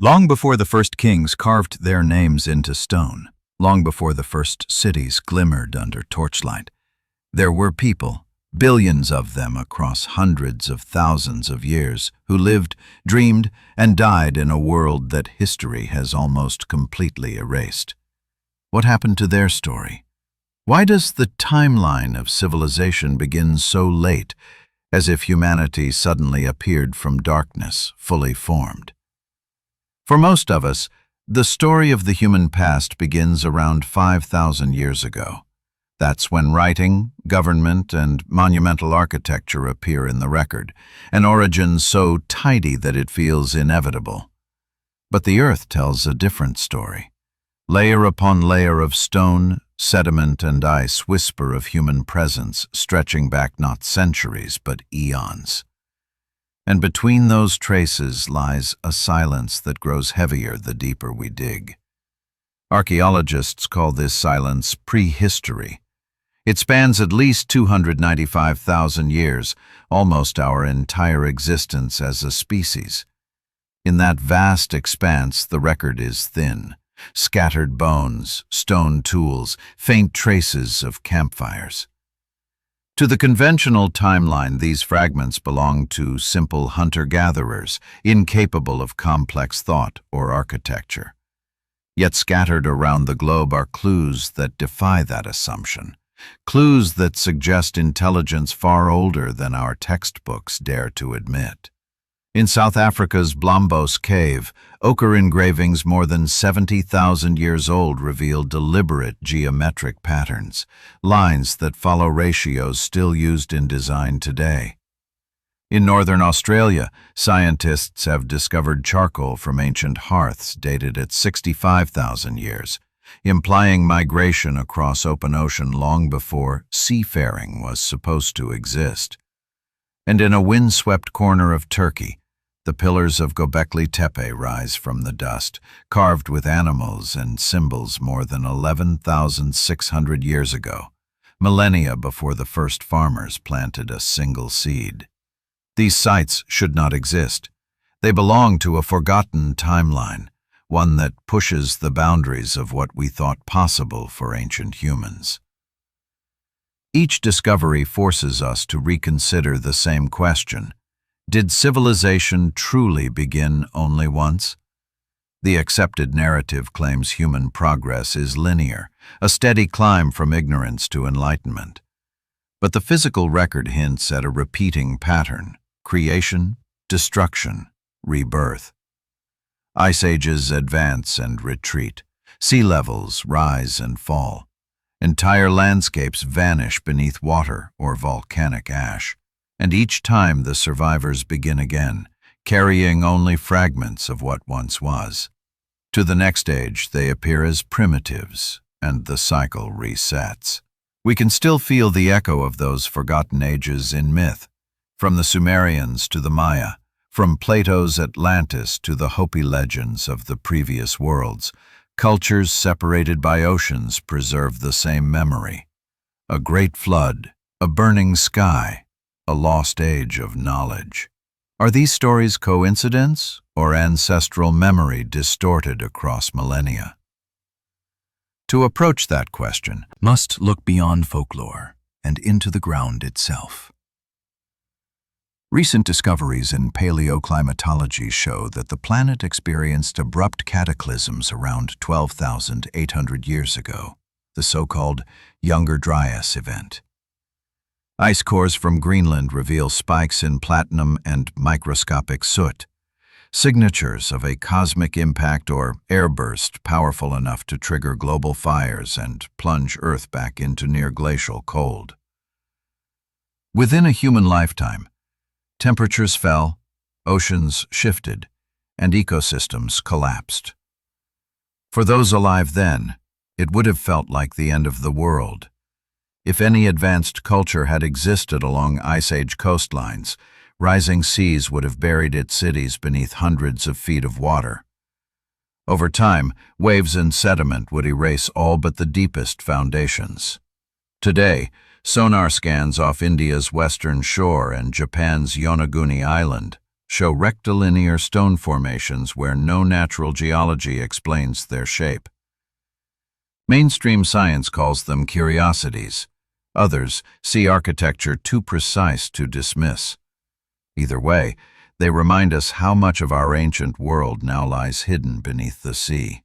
Long before the first kings carved their names into stone, long before the first cities glimmered under torchlight, there were people, billions of them across hundreds of thousands of years, who lived, dreamed, and died in a world that history has almost completely erased. What happened to their story? Why does the timeline of civilization begin so late, as if humanity suddenly appeared from darkness, fully formed? For most of us, the story of the human past begins around 5,000 years ago. That's when writing, government, and monumental architecture appear in the record, an origin so tidy that it feels inevitable. But the Earth tells a different story. Layer upon layer of stone, sediment, and ice whisper of human presence, stretching back not centuries, but eons. And between those traces lies a silence that grows heavier the deeper we dig. Archaeologists call this silence prehistory. It spans at least 295,000 years, almost our entire existence as a species. In that vast expanse, the record is thin. Scattered bones, stone tools, faint traces of campfires. To the conventional timeline, these fragments belong to simple hunter-gatherers, incapable of complex thought or architecture. Yet scattered around the globe are clues that defy that assumption, clues that suggest intelligence far older than our textbooks dare to admit. In South Africa's Blombos Cave, ochre engravings more than 70,000 years old reveal deliberate geometric patterns, lines that follow ratios still used in design today. In northern Australia, scientists have discovered charcoal from ancient hearths dated at 65,000 years, implying migration across open ocean long before seafaring was supposed to exist. And in a windswept corner of Turkey, the pillars of Gobekli Tepe rise from the dust, carved with animals and symbols more than 11,600 years ago, millennia before the first farmers planted a single seed. These sites should not exist. They belong to a forgotten timeline, one that pushes the boundaries of what we thought possible for ancient humans. Each discovery forces us to reconsider the same question. Did civilization truly begin only once? The accepted narrative claims human progress is linear, a steady climb from ignorance to enlightenment. But the physical record hints at a repeating pattern: creation, destruction, rebirth. Ice ages advance and retreat. Sea levels rise and fall. Entire landscapes vanish beneath water or volcanic ash. And each time the survivors begin again, carrying only fragments of what once was. To the next age, they appear as primitives, and the cycle resets. We can still feel the echo of those forgotten ages in myth, from the Sumerians to the Maya, from Plato's Atlantis to the Hopi legends of the previous worlds. Cultures separated by oceans preserve the same memory. A great flood, a burning sky, a lost age of knowledge. Are these stories coincidence or ancestral memory distorted across millennia? To approach that question, must look beyond folklore and into the ground itself. Recent discoveries in paleoclimatology show that the planet experienced abrupt cataclysms around 12,800 years ago, the so-called Younger Dryas event. Ice cores from Greenland reveal spikes in platinum and microscopic soot, signatures of a cosmic impact or airburst powerful enough to trigger global fires and plunge Earth back into near-glacial cold. Within a human lifetime, temperatures fell, oceans shifted, and ecosystems collapsed. For those alive then, it would have felt like the end of the world. If any advanced culture had existed along Ice Age coastlines, rising seas would have buried its cities beneath hundreds of feet of water. Over time, waves and sediment would erase all but the deepest foundations. Today, sonar scans off India's western shore and Japan's Yonaguni Island show rectilinear stone formations where no natural geology explains their shape. Mainstream science calls them curiosities. Others see architecture too precise to dismiss. Either way, they remind us how much of our ancient world now lies hidden beneath the sea.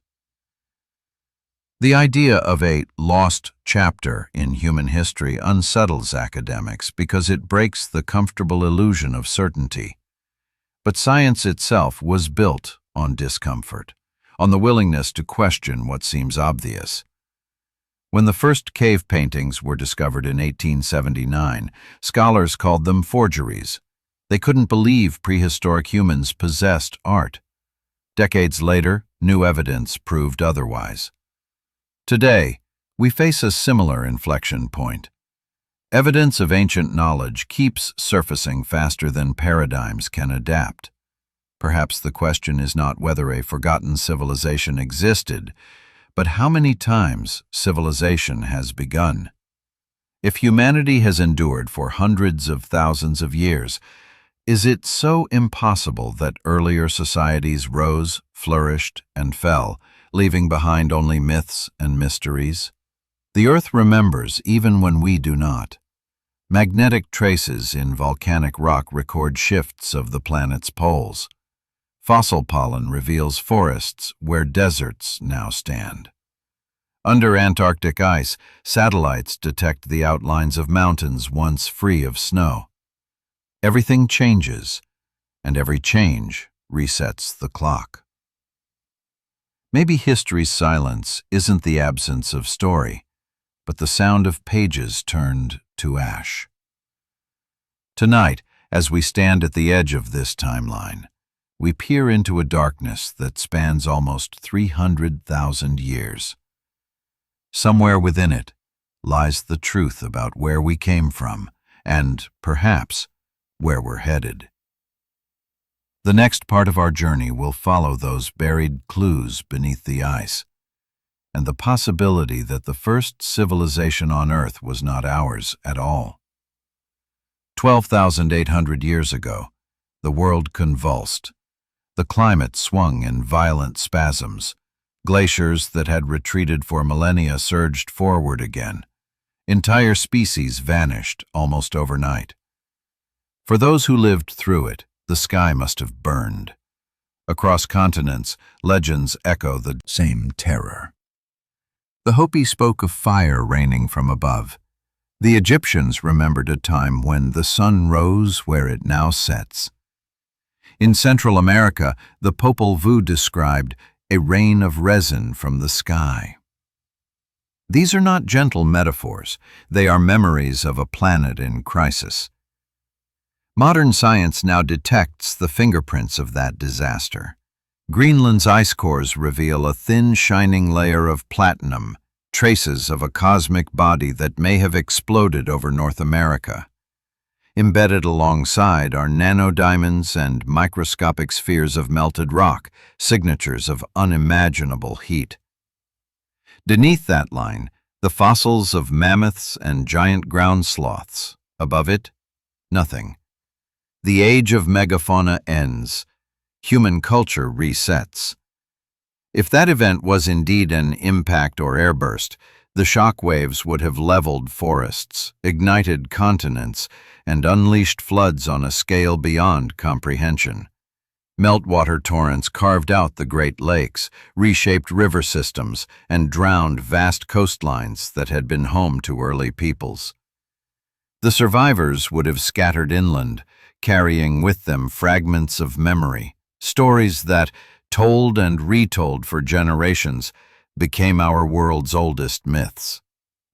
The idea of a lost chapter in human history unsettles academics because it breaks the comfortable illusion of certainty. But science itself was built on discomfort, on the willingness to question what seems obvious. When the first cave paintings were discovered in 1879, scholars called them forgeries. They couldn't believe prehistoric humans possessed art. Decades later, new evidence proved otherwise. Today, we face a similar inflection point. Evidence of ancient knowledge keeps surfacing faster than paradigms can adapt. Perhaps the question is not whether a forgotten civilization existed, but how many times civilization has begun. If humanity has endured for hundreds of thousands of years, is it so impossible that earlier societies rose, flourished, and fell, leaving behind only myths and mysteries? The Earth remembers even when we do not. Magnetic traces in volcanic rock record shifts of the planet's poles. Fossil pollen reveals forests where deserts now stand. Under Antarctic ice, satellites detect the outlines of mountains once free of snow. Everything changes, and every change resets the clock. Maybe history's silence isn't the absence of story, but the sound of pages turned to ash. Tonight, as we stand at the edge of this timeline, we peer into a darkness that spans almost 300,000 years. Somewhere within it lies the truth about where we came from and, perhaps, where we're headed. The next part of our journey will follow those buried clues beneath the ice, and the possibility that the first civilization on Earth was not ours at all. 12,800 years ago, the world convulsed. The climate swung in violent spasms. Glaciers that had retreated for millennia surged forward again. Entire species vanished almost overnight. For those who lived through it, the sky must have burned. Across continents, legends echo the same terror. The Hopi spoke of fire raining from above. The Egyptians remembered a time when the sun rose where it now sets. In Central America, the Popol Vuh described a rain of resin from the sky. These are not gentle metaphors. They are memories of a planet in crisis. Modern science now detects the fingerprints of that disaster. Greenland's ice cores reveal a thin, shining layer of platinum, traces of a cosmic body that may have exploded over North America. Embedded alongside are nanodiamonds and microscopic spheres of melted rock, signatures of unimaginable heat. Beneath that line, the fossils of mammoths and giant ground sloths. Above it, nothing. The age of megafauna ends. Human culture resets. If that event was indeed an impact or airburst, the shock waves would have leveled forests, ignited continents, and unleashed floods on a scale beyond comprehension. Meltwater torrents carved out the Great Lakes, reshaped river systems, and drowned vast coastlines that had been home to early peoples. The survivors would have scattered inland, carrying with them fragments of memory, stories that, told and retold for generations, became our world's oldest myths.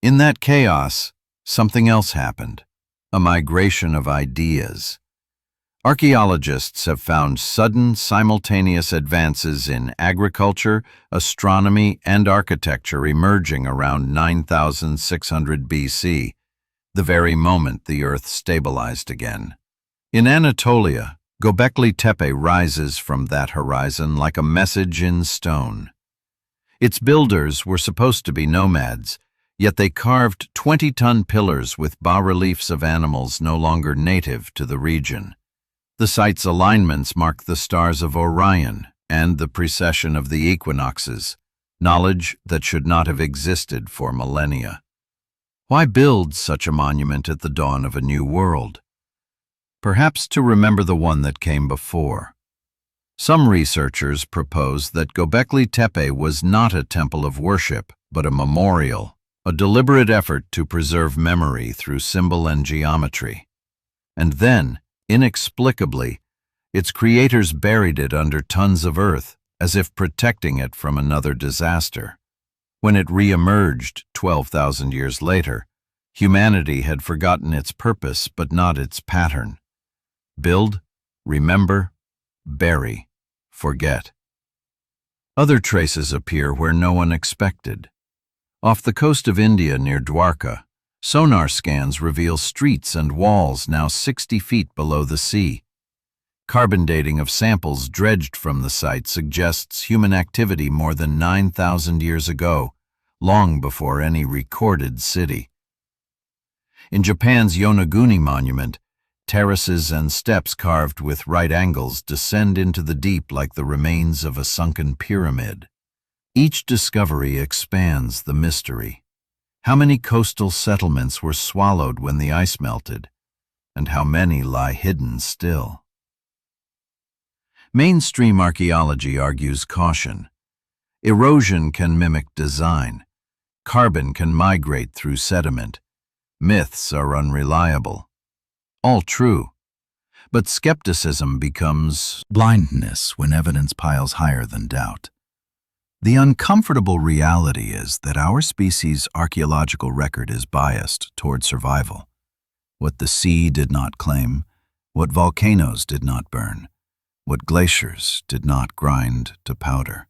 In that chaos, something else happened, a migration of ideas. Archaeologists have found sudden, simultaneous advances in agriculture, astronomy, and architecture emerging around 9600 BC, the very moment the Earth stabilized again. In Anatolia, Gobekli Tepe rises from that horizon like a message in stone. Its builders were supposed to be nomads, yet they carved 20-ton pillars with bas-reliefs of animals no longer native to the region. The site's alignments mark the stars of Orion and the precession of the equinoxes, knowledge that should not have existed for millennia. Why build such a monument at the dawn of a new world? Perhaps to remember the one that came before. Some researchers propose that Gobekli Tepe was not a temple of worship, but a memorial, a deliberate effort to preserve memory through symbol and geometry. And then, inexplicably, its creators buried it under tons of earth, as if protecting it from another disaster. When it re-emerged 12,000 years later, humanity had forgotten its purpose but not its pattern. Build, remember, bury, forget. Other traces appear where no one expected. Off the coast of India near Dwarka, sonar scans reveal streets and walls now 60 feet below the sea. Carbon dating of samples dredged from the site suggests human activity more than 9,000 years ago, long before any recorded city. In Japan's Yonaguni Monument, terraces and steps carved with right angles descend into the deep like the remains of a sunken pyramid. Each discovery expands the mystery. How many coastal settlements were swallowed when the ice melted, and how many lie hidden still? Mainstream archaeology argues caution. Erosion can mimic design. Carbon can migrate through sediment. Myths are unreliable. All true. But skepticism becomes blindness when evidence piles higher than doubt. The uncomfortable reality is that our species' archaeological record is biased toward survival. What the sea did not claim, what volcanoes did not burn, what glaciers did not grind to powder.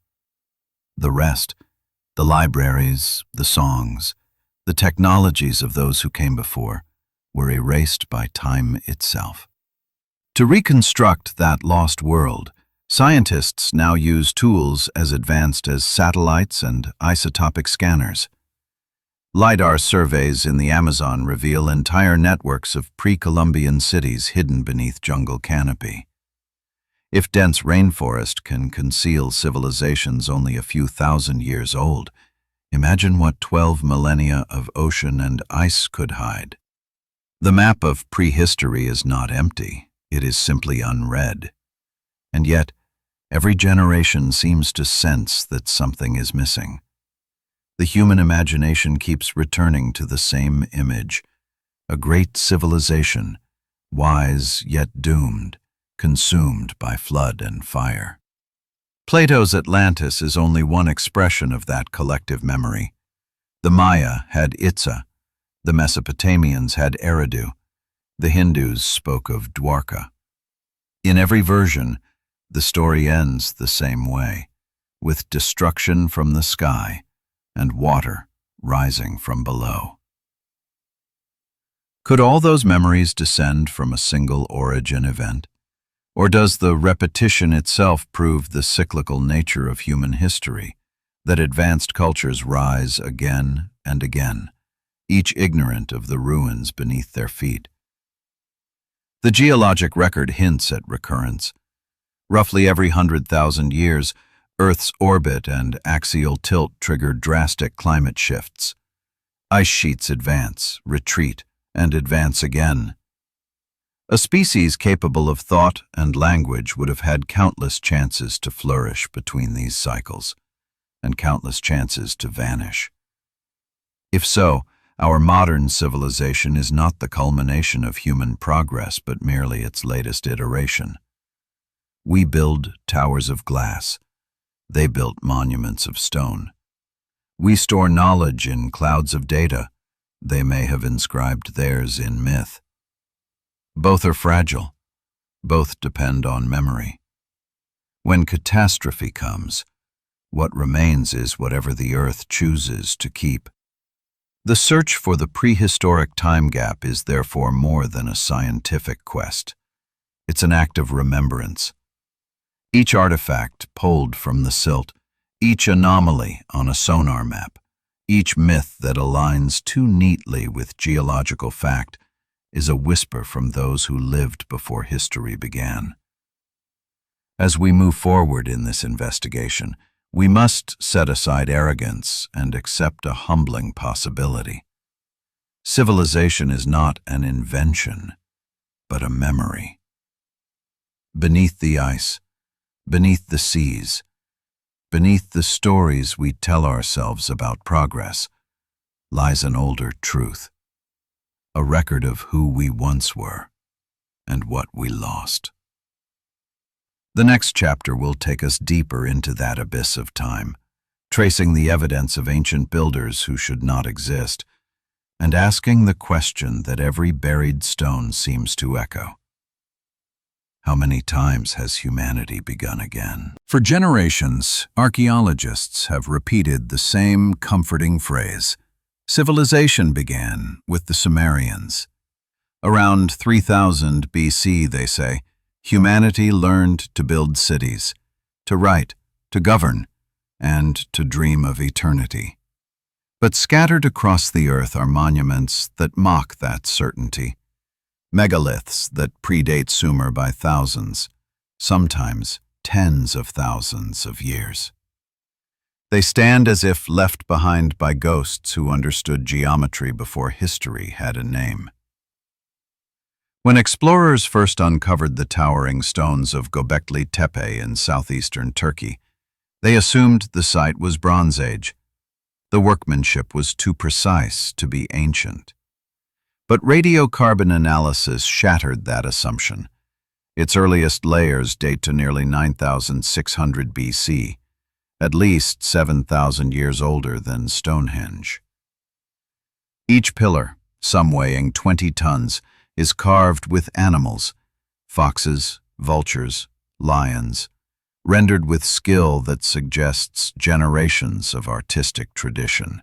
The rest, the libraries, the songs, the technologies of those who came before, were erased by time itself. To reconstruct that lost world, scientists now use tools as advanced as satellites and isotopic scanners. LiDAR surveys in the Amazon reveal entire networks of pre-Columbian cities hidden beneath jungle canopy. If dense rainforest can conceal civilizations only a few thousand years old, imagine what 12 millennia of ocean and ice could hide. The map of prehistory is not empty, it is simply unread. And yet, every generation seems to sense that something is missing. The human imagination keeps returning to the same image, a great civilization, wise yet doomed, consumed by flood and fire. Plato's Atlantis is only one expression of that collective memory. The Maya had Itza, the Mesopotamians had Eridu, the Hindus spoke of Dwarka. In every version, the story ends the same way, with destruction from the sky and water rising from below. Could all those memories descend from a single origin event? Or does the repetition itself prove the cyclical nature of human history, that advanced cultures rise again and again, each ignorant of the ruins beneath their feet? The geologic record hints at recurrence. Roughly every 100,000 years, Earth's orbit and axial tilt trigger drastic climate shifts. Ice sheets advance, retreat, and advance again. A species capable of thought and language would have had countless chances to flourish between these cycles, and countless chances to vanish. If so, our modern civilization is not the culmination of human progress, but merely its latest iteration. We build towers of glass. They built monuments of stone. We store knowledge in clouds of data. They may have inscribed theirs in myth. Both are fragile. Both depend on memory. When catastrophe comes, what remains is whatever the earth chooses to keep. The search for the prehistoric time gap is therefore more than a scientific quest. It's an act of remembrance. Each artifact pulled from the silt, each anomaly on a sonar map, each myth that aligns too neatly with geological fact, is a whisper from those who lived before history began. As we move forward in this investigation, we must set aside arrogance and accept a humbling possibility. Civilization is not an invention, but a memory. Beneath the ice, beneath the seas, beneath the stories we tell ourselves about progress, lies an older truth, a record of who we once were and what we lost. The next chapter will take us deeper into that abyss of time, tracing the evidence of ancient builders who should not exist, and asking the question that every buried stone seems to echo. How many times has humanity begun again? For generations, archaeologists have repeated the same comforting phrase. Civilization began with the Sumerians. Around 3000 BC, they say, humanity learned to build cities, to write, to govern, and to dream of eternity. But scattered across the earth are monuments that mock that certainty. Megaliths that predate Sumer by thousands, sometimes tens of thousands of years. They stand as if left behind by ghosts who understood geometry before history had a name. When explorers first uncovered the towering stones of Gobekli Tepe in southeastern Turkey, they assumed the site was Bronze Age. The workmanship was too precise to be ancient. But radiocarbon analysis shattered that assumption. Its earliest layers date to nearly 9,600 BC, at least 7,000 years older than Stonehenge. Each pillar, some weighing 20 tons, is carved with animals, foxes, vultures, lions, rendered with skill that suggests generations of artistic tradition.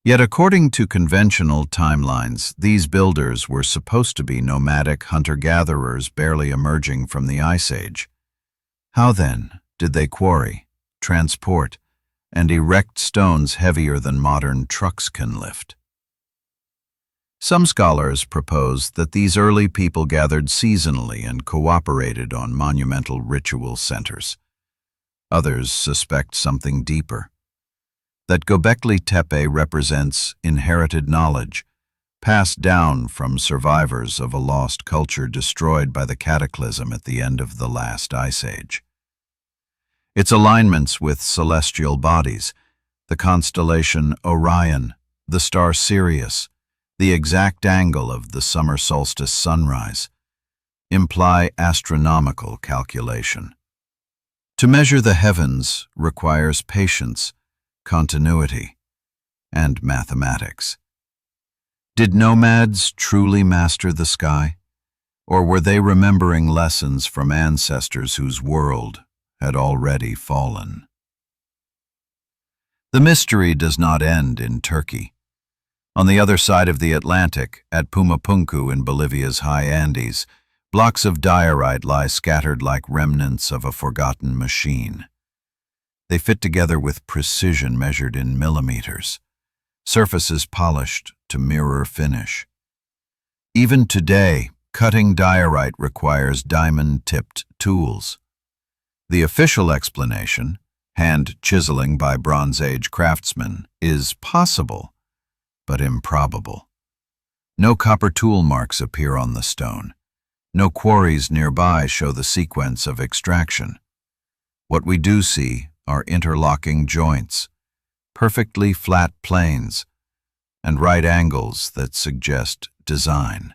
Yet according to conventional timelines, these builders were supposed to be nomadic hunter-gatherers barely emerging from the Ice Age. How then did they quarry, transport, and erect stones heavier than modern trucks can lift? Some scholars propose that these early people gathered seasonally and cooperated on monumental ritual centers. Others suspect something deeper, that Gobekli Tepe represents inherited knowledge, passed down from survivors of a lost culture destroyed by the cataclysm at the end of the last ice age. Its alignments with celestial bodies, the constellation Orion, the star Sirius, the exact angle of the summer solstice sunrise, imply astronomical calculation. To measure the heavens requires patience, continuity, and mathematics. Did nomads truly master the sky, or were they remembering lessons from ancestors whose world had already fallen? The mystery does not end in Turkey. On the other side of the Atlantic, at Pumapunku in Bolivia's high Andes, blocks of diorite lie scattered like remnants of a forgotten machine. They fit together with precision measured in millimeters, surfaces polished to mirror finish. Even today, cutting diorite requires diamond-tipped tools. The official explanation, hand chiseling by Bronze Age craftsmen, is possible, but improbable. No copper tool marks appear on the stone. No quarries nearby show the sequence of extraction. What we do see are interlocking joints, perfectly flat planes, and right angles that suggest design,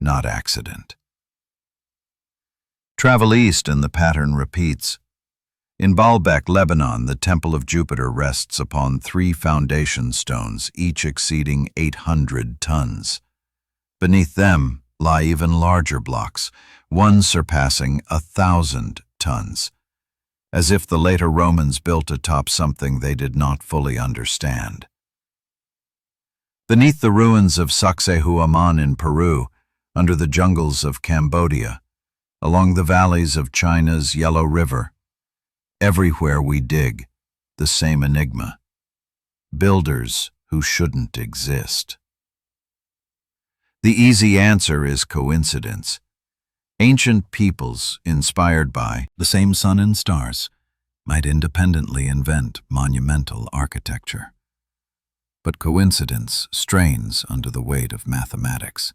not accident. Travel east and the pattern repeats. In Baalbek, Lebanon, the Temple of Jupiter rests upon 3 foundation stones, each exceeding 800 tons. Beneath them lie even larger blocks, one surpassing 1,000 tons, as if the later Romans built atop something they did not fully understand. Beneath the ruins of Sacsayhuaman in Peru, under the jungles of Cambodia, along the valleys of China's Yellow River, everywhere we dig, the same enigma. Builders who shouldn't exist. The easy answer is coincidence. Ancient peoples, inspired by the same sun and stars, might independently invent monumental architecture. But coincidence strains under the weight of mathematics.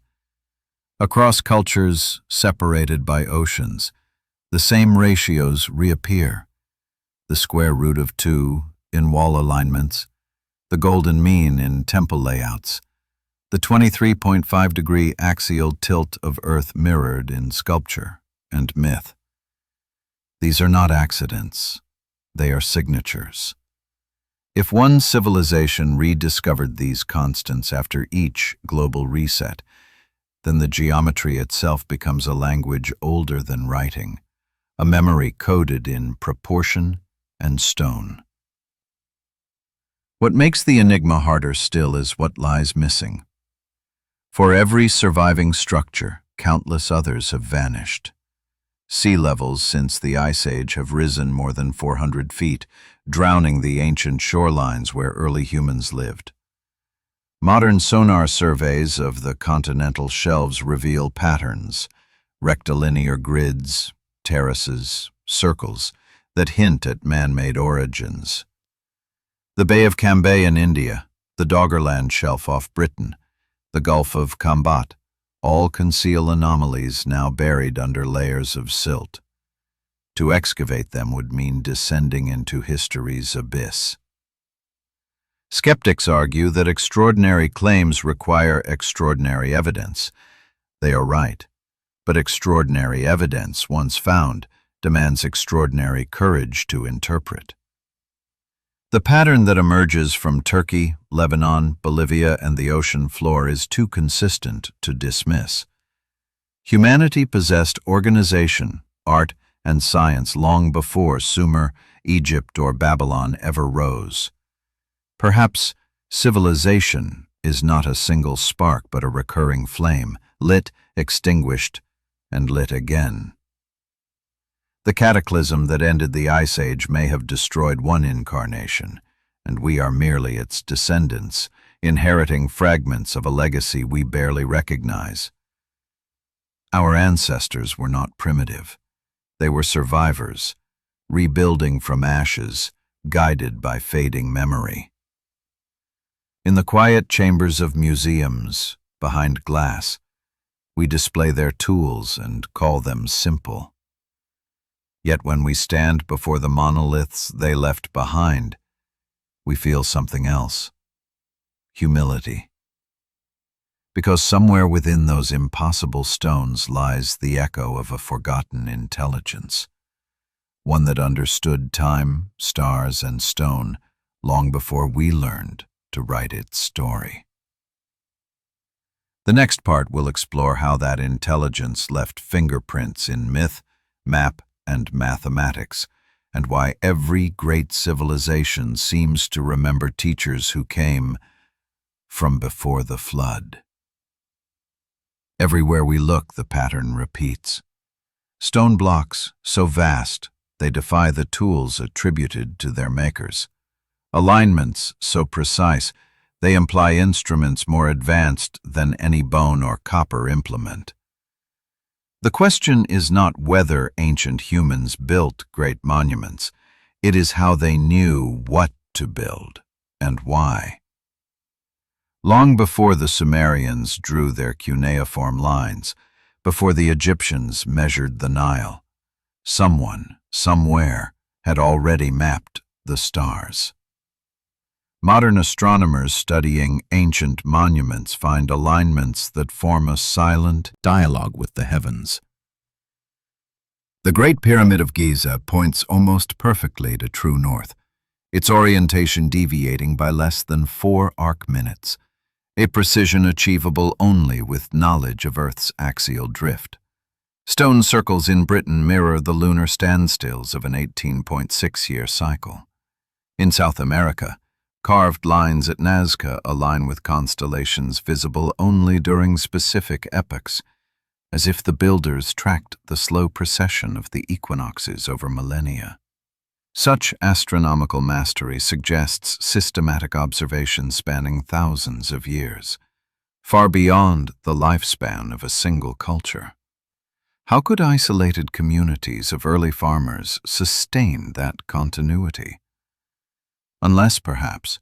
Across cultures separated by oceans, the same ratios reappear. The square root of 2 in wall alignments, the golden mean in temple layouts, the 23.5-degree axial tilt of Earth mirrored in sculpture and myth. These are not accidents, they are signatures. If one civilization rediscovered these constants after each global reset, then the geometry itself becomes a language older than writing, a memory coded in proportion and stone. What makes the enigma harder still is what lies missing. For every surviving structure, countless others have vanished. Sea levels since the Ice Age have risen more than 400 feet, drowning the ancient shorelines where early humans lived. Modern sonar surveys of the continental shelves reveal patterns, rectilinear grids, terraces, circles, that hint at man-made origins. The Bay of Cambay in India, the Doggerland Shelf off Britain, the Gulf of Kambat, all conceal anomalies now buried under layers of silt. To excavate them would mean descending into history's abyss. Skeptics argue that extraordinary claims require extraordinary evidence. They are right, but extraordinary evidence, once found, demands extraordinary courage to interpret. The pattern that emerges from Turkey, Lebanon, Bolivia, and the ocean floor is too consistent to dismiss. Humanity possessed organization, art, and science long before Sumer, Egypt, or Babylon ever rose. Perhaps civilization is not a single spark but a recurring flame, lit, extinguished, and lit again. The cataclysm that ended the Ice Age may have destroyed one incarnation, and we are merely its descendants, inheriting fragments of a legacy we barely recognize. Our ancestors were not primitive. They were survivors, rebuilding from ashes, guided by fading memory. In the quiet chambers of museums, behind glass, we display their tools and call them simple. Yet when we stand before the monoliths they left behind, we feel something else: humility. Because somewhere within those impossible stones lies the echo of a forgotten intelligence, one that understood time, stars, and stone long before we learned to write its story. The next part will explore how that intelligence left fingerprints in myth, map, and mathematics, and why every great civilization seems to remember teachers who came from before the flood. Everywhere we look, the pattern repeats. Stone blocks, so vast, they defy the tools attributed to their makers. Alignments, so precise, they imply instruments more advanced than any bone or copper implement. The question is not whether ancient humans built great monuments. It is how they knew what to build and why. Long before the Sumerians drew their cuneiform lines, before the Egyptians measured the Nile, someone, somewhere, had already mapped the stars. Modern astronomers studying ancient monuments find alignments that form a silent dialogue with the heavens. The Great Pyramid of Giza points almost perfectly to true north, its orientation deviating by less than 4 arc minutes, a precision achievable only with knowledge of Earth's axial drift. Stone circles in Britain mirror the lunar standstills of an 18.6-year cycle. In South America, carved lines at Nazca align with constellations visible only during specific epochs, as if the builders tracked the slow procession of the equinoxes over millennia. Such astronomical mastery suggests systematic observation spanning thousands of years. far beyond the lifespan of a single culture. How could isolated communities of early farmers sustain that continuity? Unless, perhaps,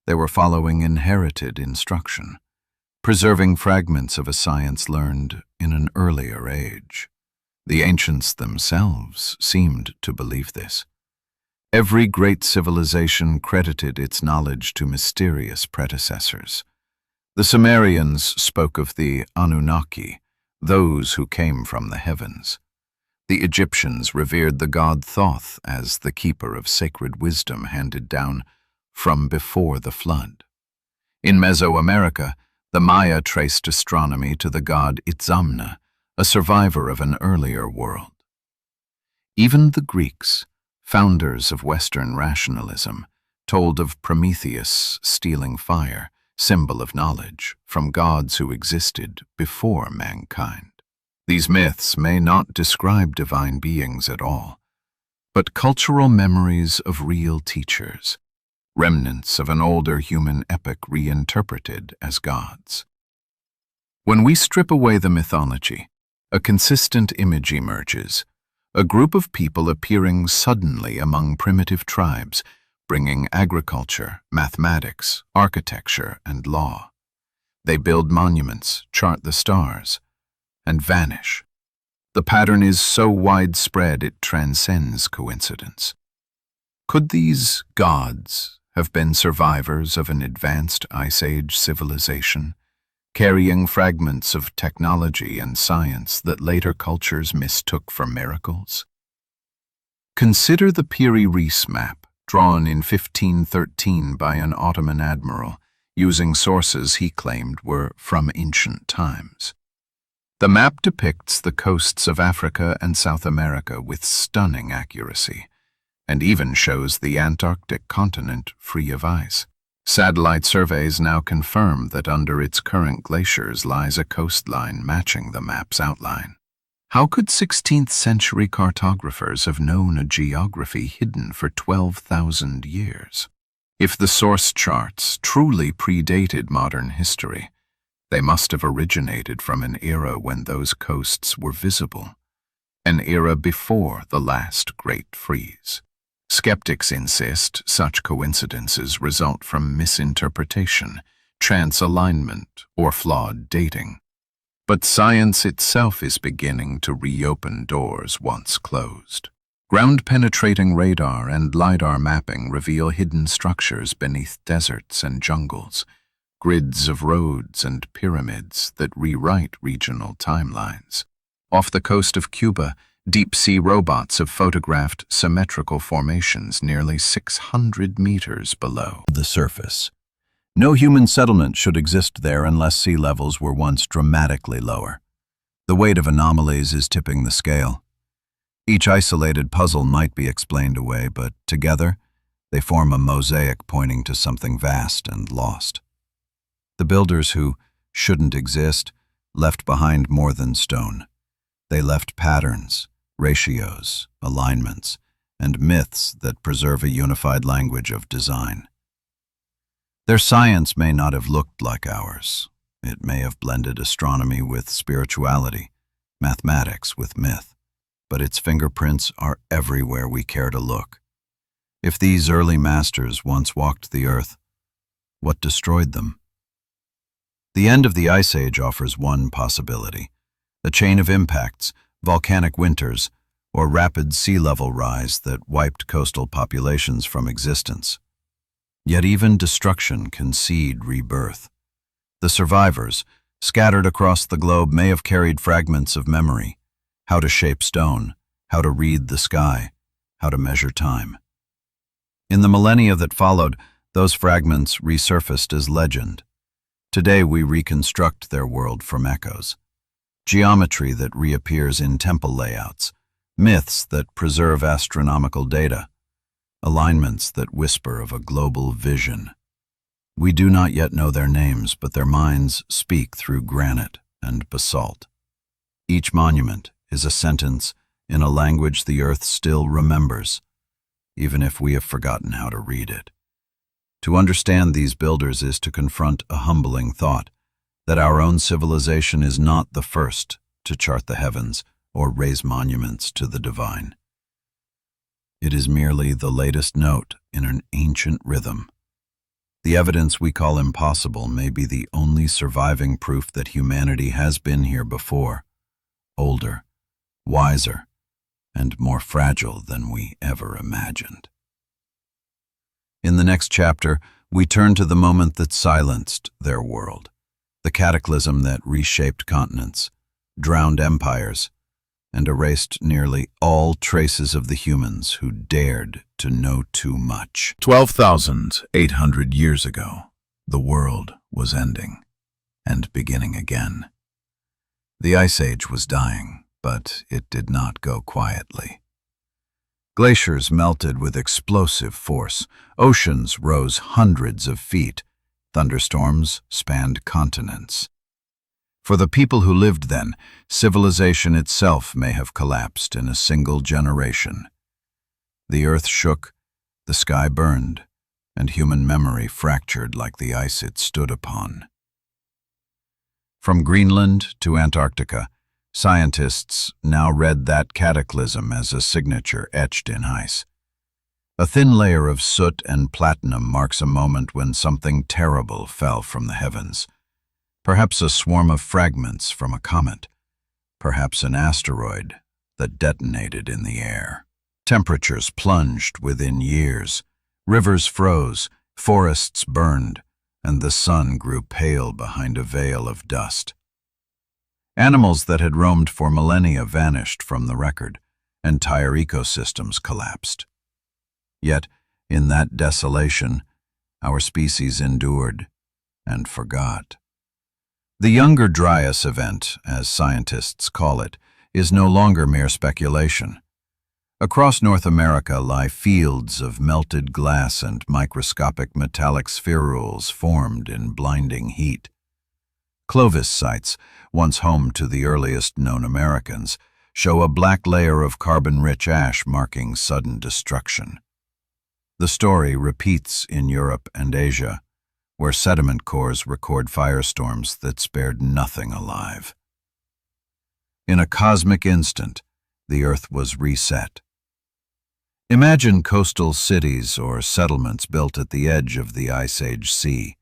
they were following inherited instruction, preserving fragments of a science learned in an earlier age. The ancients themselves seemed to believe this. Every great civilization credited its knowledge to mysterious predecessors. The Sumerians spoke of the Anunnaki, those who came from the heavens. The Egyptians revered the god Thoth as the keeper of sacred wisdom handed down from before the flood. In Mesoamerica, the Maya traced astronomy to the god Itzamna, a survivor of an earlier world. Even the Greeks, founders of Western rationalism, told of Prometheus stealing fire, symbol of knowledge, from gods who existed before mankind. These myths may not describe divine beings at all, but cultural memories of real teachers, remnants of an older human epic reinterpreted as gods. When we strip away the mythology, a consistent image emerges, a group of people appearing suddenly among primitive tribes, bringing agriculture, mathematics, architecture, and law. They build monuments, chart the stars, and vanish. The pattern is so widespread it transcends coincidence. Could these gods have been survivors of an advanced Ice Age civilization, carrying fragments of technology and science that later cultures mistook for miracles? Consider the Piri-Reis map, drawn in 1513 by an Ottoman admiral, using sources he claimed were from ancient times. The map depicts the coasts of Africa and South America with stunning accuracy, and even shows the Antarctic continent free of ice. Satellite surveys now confirm that under its current glaciers lies a coastline matching the map's outline. How could 16th century cartographers have known a geography hidden for 12,000 years? If the source charts truly predated modern history, they must have originated from an era when those coasts were visible, an era before the last great freeze. Skeptics insist such coincidences result from misinterpretation, chance alignment, or flawed dating. But science itself is beginning to reopen doors once closed. Ground-penetrating radar and LiDAR mapping reveal hidden structures beneath deserts and jungles, grids of roads and pyramids that rewrite regional timelines. Off the coast of Cuba, deep-sea robots have photographed symmetrical formations nearly 600 meters below the surface. No human settlement should exist there unless sea levels were once dramatically lower. The weight of anomalies is tipping the scale. Each isolated puzzle might be explained away, but together, they form a mosaic pointing to something vast and lost. The builders who shouldn't exist left behind more than stone. They left patterns, ratios, alignments, and myths that preserve a unified language of design. Their science may not have looked like ours. It may have blended astronomy with spirituality, mathematics with myth, but its fingerprints are everywhere we care to look. If these early masters once walked the earth, what destroyed them? The end of the Ice Age offers one possibility: a chain of impacts, volcanic winters, or rapid sea level rise that wiped coastal populations from existence. Yet even destruction can seed rebirth. The survivors, scattered across the globe, may have carried fragments of memory: how to shape stone, how to read the sky, how to measure time. In the millennia that followed, those fragments resurfaced as legend. Today we reconstruct their world from echoes. Geometry that reappears in temple layouts, myths that preserve astronomical data, alignments that whisper of a global vision. We do not yet know their names, but their minds speak through granite and basalt. Each monument is a sentence in a language the earth still remembers, even if we have forgotten how to read it. To understand these builders is to confront a humbling thought. that our own civilization is not the first to chart the heavens or raise monuments to the divine. It is merely the latest note in an ancient rhythm. The evidence we call impossible may be the only surviving proof that humanity has been here before, older, wiser, and more fragile than we ever imagined. In the next chapter, we turn to the moment that silenced their world, the cataclysm that reshaped continents, drowned empires, and erased nearly all traces of the humans who dared to know too much. 12,800 years ago, the world was ending and beginning again. The Ice Age was dying, but it did not go quietly. Glaciers melted with explosive force, oceans rose hundreds of feet, thunderstorms spanned continents. For the people who lived then, civilization itself may have collapsed in a single generation. The earth shook, the sky burned, and human memory fractured like the ice it stood upon. From Greenland to Antarctica, scientists now read that cataclysm as a signature etched in ice. A thin layer of soot and platinum marks a moment when something terrible fell from the heavens. Perhaps a swarm of fragments from a comet, perhaps an asteroid that detonated in the air. Temperatures plunged within years, rivers froze, forests burned, and the sun grew pale behind a veil of dust. Animals that had roamed for millennia vanished from the record. Entire ecosystems collapsed. Yet, in that desolation, our species endured and forgot. The Younger Dryas event, as scientists call it, is no longer mere speculation. Across North America lie fields of melted glass and microscopic metallic spherules formed in blinding heat. Clovis sites, once home to the earliest known Americans, show a black layer of carbon-rich ash marking sudden destruction. The story repeats in Europe and Asia, where sediment cores record firestorms that spared nothing alive. In a cosmic instant, the Earth was reset. Imagine coastal cities or settlements built at the edge of the Ice Age sea.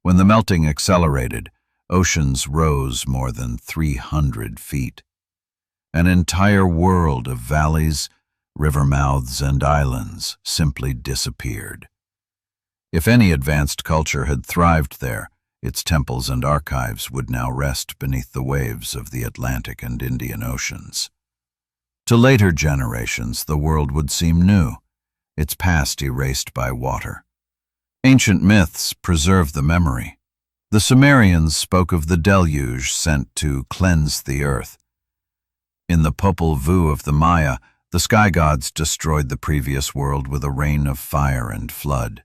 When the melting accelerated, oceans rose more than 300 feet. An entire world of valleys, river mouths, and islands simply disappeared. If any advanced culture had thrived there, its temples and archives would now rest beneath the waves of the Atlantic and Indian Oceans. To later generations, the world would seem new, its past erased by water. Ancient myths preserve the memory. The Sumerians spoke of the deluge sent to cleanse the earth. In the Popol Vuh of the Maya, the sky gods destroyed the previous world with a rain of fire and flood.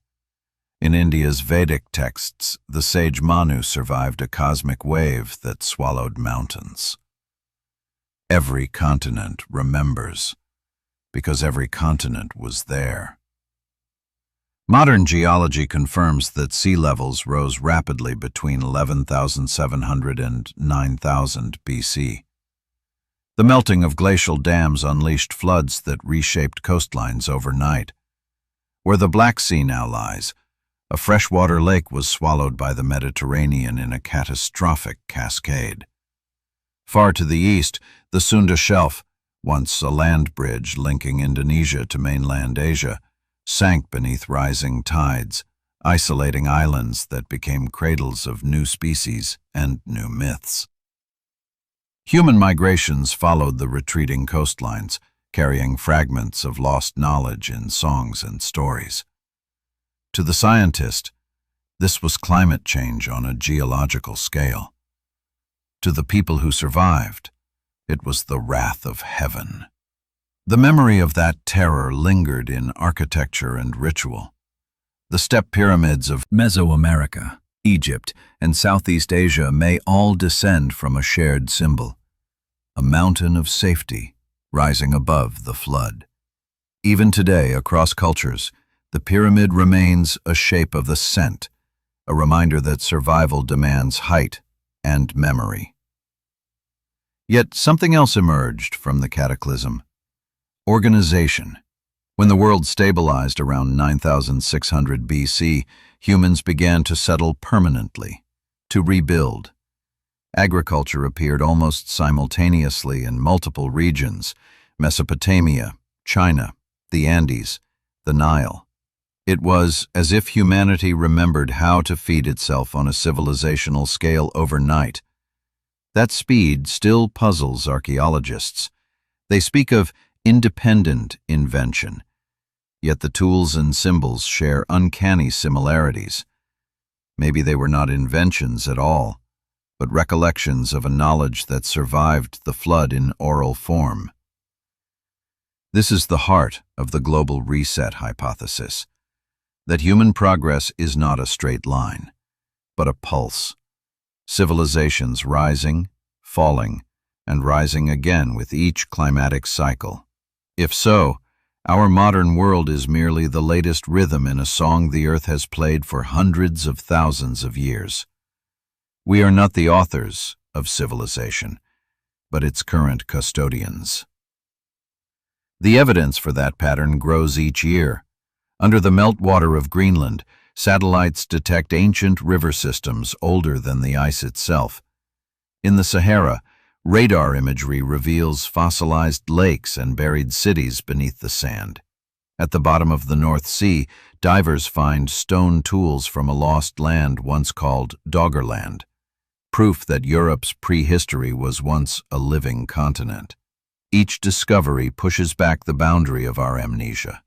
In India's Vedic texts, the sage Manu survived a cosmic wave that swallowed mountains. Every continent remembers, because every continent was there. Modern geology confirms that sea levels rose rapidly between 11,700 and 9,000 BC. The melting of glacial dams unleashed floods that reshaped coastlines overnight. Where the Black Sea now lies, a freshwater lake was swallowed by the Mediterranean in a catastrophic cascade. Far to the east, the Sunda Shelf, once a land bridge linking Indonesia to mainland Asia, sank beneath rising tides, isolating islands that became cradles of new species and new myths. Human migrations followed the retreating coastlines, carrying fragments of lost knowledge in songs and stories. To the scientist, this was climate change on a geological scale. To the people who survived, it was the wrath of heaven. The memory of that terror lingered in architecture and ritual. The step pyramids of Mesoamerica, Egypt, and Southeast Asia may all descend from a shared symbol, a mountain of safety rising above the flood. Even today, across cultures, the pyramid remains a shape of the scent, a reminder that survival demands height and memory. Yet something else emerged from the cataclysm: organization. When the world stabilized around 9600 BC, humans began to settle permanently, to rebuild. Agriculture appeared almost simultaneously in multiple regions: Mesopotamia, China, the Andes, the Nile. It was as if humanity remembered how to feed itself on a civilizational scale overnight. That speed still puzzles archaeologists. They speak of independent invention, yet the tools and symbols share uncanny similarities. Maybe they were not inventions at all, but recollections of a knowledge that survived the flood in oral form. This is the heart of the global reset hypothesis, that human progress is not a straight line, but a pulse. Civilizations rising, falling, and rising again with each climatic cycle. If so, our modern world is merely the latest rhythm in a song the Earth has played for hundreds of thousands of years. We are not the authors of civilization, but its current custodians. The evidence for that pattern grows each year. Under the meltwater of Greenland, satellites detect ancient river systems older than the ice itself. In the Sahara, radar imagery reveals fossilized lakes and buried cities beneath the sand. At the bottom of the North Sea, divers find stone tools from a lost land once called Doggerland, proof that Europe's prehistory was once a living continent. Each discovery pushes back the boundary of our amnesia.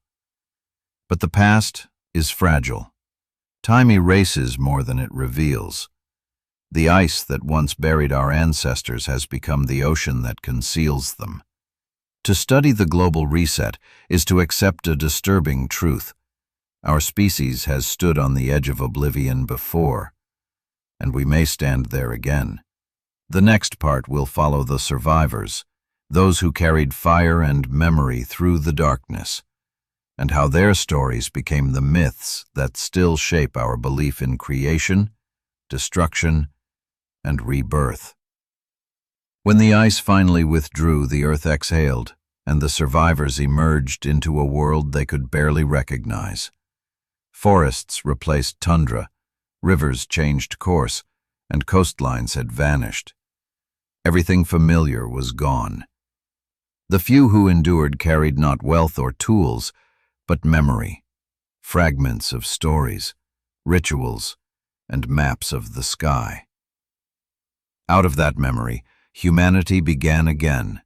But the past is fragile. Time erases more than it reveals. The ice that once buried our ancestors has become the ocean that conceals them. To study the global reset is to accept a disturbing truth. Our species has stood on the edge of oblivion before, and we may stand there again. The next part will follow the survivors, those who carried fire and memory through the darkness, and how their stories became the myths that still shape our belief in creation, destruction, and rebirth. When the ice finally withdrew, the Earth exhaled, and the survivors emerged into a world they could barely recognize. Forests replaced tundra, rivers changed course, and coastlines had vanished. Everything familiar was gone. The few who endured carried not wealth or tools, but memory, fragments of stories, rituals, and maps of the sky. Out of that memory, humanity began again.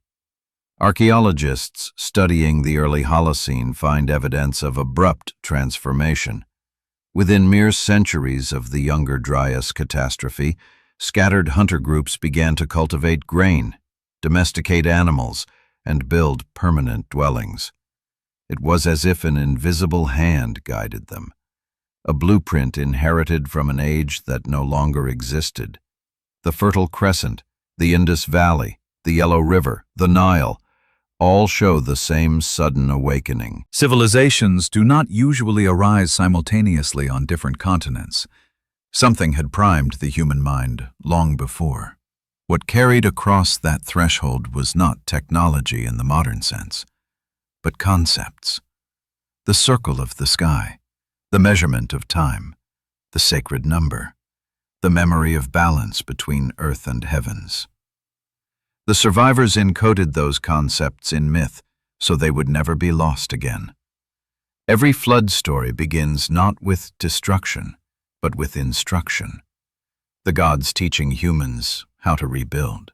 Archaeologists studying the early Holocene find evidence of abrupt transformation. Within mere centuries of the Younger Dryas catastrophe, scattered hunter groups began to cultivate grain, domesticate animals, and build permanent dwellings. It was as if an invisible hand guided them, a blueprint inherited from an age that no longer existed. The Fertile Crescent, the Indus Valley, the Yellow River, the Nile, all show the same sudden awakening. Civilizations do not usually arise simultaneously on different continents. Something had primed the human mind long before. What carried across that threshold was not technology in the modern sense, but concepts. The circle of the sky, the measurement of time, the sacred number, the memory of balance between earth and heavens. The survivors encoded those concepts in myth so they would never be lost again. Every flood story begins not with destruction, but with instruction, the gods teaching humans how to rebuild.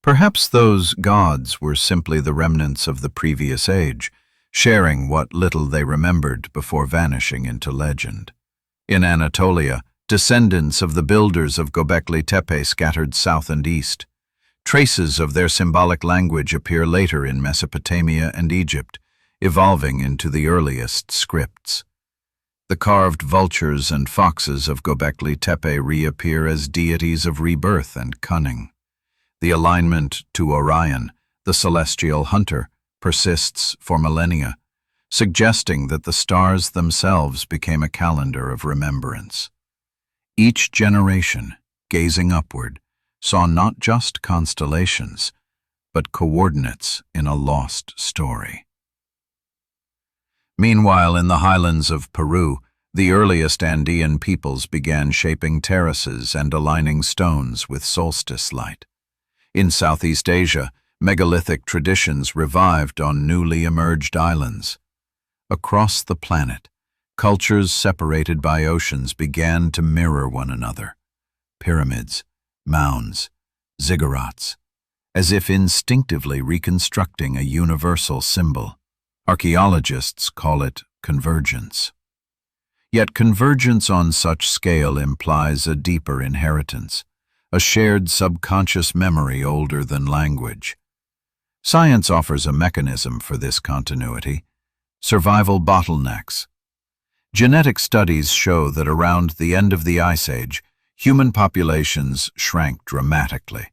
Perhaps those gods were simply the remnants of the previous age, sharing what little they remembered before vanishing into legend. In Anatolia, descendants of the builders of Gobekli Tepe scattered south and east. Traces of their symbolic language appear later in Mesopotamia and Egypt, evolving into the earliest scripts. The carved vultures and foxes of Gobekli Tepe reappear as deities of rebirth and cunning. The alignment to Orion, the celestial hunter, persists for millennia, suggesting that the stars themselves became a calendar of remembrance. Each generation, gazing upward, saw not just constellations, but coordinates in a lost story. Meanwhile, in the highlands of Peru, the earliest Andean peoples began shaping terraces and aligning stones with solstice light. In Southeast Asia, megalithic traditions revived on newly emerged islands. Across the planet, cultures separated by oceans began to mirror one another. Pyramids, mounds, ziggurats, as if instinctively reconstructing a universal symbol. Archaeologists call it convergence. Yet convergence on such scale implies a deeper inheritance, a shared subconscious memory older than language. Science offers a mechanism for this continuity: survival bottlenecks. Genetic studies show that around the end of the Ice Age, human populations shrank dramatically,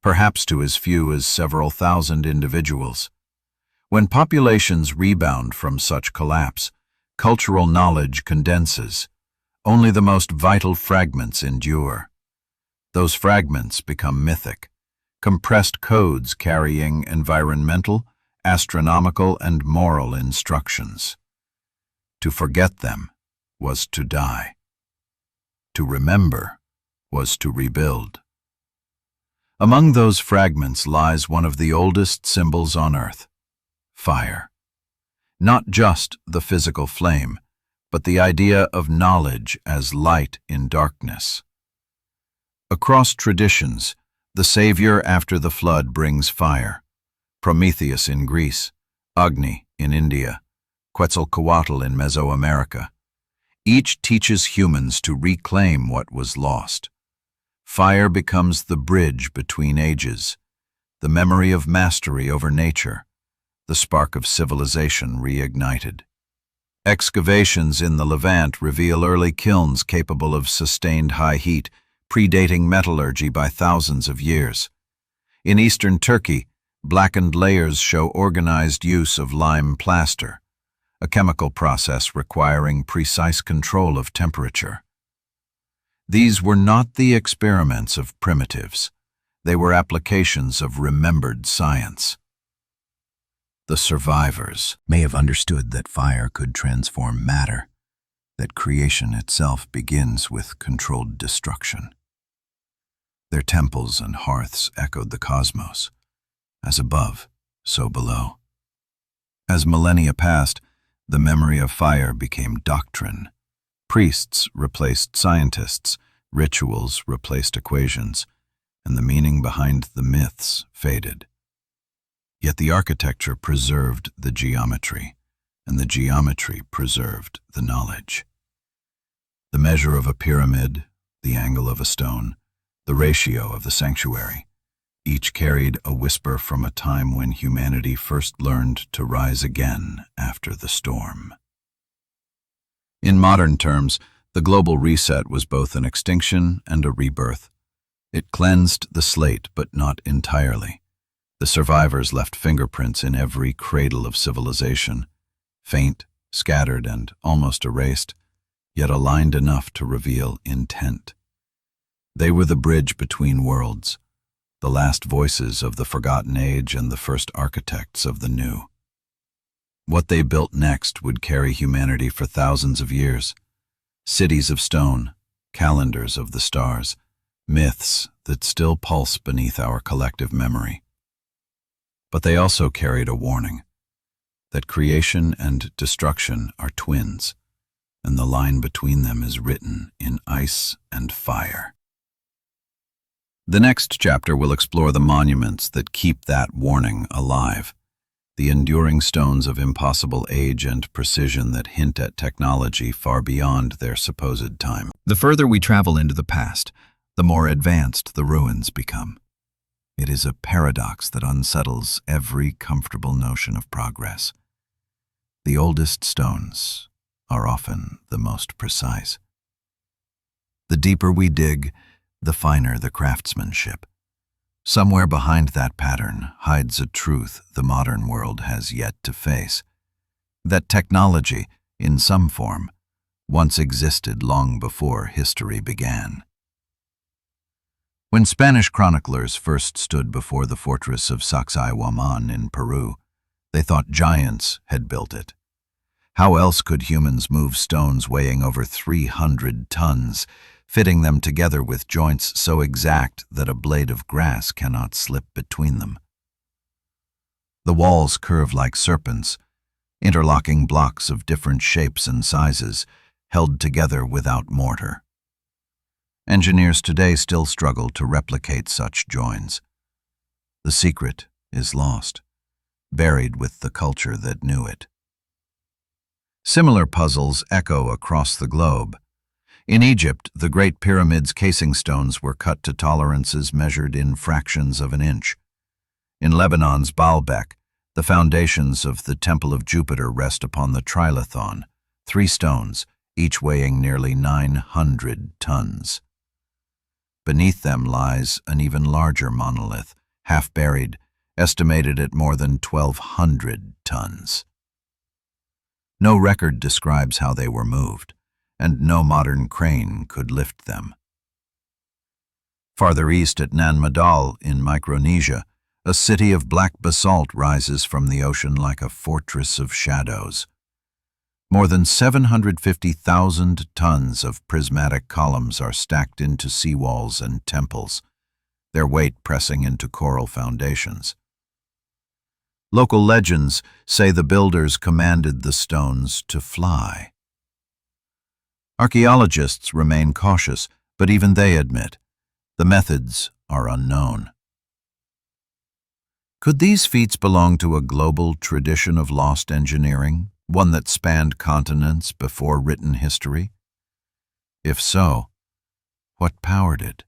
perhaps to as few as several thousand individuals. When populations rebound from such collapse, cultural knowledge condenses. Only the most vital fragments endure. Those fragments become mythic, compressed codes carrying environmental, astronomical, and moral instructions. To forget them was to die. To remember was to rebuild. Among those fragments lies one of the oldest symbols on Earth: fire. Not just the physical flame, but the idea of knowledge as light in darkness. Across traditions, the savior after the flood brings fire: Prometheus in Greece, Agni in India, Quetzalcoatl in Mesoamerica. Each teaches humans to reclaim what was lost. Fire becomes the bridge between ages, the memory of mastery over nature, the spark of civilization reignited. Excavations in the Levant reveal early kilns capable of sustained high heat, predating metallurgy by thousands of years. In eastern Turkey, blackened layers show organized use of lime plaster, a chemical process requiring precise control of temperature. These were not the experiments of primitives. They were applications of remembered science. The survivors may have understood that fire could transform matter, that creation itself begins with controlled destruction. Their temples and hearths echoed the cosmos, as above, so below. As millennia passed, the memory of fire became doctrine. Priests replaced scientists, rituals replaced equations, and the meaning behind the myths faded. Yet the architecture preserved the geometry, and the geometry preserved the knowledge. The measure of a pyramid, the angle of a stone, the ratio of the sanctuary, each carried a whisper from a time when humanity first learned to rise again after the storm. In modern terms, the global reset was both an extinction and a rebirth. It cleansed the slate, but not entirely. The survivors left fingerprints in every cradle of civilization, faint, scattered, and almost erased, yet aligned enough to reveal intent. They were the bridge between worlds, the last voices of the forgotten age and the first architects of the new. What they built next would carry humanity for thousands of years: cities of stone, calendars of the stars, myths that still pulse beneath our collective memory. But they also carried a warning, that creation and destruction are twins, and the line between them is written in ice and fire. The next chapter will explore the monuments that keep that warning alive, the enduring stones of impossible age and precision that hint at technology far beyond their supposed time. The further we travel into the past, the more advanced the ruins become. It is a paradox that unsettles every comfortable notion of progress. The oldest stones are often the most precise. The deeper we dig, the finer the craftsmanship. Somewhere behind that pattern hides a truth the modern world has yet to face: that technology, in some form, once existed long before history began. When Spanish chroniclers first stood before the fortress of Sacsayhuaman in Peru, they thought giants had built it. How else could humans move stones weighing over 300 tons, fitting them together with joints so exact that a blade of grass cannot slip between them? The walls curve like serpents, interlocking blocks of different shapes and sizes, held together without mortar. Engineers today still struggle to replicate such joins. The secret is lost, buried with the culture that knew it. Similar puzzles echo across the globe. In Egypt, the Great Pyramid's casing stones were cut to tolerances measured in fractions of an inch. In Lebanon's Baalbek, the foundations of the Temple of Jupiter rest upon the trilithon, 3 stones, each weighing nearly 900 tons. Beneath them lies an even larger monolith, half buried, estimated at more than 1,200 tons. No record describes how they were moved, and no modern crane could lift them. Farther east at Nan Madol in Micronesia, a city of black basalt rises from the ocean like a fortress of shadows. More than 750,000 tons of prismatic columns are stacked into seawalls and temples, their weight pressing into coral foundations. Local legends say the builders commanded the stones to fly. Archaeologists remain cautious, but even they admit the methods are unknown. Could these feats belong to a global tradition of lost engineering, one that spanned continents before written history? If so, what powered it?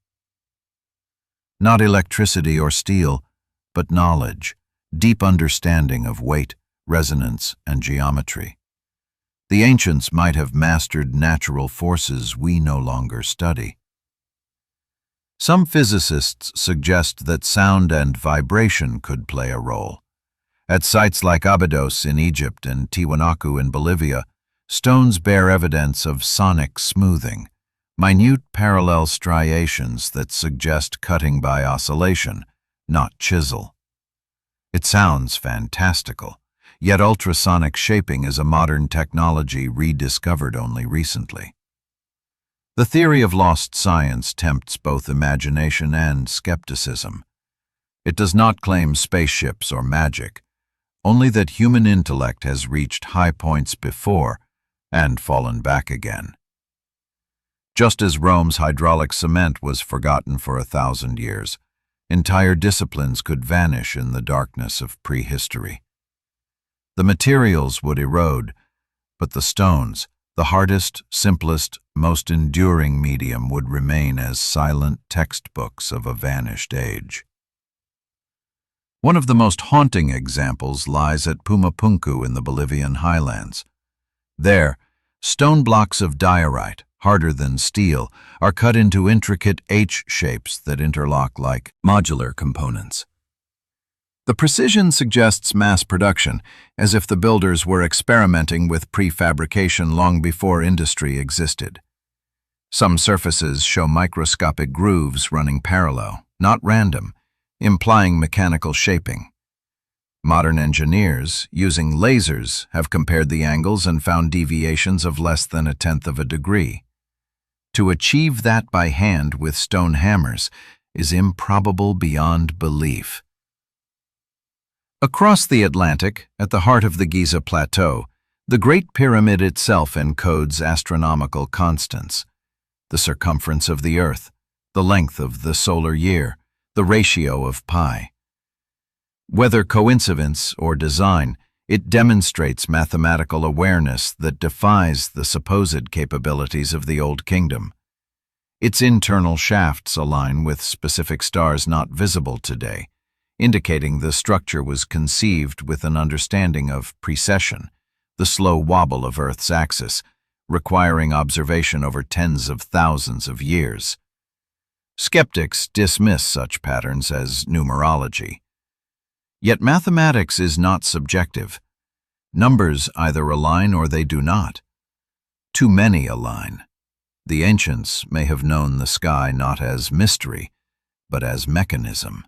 Not electricity or steel, but knowledge, deep understanding of weight, resonance, and geometry. The ancients might have mastered natural forces we no longer study. Some physicists suggest that sound and vibration could play a role. At sites like Abydos in Egypt and Tiwanaku in Bolivia, stones bear evidence of sonic smoothing, minute parallel striations that suggest cutting by oscillation, not chisel. It sounds fantastical, yet ultrasonic shaping is a modern technology rediscovered only recently. The theory of lost science tempts both imagination and skepticism. It does not claim spaceships or magic, only that human intellect has reached high points before and fallen back again. Just as Rome's hydraulic cement was forgotten for 1,000 years, entire disciplines could vanish in the darkness of prehistory. The materials would erode, but the stones, the hardest, simplest, most enduring medium, would remain as silent textbooks of a vanished age. One of the most haunting examples lies at Pumapunku in the Bolivian highlands. There, stone blocks of diorite, harder than steel, are cut into intricate H-shapes that interlock like modular components. The precision suggests mass production, as if the builders were experimenting with prefabrication long before industry existed. Some surfaces show microscopic grooves running parallel, not random, implying mechanical shaping. Modern engineers, using lasers, have compared the angles and found deviations of less than 1/10 of a degree. To achieve that by hand with stone hammers is improbable beyond belief. Across the Atlantic, at the heart of the Giza Plateau, the Great Pyramid itself encodes astronomical constants: the circumference of the Earth, the length of the solar year, the ratio of pi. Whether coincidence or design, it demonstrates mathematical awareness that defies the supposed capabilities of the Old Kingdom. Its internal shafts align with specific stars not visible today, indicating the structure was conceived with an understanding of precession, the slow wobble of Earth's axis, requiring observation over tens of thousands of years. Skeptics dismiss such patterns as numerology. Yet mathematics is not subjective. Numbers either align or they do not. Too many align. The ancients may have known the sky not as mystery, but as mechanism.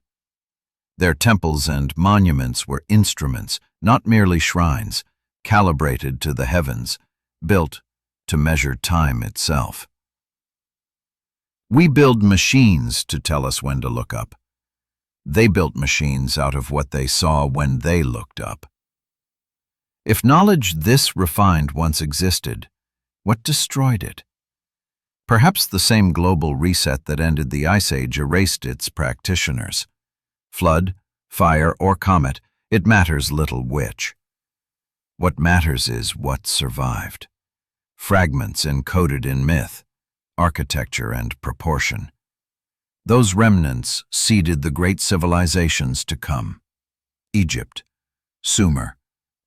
Their temples and monuments were instruments, not merely shrines, calibrated to the heavens, built to measure time itself. We build machines to tell us when to look up. They built machines out of what they saw when they looked up. If knowledge this refined once existed, what destroyed it? Perhaps the same global reset that ended the Ice Age erased its practitioners. Flood, fire, or comet, it matters little which. What matters is what survived. Fragments encoded in myth, architecture, and proportion. Those remnants seeded the great civilizations to come. Egypt, Sumer,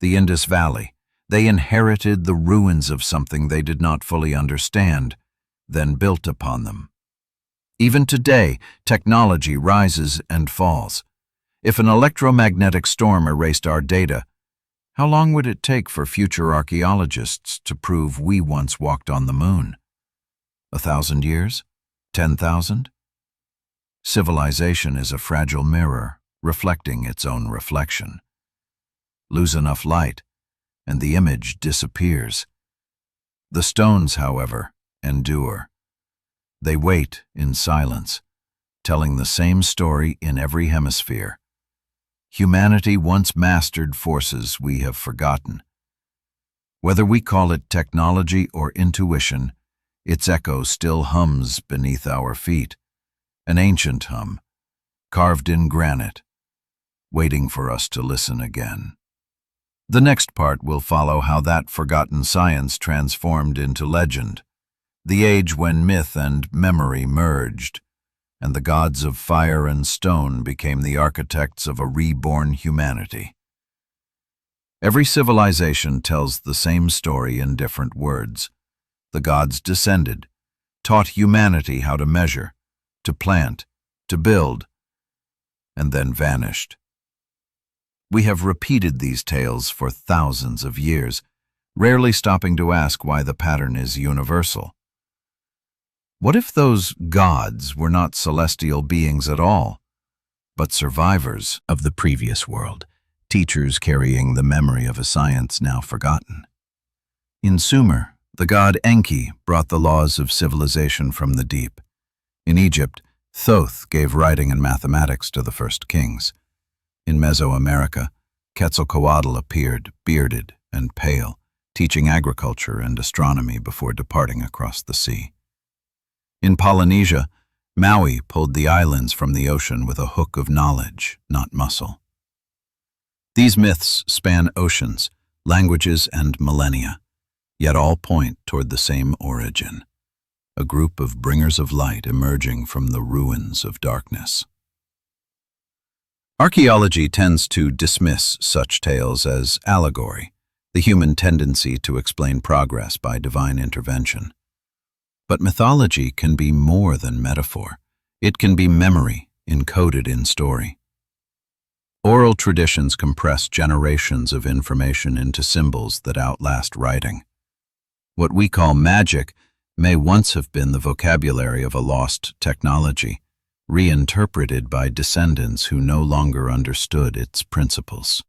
the Indus Valley, they inherited the ruins of something they did not fully understand, then built upon them. Even today, technology rises and falls. If an electromagnetic storm erased our data, how long would it take for future archaeologists to prove we once walked on the moon? 1,000 years? 10,000? Civilization is a fragile mirror, reflecting its own reflection. Lose enough light, and the image disappears. The stones, however, endure. They wait in silence, telling the same story in every hemisphere. Humanity once mastered forces we have forgotten. Whether we call it technology or intuition, its echo still hums beneath our feet, an ancient hum, carved in granite, waiting for us to listen again. The next part will follow how that forgotten science transformed into legend, the age when myth and memory merged, and the gods of fire and stone became the architects of a reborn humanity. Every civilization tells the same story in different words. The gods descended, taught humanity how to measure, to plant, to build, and then vanished. We have repeated these tales for thousands of years, rarely stopping to ask why the pattern is universal. What if those gods were not celestial beings at all, but survivors of the previous world, teachers carrying the memory of a science now forgotten? In Sumer, the god Enki brought the laws of civilization from the deep. In Egypt, Thoth gave writing and mathematics to the first kings. In Mesoamerica, Quetzalcoatl appeared, bearded and pale, teaching agriculture and astronomy before departing across the sea. In Polynesia, Maui pulled the islands from the ocean with a hook of knowledge, not muscle. These myths span oceans, languages, and millennia, yet all point toward the same origin, a group of bringers of light emerging from the ruins of darkness. Archaeology tends to dismiss such tales as allegory, the human tendency to explain progress by divine intervention. But mythology can be more than metaphor. It can be memory encoded in story. Oral traditions compress generations of information into symbols that outlast writing. What we call magic may once have been the vocabulary of a lost technology, reinterpreted by descendants who no longer understood its principles.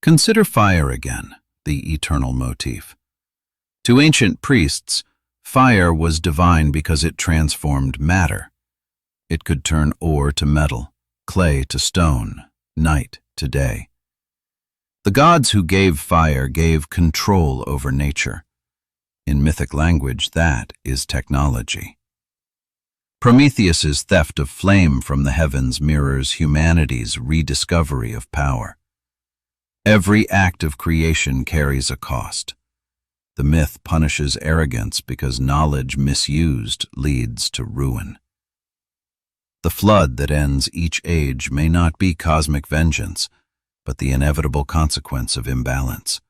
Consider fire again, the eternal motif. To ancient priests, fire was divine because it transformed matter. It could turn ore to metal, clay to stone, night to day. The gods who gave fire gave control over nature. In mythic language, that is technology. Prometheus's theft of flame from the heavens mirrors humanity's rediscovery of power. Every act of creation carries a cost. The myth punishes arrogance because knowledge misused leads to ruin. The flood that ends each age may not be cosmic vengeance, but the inevitable consequence of imbalance,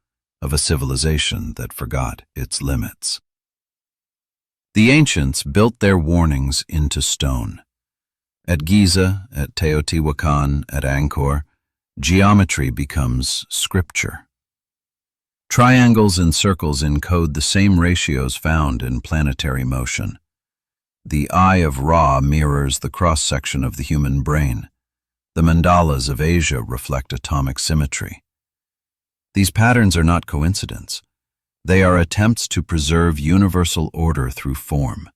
of a civilization that forgot its limits. The ancients built their warnings into stone. At Giza, at Teotihuacan, at Angkor, geometry becomes scripture. Triangles and circles encode the same ratios found in planetary motion. The eye of Ra mirrors the cross-section of the human brain. The mandalas of Asia reflect atomic symmetry. These patterns are not coincidence. They are attempts to preserve universal order through form.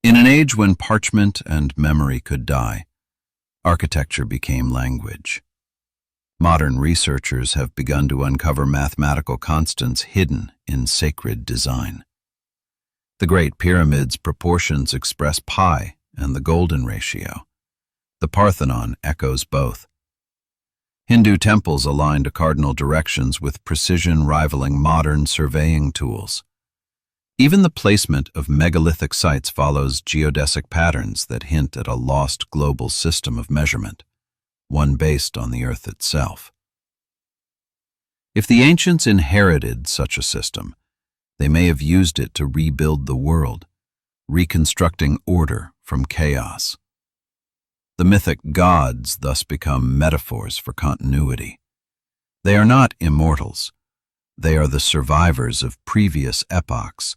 In an age when parchment and memory could die, architecture became language. Modern researchers have begun to uncover mathematical constants hidden in sacred design. The Great Pyramid's proportions express pi and the golden ratio. The Parthenon echoes both. Hindu temples align to cardinal directions with precision rivaling modern surveying tools. Even the placement of megalithic sites follows geodesic patterns that hint at a lost global system of measurement, one based on the Earth itself. If the ancients inherited such a system, they may have used it to rebuild the world, reconstructing order from chaos. The mythic gods thus become metaphors for continuity. They are not immortals. They are the survivors of previous epochs,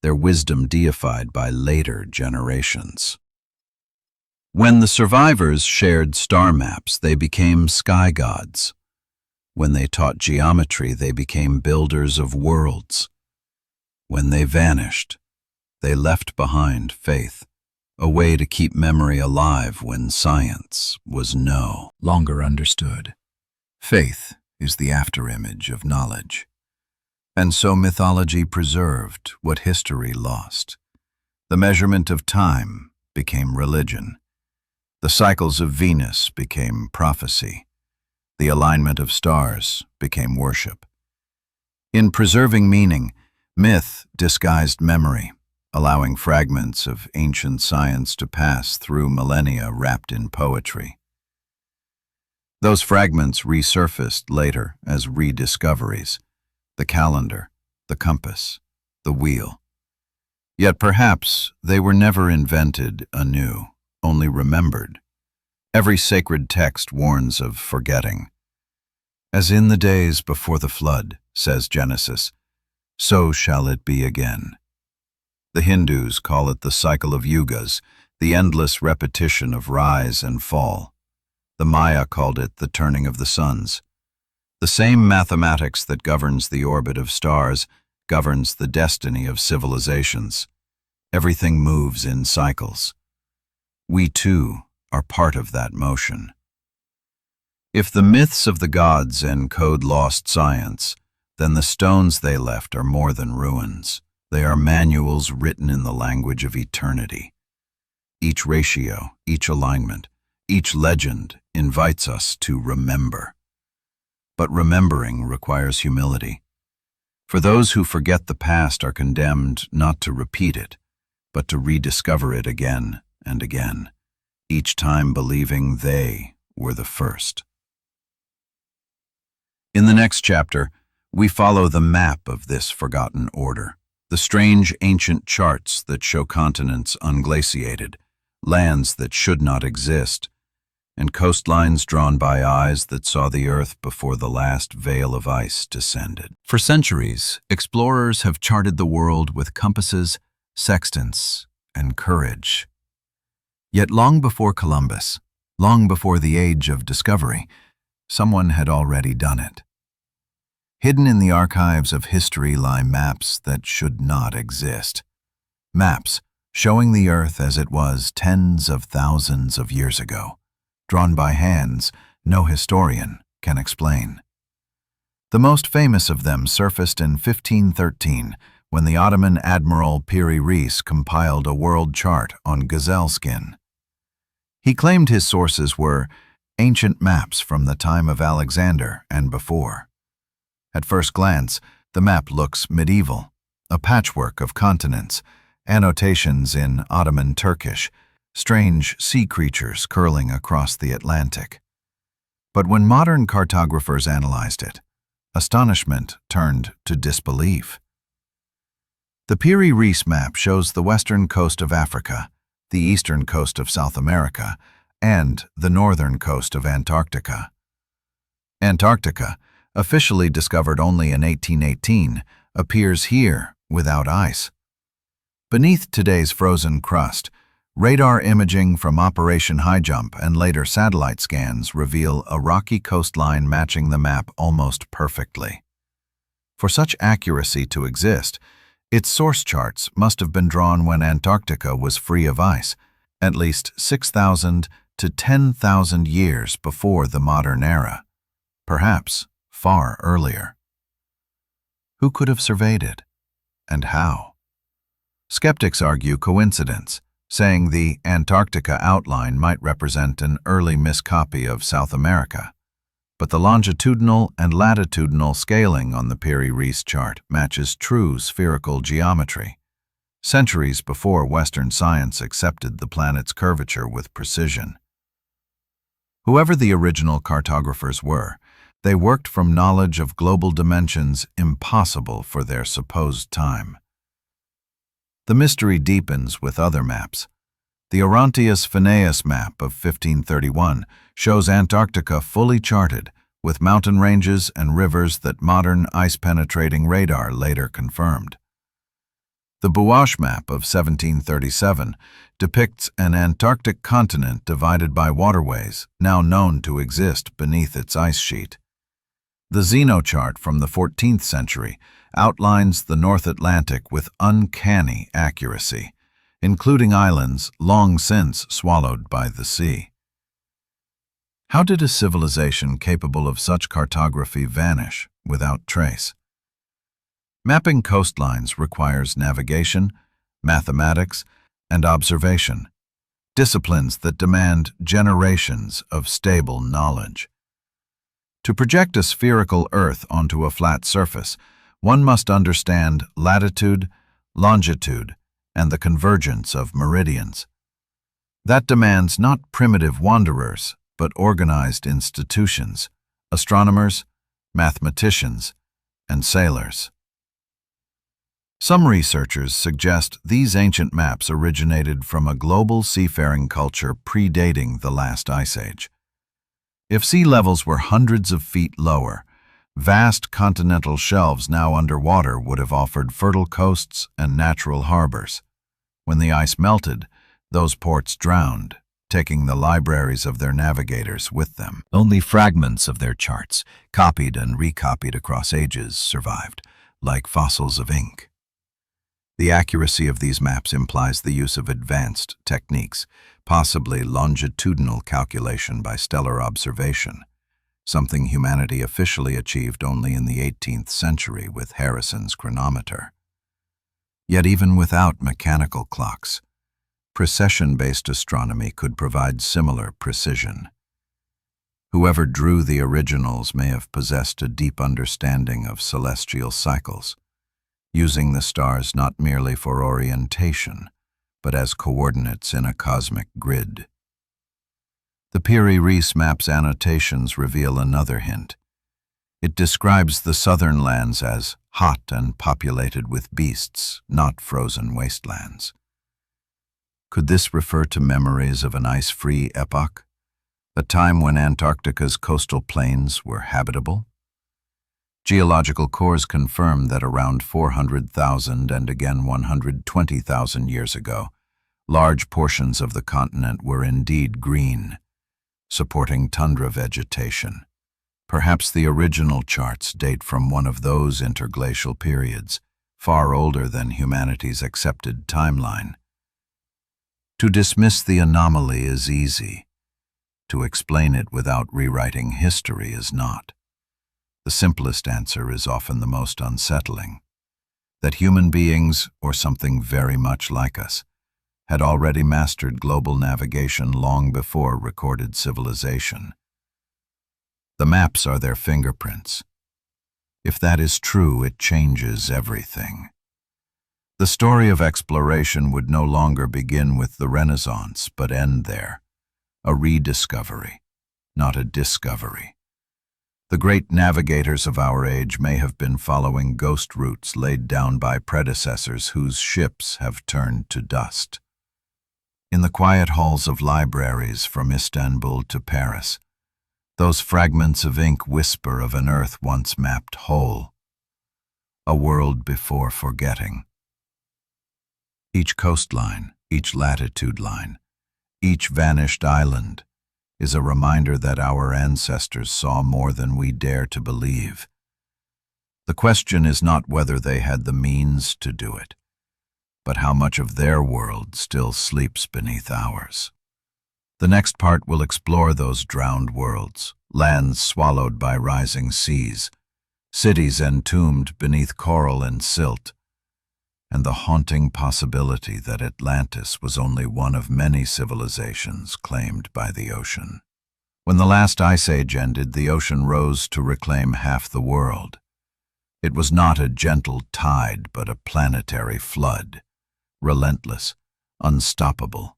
their wisdom deified by later generations. When the survivors shared star maps, they became sky gods. When they taught geometry, they became builders of worlds. When they vanished, they left behind faith, a way to keep memory alive when science was no longer understood. Faith is the afterimage of knowledge. And so mythology preserved what history lost. The measurement of time became religion. The cycles of Venus became prophecy. The alignment of stars became worship. In preserving meaning, myth disguised memory, allowing fragments of ancient science to pass through millennia wrapped in poetry. Those fragments resurfaced later as rediscoveries: the calendar, the compass, the wheel. Yet perhaps they were never invented anew, only remembered. Every sacred text warns of forgetting. As in the days before the flood, says Genesis, so shall it be again. The Hindus call it the cycle of yugas, the endless repetition of rise and fall. The Maya called it the turning of the suns. The same mathematics that governs the orbit of stars governs the destiny of civilizations. Everything moves in cycles. We, too, are part of that motion. If the myths of the gods encode lost science, then the stones they left are more than ruins. They are manuals written in the language of eternity. Each ratio, each alignment, each legend invites us to remember. But remembering requires humility. For those who forget the past are condemned not to repeat it, but to rediscover it again and again, each time believing they were the first. In the next chapter, we follow the map of this forgotten order, the strange ancient charts that show continents unglaciated, lands that should not exist, and coastlines drawn by eyes that saw the earth before the last veil of ice descended. For centuries, explorers have charted the world with compasses, sextants, and courage. Yet long before Columbus, long before the age of discovery, someone had already done it. Hidden in the archives of history lie maps that should not exist. Maps showing the earth as it was tens of thousands of years ago, drawn by hands no historian can explain. The most famous of them surfaced in 1513 when the Ottoman Admiral Piri Reis compiled a world chart on gazelle skin. He claimed his sources were ancient maps from the time of Alexander and before. At first glance, the map looks medieval, a patchwork of continents, annotations in Ottoman Turkish, strange sea creatures curling across the Atlantic. But when modern cartographers analyzed it, astonishment turned to disbelief. The Piri Reis map shows the western coast of Africa, the eastern coast of South America, and the northern coast of Antarctica. Antarctica, officially discovered only in 1818, appears here without ice. Beneath today's frozen crust, radar imaging from Operation Highjump and later satellite scans reveal a rocky coastline matching the map almost perfectly. For such accuracy to exist, its source charts must have been drawn when Antarctica was free of ice, at least 6,000 to 10,000 years before the modern era, perhaps far earlier. Who could have surveyed it, and how? Skeptics argue coincidence, saying the Antarctica outline might represent an early miscopy of South America. But the longitudinal and latitudinal scaling on the Piri-Reis chart matches true spherical geometry, centuries before Western science accepted the planet's curvature with precision. Whoever the original cartographers were, they worked from knowledge of global dimensions impossible for their supposed time. The mystery deepens with other maps. The Orontius Phineus map of 1531 shows Antarctica fully charted, with mountain ranges and rivers that modern ice-penetrating radar later confirmed. The Buash map of 1737 depicts an Antarctic continent divided by waterways, now known to exist beneath its ice sheet. The Zeno chart from the 14th century outlines the North Atlantic with uncanny accuracy, including islands long since swallowed by the sea. How did a civilization capable of such cartography vanish without trace? Mapping coastlines requires navigation, mathematics, and observation, disciplines that demand generations of stable knowledge. To project a spherical Earth onto a flat surface, one must understand latitude, longitude, and the convergence of meridians. That demands not primitive wanderers, but organized institutions, astronomers, mathematicians, and sailors. Some researchers suggest these ancient maps originated from a global seafaring culture predating the last ice age. If sea levels were hundreds of feet lower, vast continental shelves now underwater would have offered fertile coasts and natural harbors. When the ice melted, those ports drowned, taking the libraries of their navigators with them. Only fragments of their charts, copied and recopied across ages, survived, like fossils of ink. The accuracy of these maps implies the use of advanced techniques, possibly longitudinal calculation by stellar observation, something humanity officially achieved only in the 18th century with Harrison's chronometer. Yet even without mechanical clocks, precession-based astronomy could provide similar precision. Whoever drew the originals may have possessed a deep understanding of celestial cycles, using the stars not merely for orientation, but as coordinates in a cosmic grid. The Piri-Reis map's annotations reveal another hint. It describes the southern lands as hot and populated with beasts, not frozen wastelands. Could this refer to memories of an ice-free epoch, a time when Antarctica's coastal plains were habitable? Geological cores confirm that around 400,000 and again 120,000 years ago, large portions of the continent were indeed green, supporting tundra vegetation. Perhaps the original charts date from one of those interglacial periods, far older than humanity's accepted timeline. To dismiss the anomaly is easy. To explain it without rewriting history is not. The simplest answer is often the most unsettling, that human beings, or something very much like us, had already mastered global navigation long before recorded civilization. The maps are their fingerprints. If that is true, it changes everything. The story of exploration would no longer begin with the Renaissance, but end there, a rediscovery, not a discovery. The great navigators of our age may have been following ghost routes laid down by predecessors whose ships have turned to dust. In the quiet halls of libraries from Istanbul to Paris, those fragments of ink whisper of an earth once mapped whole, a world before forgetting. Each coastline, each latitude line, each vanished island is a reminder that our ancestors saw more than we dare to believe. The question is not whether they had the means to do it, but how much of their world still sleeps beneath ours. The next part will explore those drowned worlds, lands swallowed by rising seas, cities entombed beneath coral and silt, and the haunting possibility that Atlantis was only one of many civilizations claimed by the ocean. When the last ice age ended, the ocean rose to reclaim half the world. It was not a gentle tide, but a planetary flood, relentless, unstoppable,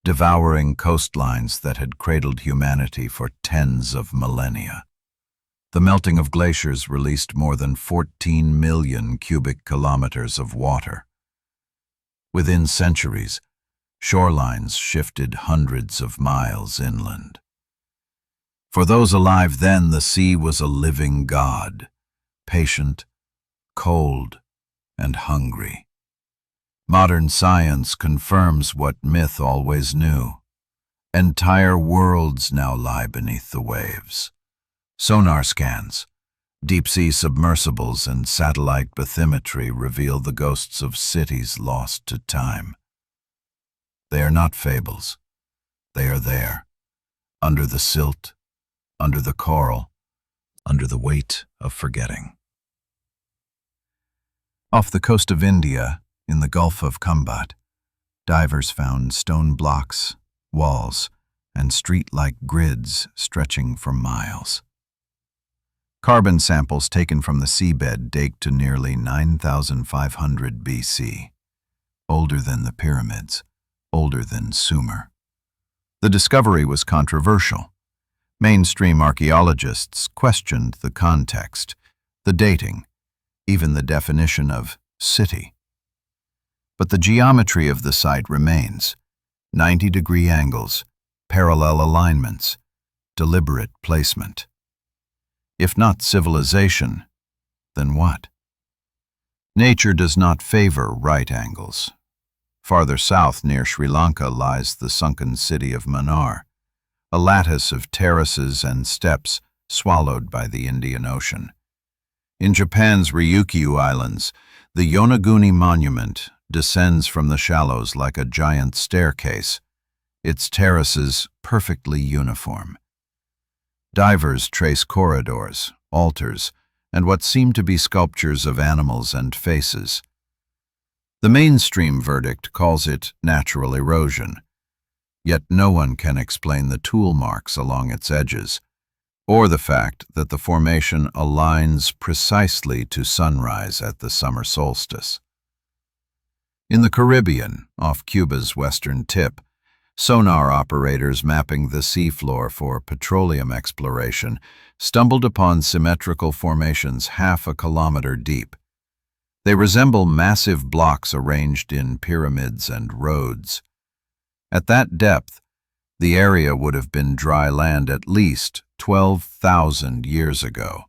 devouring coastlines that had cradled humanity for tens of millennia. The melting of glaciers released more than 14 million cubic kilometers of water. Within centuries, shorelines shifted hundreds of miles inland. For those alive then, the sea was a living god, patient, cold, and hungry. Modern science confirms what myth always knew. Entire worlds now lie beneath the waves. Sonar scans, deep-sea submersibles, and satellite bathymetry reveal the ghosts of cities lost to time. They are not fables. They are there, under the silt, under the coral, under the weight of forgetting. Off the coast of India, in the Gulf of Kumbat, divers found stone blocks, walls, and street-like grids stretching for miles. Carbon samples taken from the seabed date to nearly 9,500 BC, older than the pyramids, older than Sumer. The discovery was controversial. Mainstream archaeologists questioned the context, the dating, even the definition of city. But the geometry of the site remains: 90-degree angles, parallel alignments, deliberate placement. If not civilization, then what? Nature does not favor right angles. Farther south near Sri Lanka lies the sunken city of Mannar, a lattice of terraces and steps swallowed by the Indian Ocean. In Japan's Ryukyu Islands, the Yonaguni Monument descends from the shallows like a giant staircase, its terraces perfectly uniform. Divers trace corridors, altars, and what seem to be sculptures of animals and faces. The mainstream verdict calls it natural erosion, yet no one can explain the tool marks along its edges, or the fact that the formation aligns precisely to sunrise at the summer solstice. In the Caribbean, off Cuba's western tip, sonar operators mapping the seafloor for petroleum exploration stumbled upon symmetrical formations half a kilometer deep. They resemble massive blocks arranged in pyramids and roads. At that depth, the area would have been dry land at least 12,000 years ago,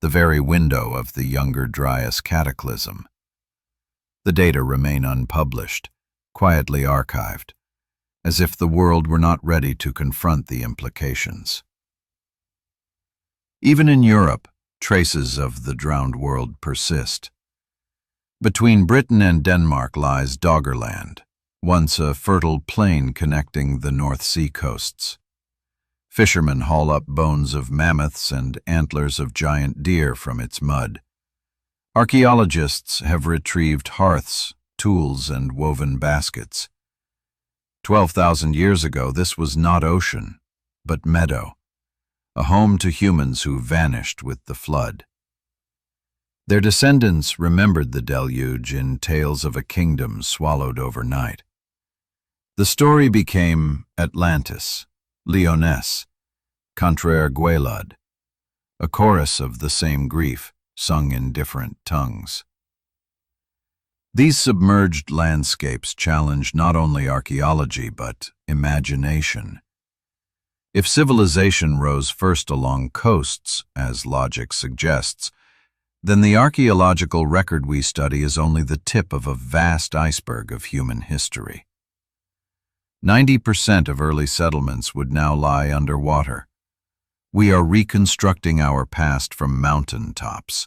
the very window of the Younger Dryas cataclysm. The data remain unpublished, quietly archived, as if the world were not ready to confront the implications. Even in Europe, traces of the drowned world persist. Between Britain and Denmark lies Doggerland, once a fertile plain connecting the North Sea coasts. Fishermen haul up bones of mammoths and antlers of giant deer from its mud. Archaeologists have retrieved hearths, tools, and woven baskets. 12,000 years ago, this was not ocean, but meadow, a home to humans who vanished with the flood. Their descendants remembered the deluge in tales of a kingdom swallowed overnight. The story became Atlantis, Lyonesse, Contraire Guelad, a chorus of the same grief, sung in different tongues. These submerged landscapes challenge not only archaeology but imagination. If civilization rose first along coasts, as logic suggests, then the archaeological record we study is only the tip of a vast iceberg of human history. 90% of early settlements would now lie underwater. We are reconstructing our past from mountain tops,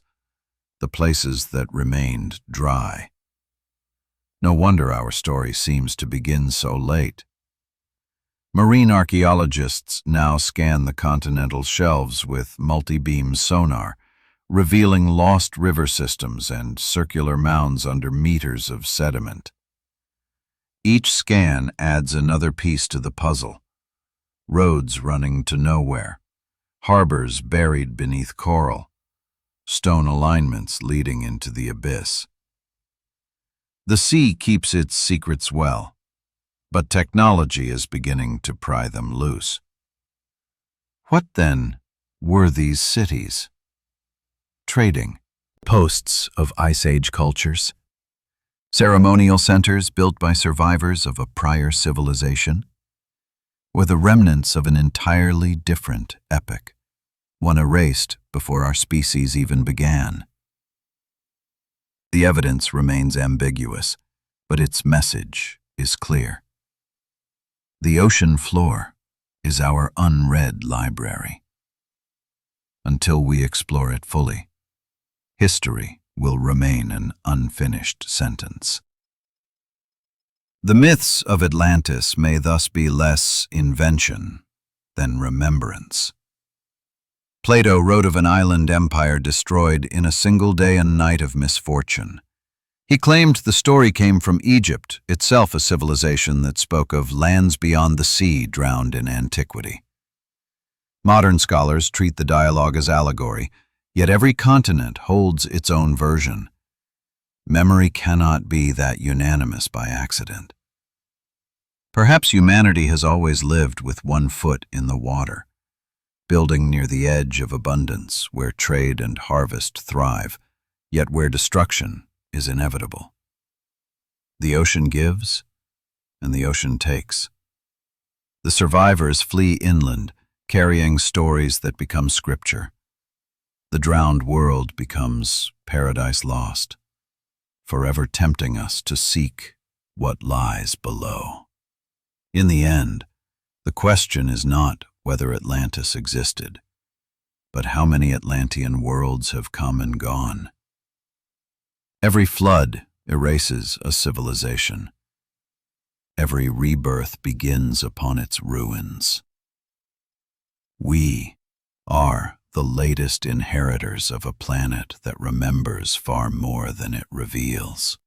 the places that remained dry. No wonder our story seems to begin so late. Marine archaeologists now scan the continental shelves with multi-beam sonar, revealing lost river systems and circular mounds under meters of sediment. Each scan adds another piece to the puzzle. Roads running to nowhere, harbors buried beneath coral, stone alignments leading into the abyss. The sea keeps its secrets well, but technology is beginning to pry them loose. What, then, were these cities? Trading posts of Ice Age cultures, ceremonial centers built by survivors of a prior civilization, or the remnants of an entirely different epoch, one erased before our species even began. The evidence remains ambiguous, but its message is clear. The ocean floor is our unread library. Until we explore it fully, history will remain an unfinished sentence. The myths of Atlantis may thus be less invention than remembrance. Plato wrote of an island empire destroyed in a single day and night of misfortune. He claimed the story came from Egypt, itself a civilization that spoke of lands beyond the sea drowned in antiquity. Modern scholars treat the dialogue as allegory, yet every continent holds its own version. Memory cannot be that unanimous by accident. Perhaps humanity has always lived with one foot in the water, building near the edge of abundance where trade and harvest thrive, yet where destruction is inevitable. The ocean gives, and the ocean takes. The survivors flee inland, carrying stories that become scripture. The drowned world becomes paradise lost, forever tempting us to seek what lies below. In the end, the question is not whether Atlantis existed, but how many Atlantean worlds have come and gone. Every flood erases a civilization. Every rebirth begins upon its ruins. We are the latest inheritors of a planet that remembers far more than it reveals.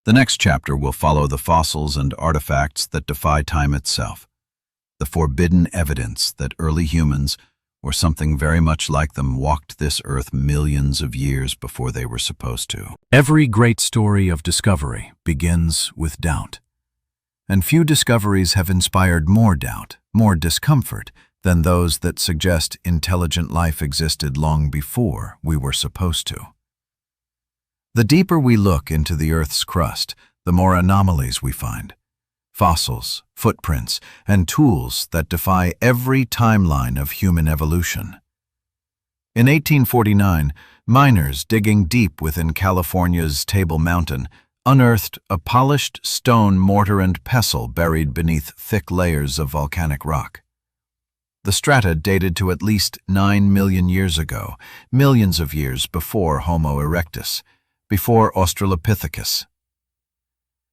The next chapter will follow the fossils and artifacts that defy time itself, the forbidden evidence that early humans, or something very much like them, walked this earth millions of years before they were supposed to. Every great story of discovery begins with doubt, and few discoveries have inspired more doubt, more discomfort, than those that suggest intelligent life existed long before we were supposed to. The deeper we look into the Earth's crust, the more anomalies we find. Fossils, footprints, and tools that defy every timeline of human evolution. In 1849, miners digging deep within California's Table Mountain unearthed a polished stone mortar and pestle buried beneath thick layers of volcanic rock. The strata dated to at least 9 million years ago, millions of years before Homo erectus, before Australopithecus.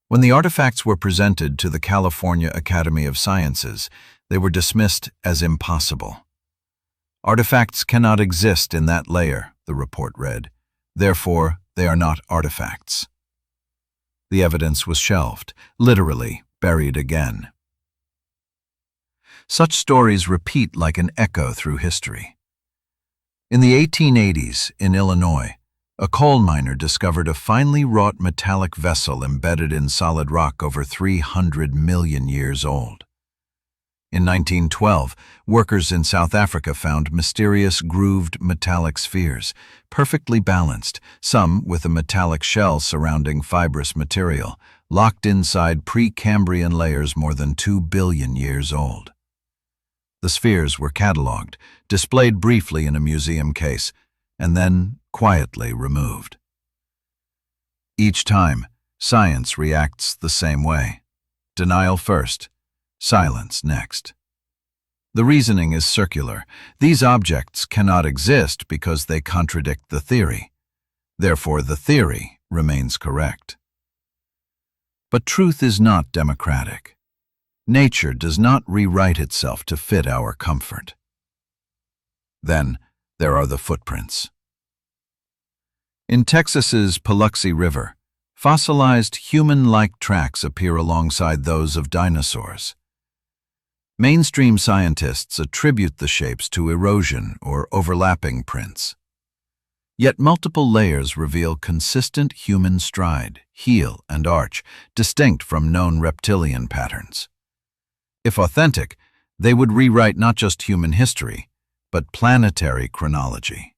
When the artifacts were presented to the California Academy of Sciences, they were dismissed as impossible. Artifacts cannot exist in that layer, the report read. Therefore, they are not artifacts. The evidence was shelved, literally buried again. Such stories repeat like an echo through history. In the 1880s, in Illinois, a coal miner discovered a finely wrought metallic vessel embedded in solid rock over 300 million years old. In 1912, workers in South Africa found mysterious grooved metallic spheres, perfectly balanced, some with a metallic shell surrounding fibrous material, locked inside Precambrian layers more than 2 billion years old. The spheres were catalogued, displayed briefly in a museum case, and then quietly removed. Each time, science reacts the same way. Denial first, silence next. The reasoning is circular. These objects cannot exist because they contradict the theory. Therefore, the theory remains correct. But truth is not democratic. Nature does not rewrite itself to fit our comfort. Then, there are the footprints. In Texas's Paluxy River, fossilized human-like tracks appear alongside those of dinosaurs. Mainstream scientists attribute the shapes to erosion or overlapping prints. Yet multiple layers reveal consistent human stride, heel, and arch, distinct from known reptilian patterns. If authentic, they would rewrite not just human history, but planetary chronology.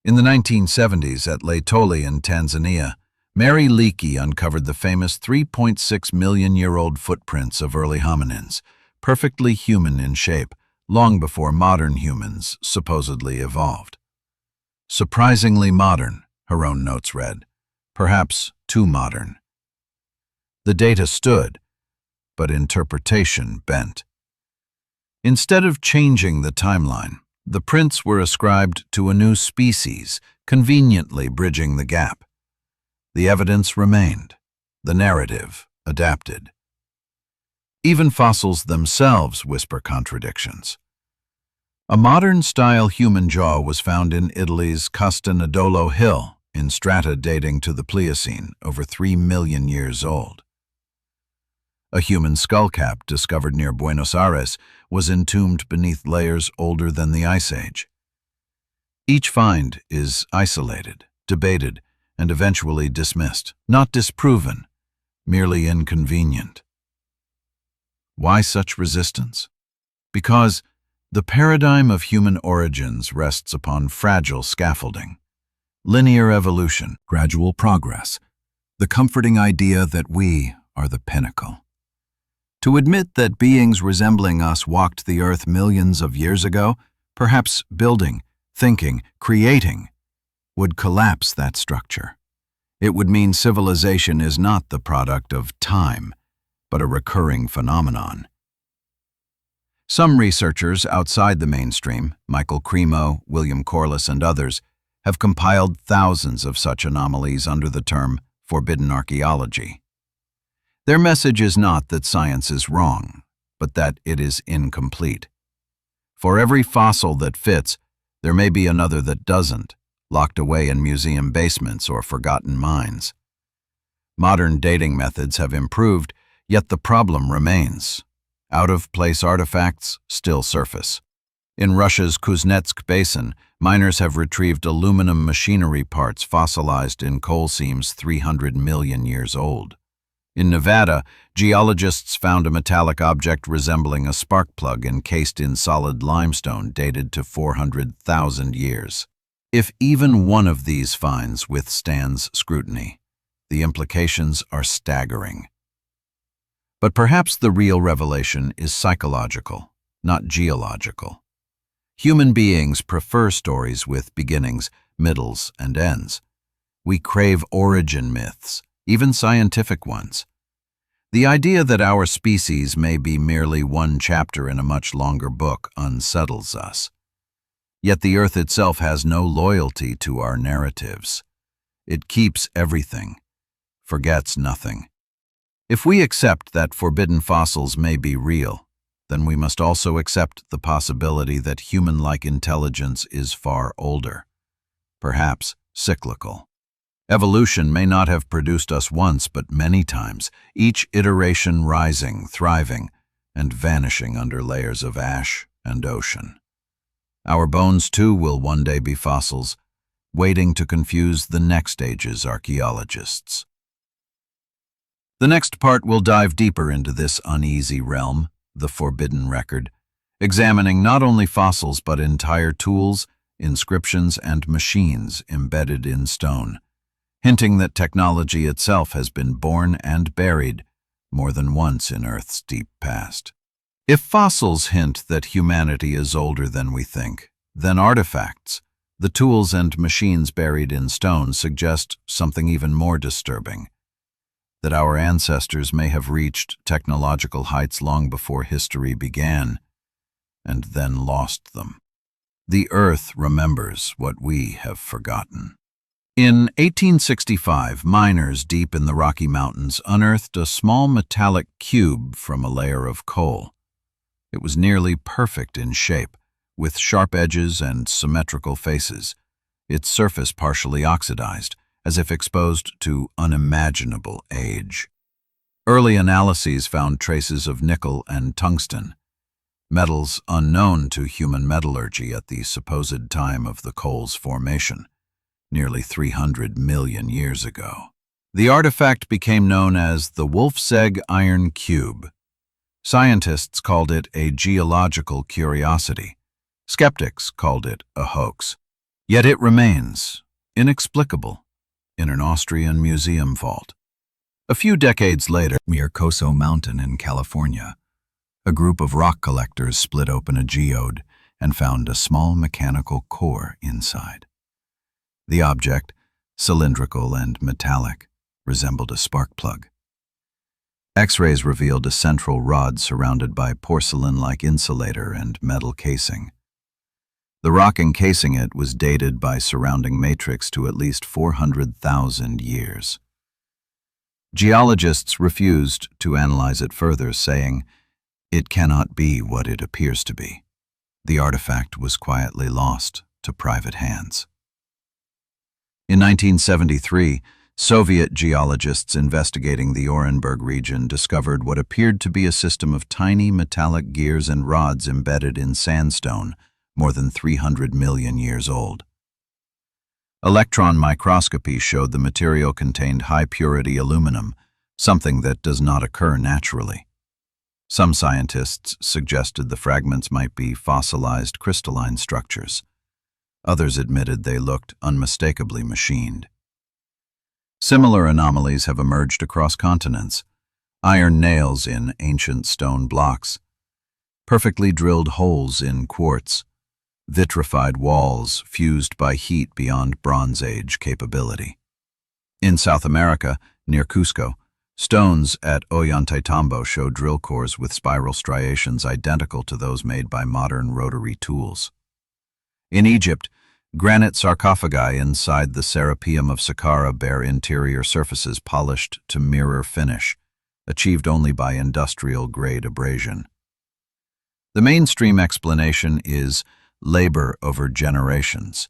In the 1970s at Laetoli in Tanzania, Mary Leakey uncovered the famous 3.6 million-year-old footprints of early hominins, perfectly human in shape, long before modern humans supposedly evolved. Surprisingly modern, her own notes read, perhaps too modern. The data stood, but interpretation bent. Instead of changing the timeline, the prints were ascribed to a new species, conveniently bridging the gap. The evidence remained, the narrative adapted. Even fossils themselves whisper contradictions. A modern-style human jaw was found in Italy's Costanedolo Hill, in strata dating to the Pliocene, over 3 million years old. A human skullcap discovered near Buenos Aires was entombed beneath layers older than the Ice Age. Each find is isolated, debated, and eventually dismissed, not disproven, merely inconvenient. Why such resistance? Because the paradigm of human origins rests upon fragile scaffolding. Linear evolution, gradual progress, the comforting idea that we are the pinnacle. To admit that beings resembling us walked the earth millions of years ago, perhaps building, thinking, creating, would collapse that structure. It would mean civilization is not the product of time, but a recurring phenomenon. Some researchers outside the mainstream, Michael Cremo, William Corliss, and others, have compiled thousands of such anomalies under the term forbidden archaeology. Their message is not that science is wrong, but that it is incomplete. For every fossil that fits, there may be another that doesn't, locked away in museum basements or forgotten mines. Modern dating methods have improved, yet the problem remains. Out-of-place artifacts still surface. In Russia's Kuznetsk Basin, miners have retrieved aluminum machinery parts fossilized in coal seams 300 million years old. In Nevada, geologists found a metallic object resembling a spark plug encased in solid limestone dated to 400,000 years. If even one of these finds withstands scrutiny, the implications are staggering. But perhaps the real revelation is psychological, not geological. Human beings prefer stories with beginnings, middles, and ends. We crave origin myths, even scientific ones. The idea that our species may be merely one chapter in a much longer book unsettles us. Yet the Earth itself has no loyalty to our narratives. It keeps everything, forgets nothing. If we accept that forbidden fossils may be real, then we must also accept the possibility that human-like intelligence is far older, perhaps cyclical. Evolution may not have produced us once, but many times, each iteration rising, thriving, and vanishing under layers of ash and ocean. Our bones, too, will one day be fossils, waiting to confuse the next age's archaeologists. The next part will dive deeper into this uneasy realm, the forbidden record, examining not only fossils but entire tools, inscriptions, and machines embedded in stone, hinting that technology itself has been born and buried more than once in Earth's deep past. If fossils hint that humanity is older than we think, then artifacts, The tools and machines buried in stone suggest something even more disturbing, that our ancestors may have reached technological heights long before history began, and then lost them. The Earth remembers what we have forgotten. In 1865, miners deep in the Rocky Mountains unearthed a small metallic cube from a layer of coal. It was nearly perfect in shape, with sharp edges and symmetrical faces, its surface partially oxidized, as if exposed to unimaginable age. Early analyses found traces of nickel and tungsten, metals unknown to human metallurgy at the supposed time of the coal's formation, nearly 300 million years ago. The artifact became known as the Wolf's Egg Iron Cube. Scientists called it a geological curiosity. Skeptics called it a hoax. Yet it remains, inexplicable, in an Austrian museum vault. A few decades later, near Coso Mountain in California, a group of rock collectors split open a geode and found a small mechanical core inside. The object, cylindrical and metallic, resembled a spark plug. X-rays revealed a central rod surrounded by porcelain-like insulator and metal casing. The rock encasing it was dated by surrounding matrix to at least 400,000 years. Geologists refused to analyze it further, saying, "It cannot be what it appears to be." The artifact was quietly lost to private hands. In 1973, Soviet geologists investigating the Orenburg region discovered what appeared to be a system of tiny metallic gears and rods embedded in sandstone, more than 300 million years old. Electron microscopy showed the material contained high-purity aluminum, something that does not occur naturally. Some scientists suggested the fragments might be fossilized crystalline structures. Others admitted they looked unmistakably machined. Similar anomalies have emerged across continents: iron nails in ancient stone blocks, perfectly drilled holes in quartz, vitrified walls fused by heat beyond Bronze Age capability. In South America, near Cusco, stones at Ollantaytambo show drill cores with spiral striations identical to those made by modern rotary tools. In Egypt, granite sarcophagi inside the Serapeum of Saqqara bear interior surfaces polished to mirror finish, achieved only by industrial-grade abrasion. The mainstream explanation is labor over generations.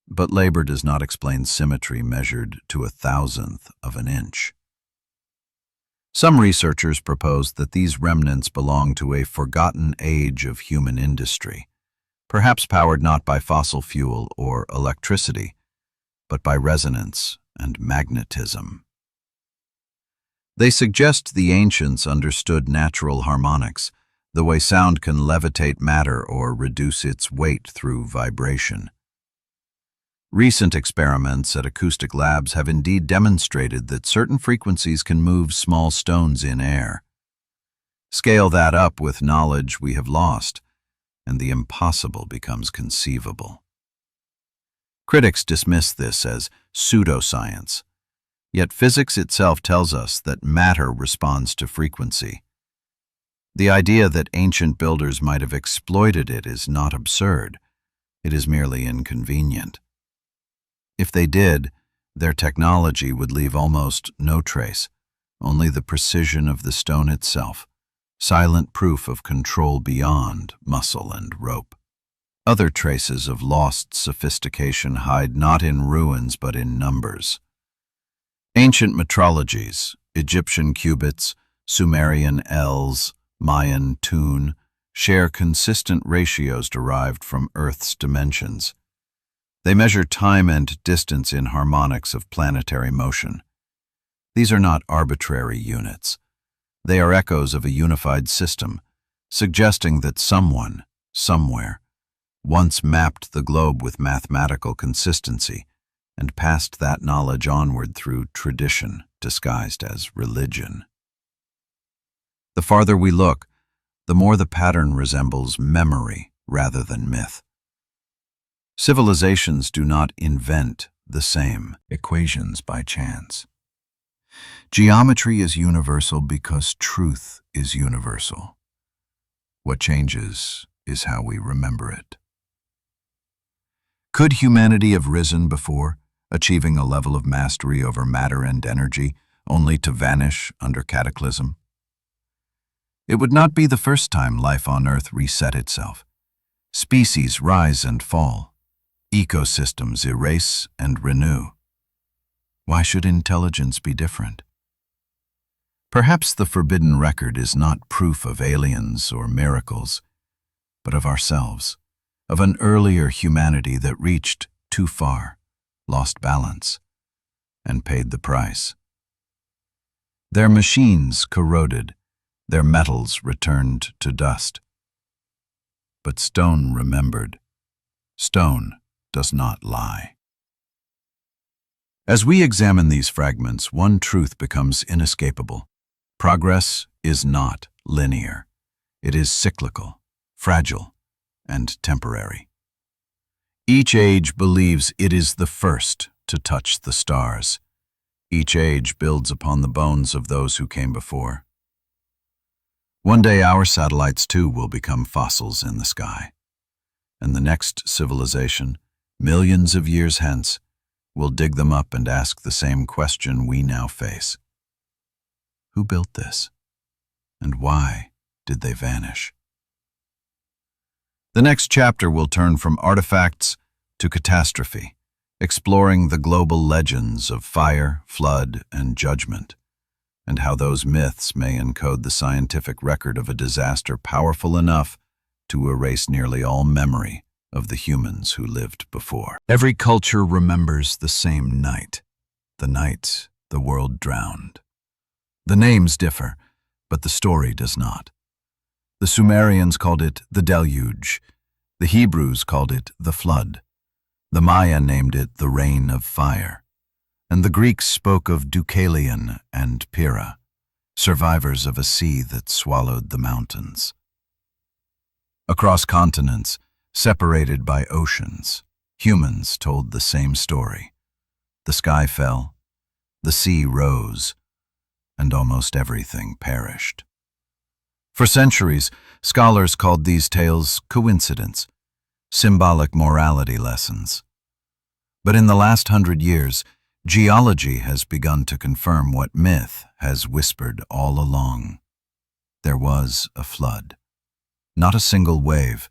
But labor does not explain symmetry measured to 1,000th of an inch. Some researchers propose that these remnants belong to a forgotten age of human industry, perhaps powered not by fossil fuel or electricity, but by resonance and magnetism. They suggest the ancients understood natural harmonics, the way sound can levitate matter or reduce its weight through vibration. Recent experiments at acoustic labs have indeed demonstrated that certain frequencies can move small stones in air. Scale that up with knowledge we have lost, and the impossible becomes conceivable. Critics dismiss this as pseudoscience, yet physics itself tells us that matter responds to frequency. The idea that ancient builders might have exploited it is not absurd. It is merely inconvenient. If they did, their technology would leave almost no trace, only the precision of the stone itself, silent proof of control beyond muscle and rope. Other traces of lost sophistication hide not in ruins but in numbers. Ancient metrologies, Egyptian cubits, Sumerian ells, Mayan tune, share consistent ratios derived from Earth's dimensions. They measure time and distance in harmonics of planetary motion. These are not arbitrary units. They are echoes of a unified system, suggesting that someone, somewhere, once mapped the globe with mathematical consistency and passed that knowledge onward through tradition disguised as religion. The farther we look, the more the pattern resembles memory rather than myth. Civilizations do not invent the same equations by chance. Geometry is universal because truth is universal. What changes is how we remember it. Could humanity have risen before, achieving a level of mastery over matter and energy, only to vanish under cataclysm? It would not be the first time life on Earth reset itself. Species rise and fall. Ecosystems erase and renew. Why should intelligence be different? Perhaps the forbidden record is not proof of aliens or miracles, but of ourselves, of an earlier humanity that reached too far, lost balance, and paid the price. Their machines corroded, their metals returned to dust. But stone remembered. Stone does not lie. As we examine these fragments, one truth becomes inescapable. Progress is not linear. It is cyclical, fragile, and temporary. Each age believes it is the first to touch the stars. Each age builds upon the bones of those who came before. One day our satellites too will become fossils in the sky, and the next civilization, millions of years hence, will dig them up and ask the same question we now face. Who built this? And why did they vanish? The next chapter will turn from artifacts to catastrophe, exploring the global legends of fire, flood, and judgment, and how those myths may encode the scientific record of a disaster powerful enough to erase nearly all memory of the humans who lived before. Every culture remembers the same night, the night the world drowned. The names differ, but the story does not. The Sumerians called it the Deluge, the Hebrews called it the Flood, the Maya named it the Rain of Fire, and the Greeks spoke of Deucalion and Pyrrha, survivors of a sea that swallowed the mountains. Across continents, separated by oceans, humans told the same story. The sky fell, the sea rose, and almost everything perished. For centuries, scholars called these tales coincidence, symbolic morality lessons. But in the last 100 years, geology has begun to confirm what myth has whispered all along. There was a flood. Not a single wave,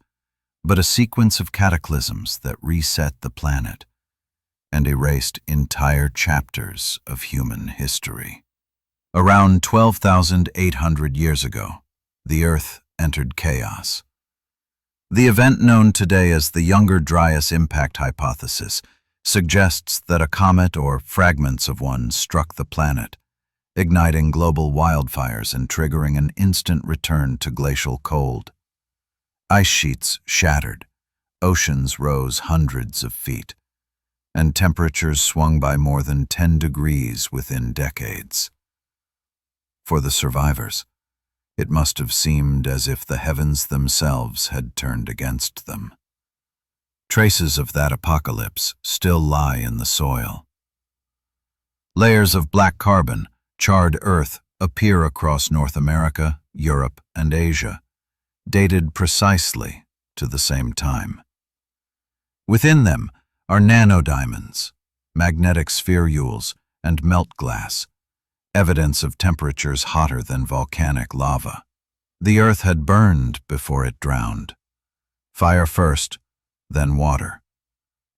but a sequence of cataclysms that reset the planet and erased entire chapters of human history. Around 12,800 years ago, the Earth entered chaos. The event known today as the Younger Dryas impact hypothesis suggests that a comet or fragments of one struck the planet, igniting global wildfires and triggering an instant return to glacial cold. Ice sheets shattered, oceans rose hundreds of feet, and temperatures swung by more than 10 degrees within decades. For the survivors, it must have seemed as if the heavens themselves had turned against them. Traces of that apocalypse still lie in the soil. Layers of black carbon, charred earth, appear across North America, Europe, and Asia, dated precisely to the same time. Within them are nanodiamonds, magnetic spherules, and melt glass, evidence of temperatures hotter than volcanic lava. The Earth had burned before it drowned. Fire first, then water,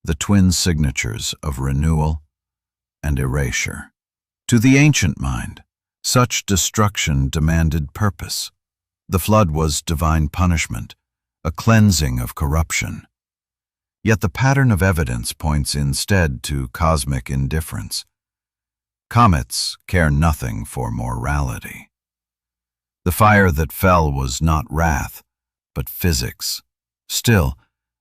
the twin signatures of renewal and erasure. To the ancient mind, such destruction demanded purpose. The flood was divine punishment, a cleansing of corruption. Yet the pattern of evidence points instead to cosmic indifference. Comets care nothing for morality. The fire that fell was not wrath, but physics. Still,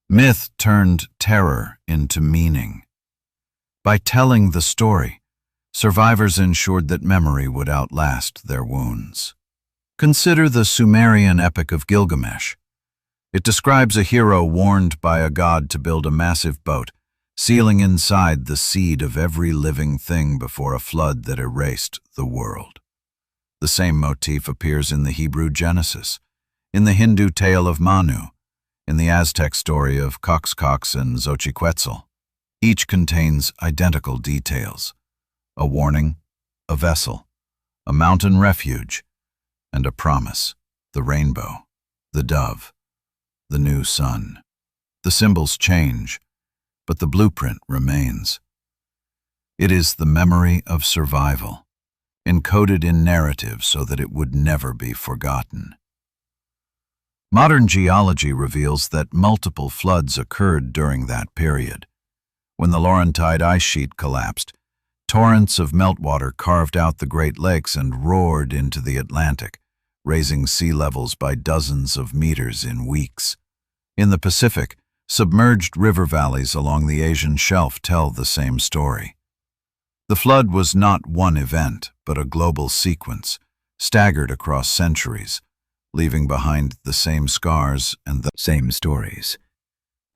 myth turned terror into meaning. By telling the story, survivors ensured that memory would outlast their wounds. Consider the Sumerian epic of Gilgamesh. It describes a hero warned by a god to build a massive boat, sealing inside the seed of every living thing before a flood that erased the world. The same motif appears in the Hebrew Genesis, in the Hindu tale of Manu, in the Aztec story of Coxcox and Xochiquetzal. Each contains identical details: a warning, a vessel, a mountain refuge, and a promise: the rainbow, the dove, the new sun. The symbols change, but the blueprint remains. It is the memory of survival, encoded in narrative so that it would never be forgotten. Modern geology reveals that multiple floods occurred during that period. When the Laurentide ice sheet collapsed, torrents of meltwater carved out the Great Lakes and roared into the Atlantic, raising sea levels by dozens of meters in weeks. In the Pacific, submerged river valleys along the Asian shelf tell the same story. The flood was not one event, but a global sequence, staggered across centuries, leaving behind the same scars and the same stories.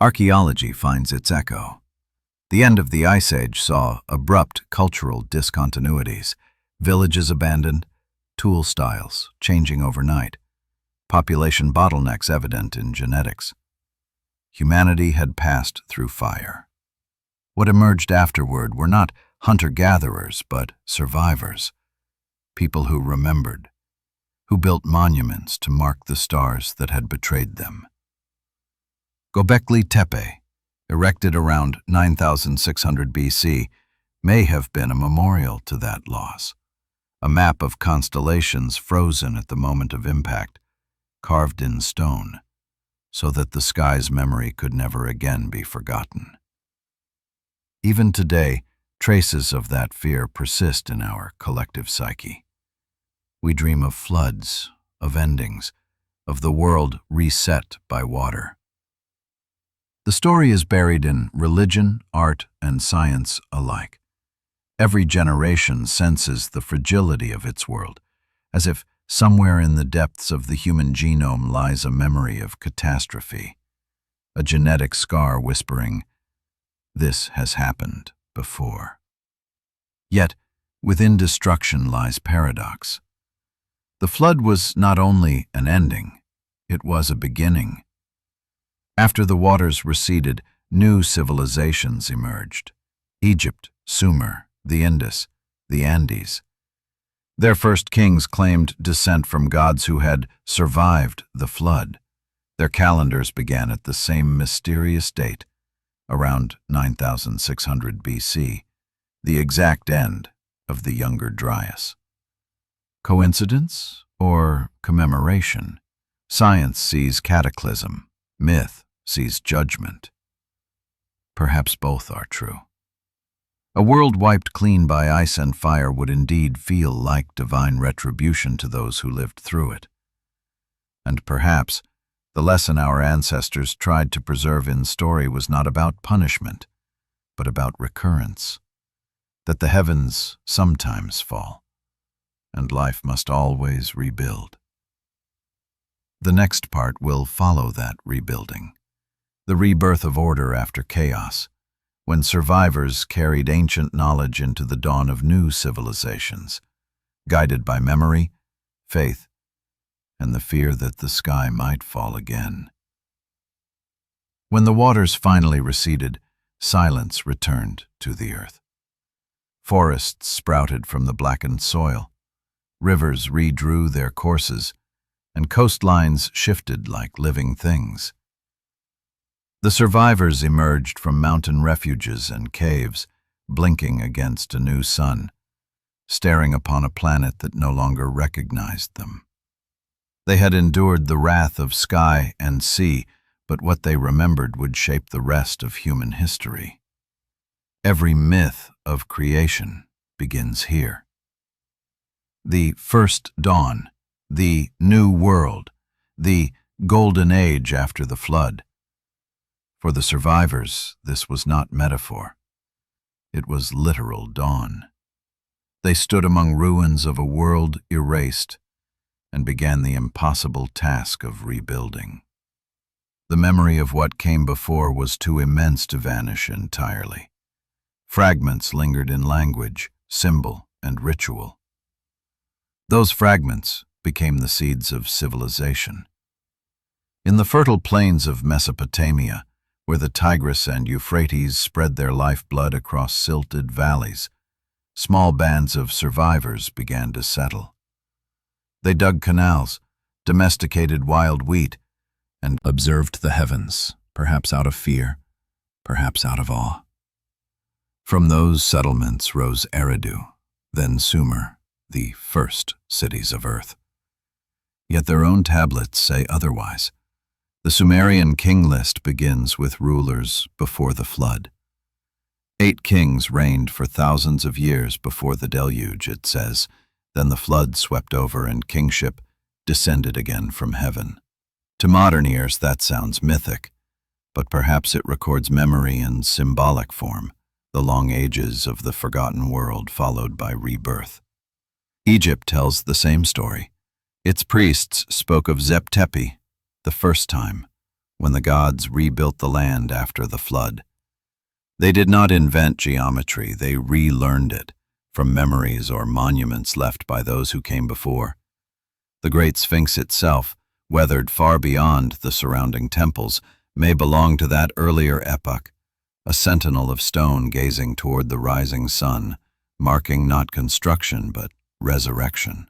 Archaeology finds its echo. The end of the Ice Age saw abrupt cultural discontinuities, villages abandoned, tool styles changing overnight, population bottlenecks evident in genetics. Humanity had passed through fire. What emerged afterward were not hunter-gatherers, but survivors, people who remembered, who built monuments to mark the stars that had betrayed them. Gobekli Tepe, erected around 9600 BC, may have been a memorial to that loss, a map of constellations frozen at the moment of impact, carved in stone, so that the sky's memory could never again be forgotten. Even today, traces of that fear persist in our collective psyche. We dream of floods, of endings, of the world reset by water. The story is buried in religion, art, and science alike. Every generation senses the fragility of its world, as if somewhere in the depths of the human genome lies a memory of catastrophe, a genetic scar whispering, "This has happened before." Yet, within destruction lies paradox. The flood was not only an ending, it was a beginning. After the waters receded, new civilizations emerged: Egypt, Sumer, the Indus, the Andes. Their first kings claimed descent from gods who had survived the flood. Their calendars began at the same mysterious date, around 9600 BC, the exact end of the Younger Dryas. Coincidence or commemoration? Science sees cataclysm, myth sees judgment. Perhaps both are true. A world wiped clean by ice and fire would indeed feel like divine retribution to those who lived through it. And perhaps the lesson our ancestors tried to preserve in story was not about punishment, but about recurrence, that the heavens sometimes fall, and life must always rebuild. The next part will follow that rebuilding, the rebirth of order after chaos, when survivors carried ancient knowledge into the dawn of new civilizations, guided by memory, faith, and the fear that the sky might fall again. When the waters finally receded, silence returned to the earth. Forests sprouted from the blackened soil, rivers redrew their courses, and coastlines shifted like living things. The survivors emerged from mountain refuges and caves, blinking against a new sun, staring upon a planet that no longer recognized them. They had endured the wrath of sky and sea, but what they remembered would shape the rest of human history. Every myth of creation begins here. The first dawn, the new world, the golden age after the flood. For the survivors, this was not metaphor. It was literal dawn. They stood among ruins of a world erased and began the impossible task of rebuilding. The memory of what came before was too immense to vanish entirely. Fragments lingered in language, symbol, and ritual. Those fragments became the seeds of civilization. In the fertile plains of Mesopotamia, where the Tigris and Euphrates spread their lifeblood across silted valleys, small bands of survivors began to settle. They dug canals, domesticated wild wheat, and observed the heavens, perhaps out of fear, perhaps out of awe. From those settlements rose Eridu, then Sumer, the first cities of Earth. Yet their own tablets say otherwise. The Sumerian king list begins with rulers before the flood. 8 kings reigned for thousands of years before the deluge, it says. Then the flood swept over and kingship descended again from heaven. To modern ears, that sounds mythic, but perhaps it records memory in symbolic form, the long ages of the forgotten world followed by rebirth. Egypt tells the same story. Its priests spoke of Zep-Tepi, the first time, when the gods rebuilt the land after the flood. They did not invent geometry, they relearned it from memories or monuments left by those who came before. The Great Sphinx itself, weathered far beyond the surrounding temples, may belong to that earlier epoch, a sentinel of stone gazing toward the rising sun, marking not construction but resurrection.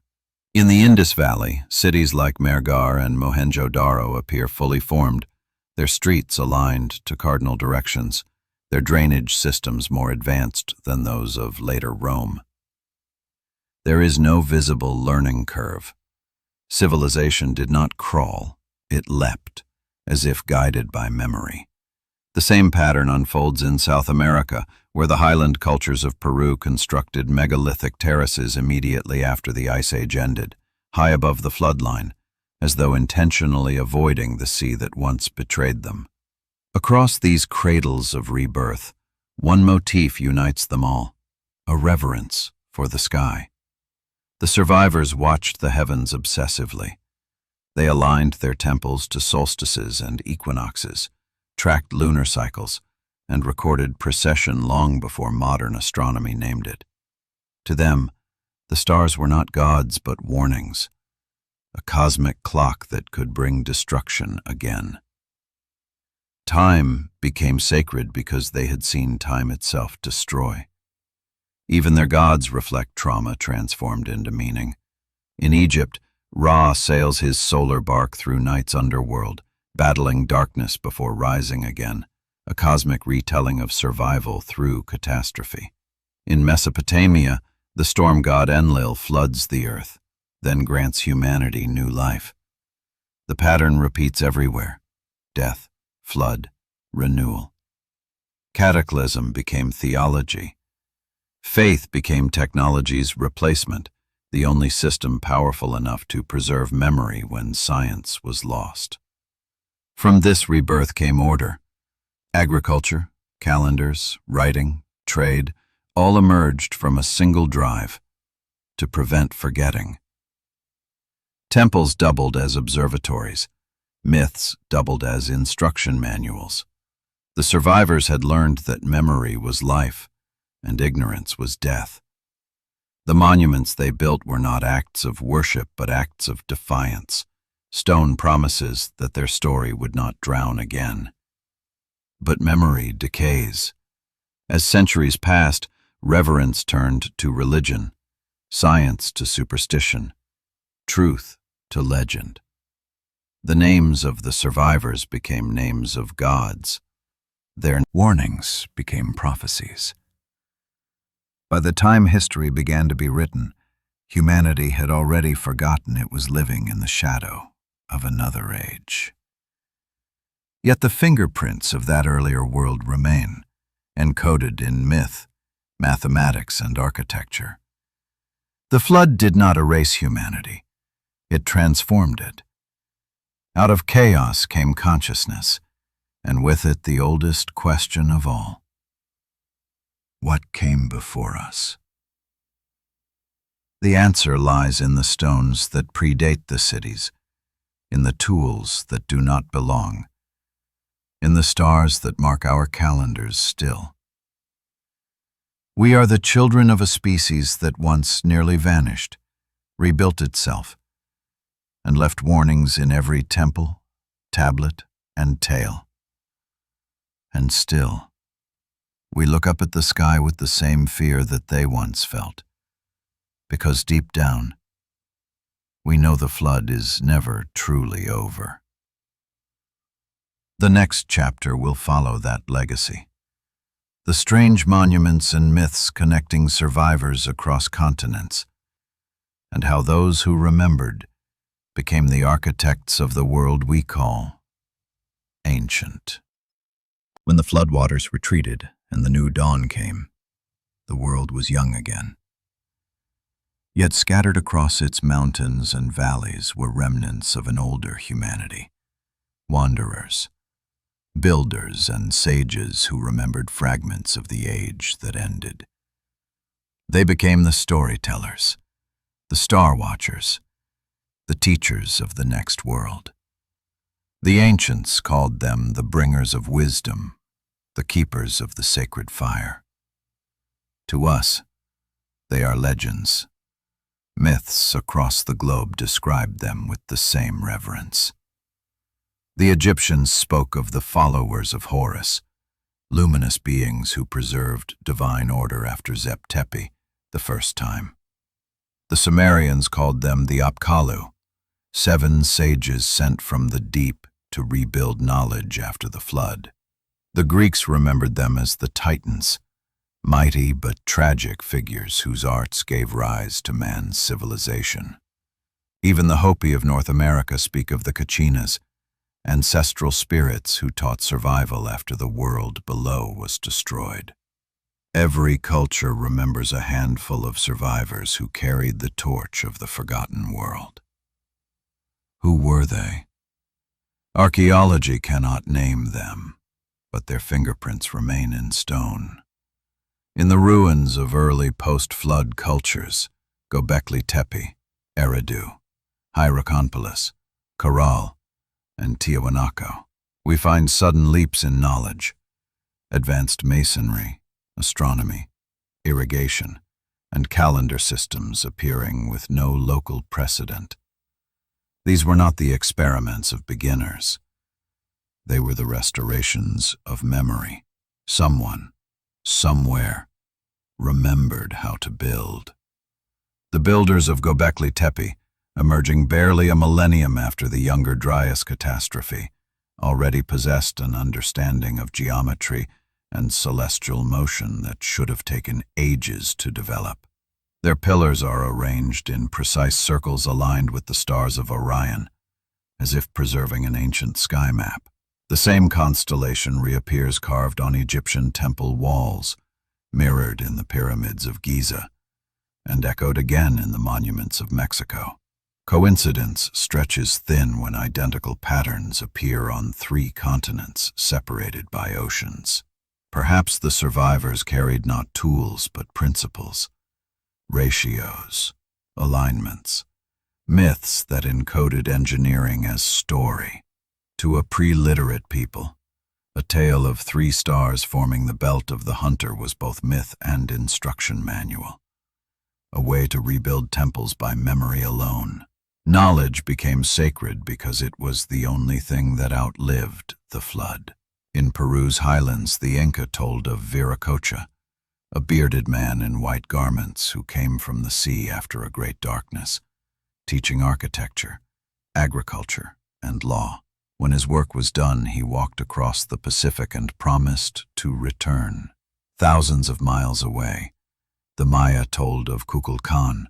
In the Indus Valley, cities like Mehrgarh and Mohenjo-Daro appear fully formed, their streets aligned to cardinal directions, their drainage systems more advanced than those of later Rome. There is no visible learning curve. Civilization did not crawl, it leapt, as if guided by memory. The same pattern unfolds in South America, where the highland cultures of Peru constructed megalithic terraces immediately after the Ice Age ended, high above the floodline, as though intentionally avoiding the sea that once betrayed them. Across these cradles of rebirth, one motif unites them all: a reverence for the sky. The survivors watched the heavens obsessively. They aligned their temples to solstices and equinoxes, tracked lunar cycles, and recorded precession long before modern astronomy named it. To them, the stars were not gods but warnings, a cosmic clock that could bring destruction again. Time became sacred because they had seen time itself destroy. Even their gods reflect trauma transformed into meaning. In Egypt, Ra sails his solar bark through night's underworld, battling darkness before rising again, a cosmic retelling of survival through catastrophe. In Mesopotamia, the storm god Enlil floods the earth, then grants humanity new life. The pattern repeats everywhere: death, flood, renewal. Cataclysm became theology. Faith became technology's replacement, the only system powerful enough to preserve memory when science was lost. From this rebirth came order. Agriculture, calendars, writing, trade, all emerged from a single drive: to prevent forgetting. Temples doubled as observatories. Myths doubled as instruction manuals. The survivors had learned that memory was life, and ignorance was death. The monuments they built were not acts of worship but acts of defiance, stone promises that their story would not drown again. But memory decays. As centuries passed, reverence turned to religion, science to superstition, truth to legend. The names of the survivors became names of gods. Their warnings became prophecies. By the time history began to be written, humanity had already forgotten it was living in the shadow of another age. Yet the fingerprints of that earlier world remain, encoded in myth, mathematics, and architecture. The flood did not erase humanity. It transformed it. Out of chaos came consciousness, and with it the oldest question of all: what came before us? The answer lies in the stones that predate the cities, in the tools that do not belong, in the stars that mark our calendars still. We are the children of a species that once nearly vanished, rebuilt itself, and left warnings in every temple, tablet, and tale. And still, we look up at the sky with the same fear that they once felt, because deep down, we know the flood is never truly over. The next chapter will follow that legacy. The strange monuments and myths connecting survivors across continents, and how those who remembered became the architects of the world we call ancient. When the floodwaters retreated and the new dawn came, the world was young again. Yet scattered across its mountains and valleys were remnants of an older humanity, wanderers, builders and sages who remembered fragments of the age that ended. They became the storytellers, the star watchers, the teachers of the next world. The ancients called them the bringers of wisdom, the keepers of the sacred fire. To us, they are legends. Myths across the globe described them with the same reverence. The Egyptians spoke of the followers of Horus, luminous beings who preserved divine order after Zep-Tepi the first time. The Sumerians called them the Apkallu, 7 sages sent from the deep to rebuild knowledge after the flood. The Greeks remembered them as the Titans, mighty but tragic figures whose arts gave rise to man's civilization. Even the Hopi of North America speak of the Kachinas, ancestral spirits who taught survival after the world below was destroyed. Every culture remembers a handful of survivors who carried the torch of the forgotten world. Who were they? Archaeology cannot name them, but their fingerprints remain in stone. In the ruins of early post-flood cultures, Gobekli Tepe, Eridu, Hierakonpolis, Caral, and Tiahuanaco, we find sudden leaps in knowledge, advanced masonry, astronomy, irrigation, and calendar systems appearing with no local precedent. These were not the experiments of beginners. They were the restorations of memory. Someone, somewhere, remembered how to build. The builders of Gobekli Tepe, emerging barely a millennium after the Younger Dryas catastrophe, already possessed an understanding of geometry and celestial motion that should have taken ages to develop. Their pillars are arranged in precise circles aligned with the stars of Orion, as if preserving an ancient sky map. The same constellation reappears carved on Egyptian temple walls, mirrored in the pyramids of Giza, and echoed again in the monuments of Mexico. Coincidence stretches thin when identical patterns appear on 3 continents separated by oceans. Perhaps the survivors carried not tools but principles, ratios, alignments, myths that encoded engineering as story. To a pre-literate people, a tale of 3 stars forming the belt of the hunter was both myth and instruction manual, a way to rebuild temples by memory alone. Knowledge became sacred because it was the only thing that outlived the flood. In Peru's highlands, the Inca told of Viracocha, a bearded man in white garments who came from the sea after a great darkness, teaching architecture, agriculture, and law. When his work was done, he walked across the Pacific and promised to return. Thousands of miles away, the Maya told of Kukulkan,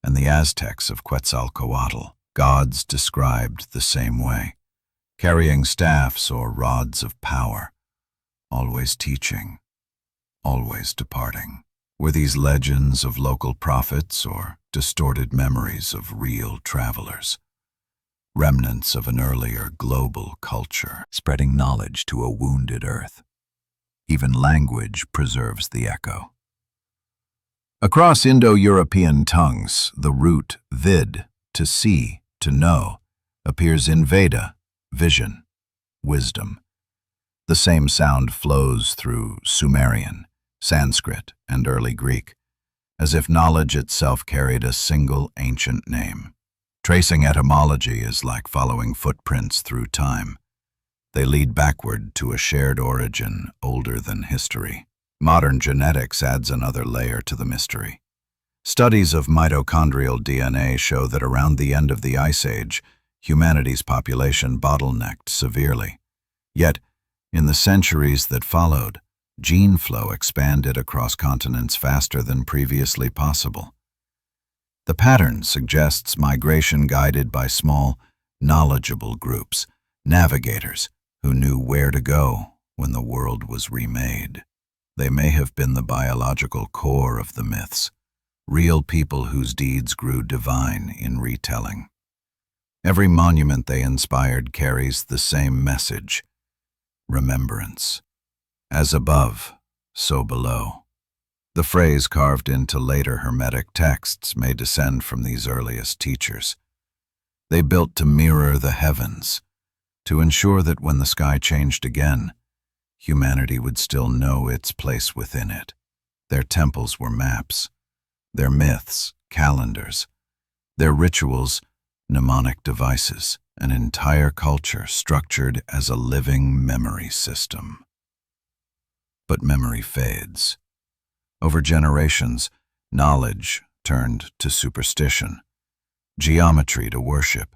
and the Aztecs of Quetzalcoatl. Gods described the same way, carrying staffs or rods of power, always teaching, always departing. Were these legends of local prophets or distorted memories of real travelers? Remnants of an earlier global culture, spreading knowledge to a wounded earth. Even language preserves the echo. Across Indo-European tongues, the root vid, to see, to know, appears in Veda, vision, wisdom. The same sound flows through Sumerian, Sanskrit, and early Greek, as if knowledge itself carried a single ancient name. Tracing etymology is like following footprints through time. They lead backward to a shared origin older than history. Modern genetics adds another layer to the mystery. Studies of mitochondrial DNA show that around the end of the Ice Age, humanity's population bottlenecked severely. Yet, in the centuries that followed, gene flow expanded across continents faster than previously possible. The pattern suggests migration guided by small, knowledgeable groups, navigators who knew where to go when the world was remade. They may have been the biological core of the myths, real people whose deeds grew divine in retelling. Every monument they inspired carries the same message: remembrance. As above, so below. The phrase carved into later Hermetic texts may descend from these earliest teachers. They built to mirror the heavens, to ensure that when the sky changed again, humanity would still know its place within it. Their temples were maps, their myths, calendars, their rituals, mnemonic devices, an entire culture structured as a living memory system. But memory fades. Over generations, knowledge turned to superstition, geometry to worship,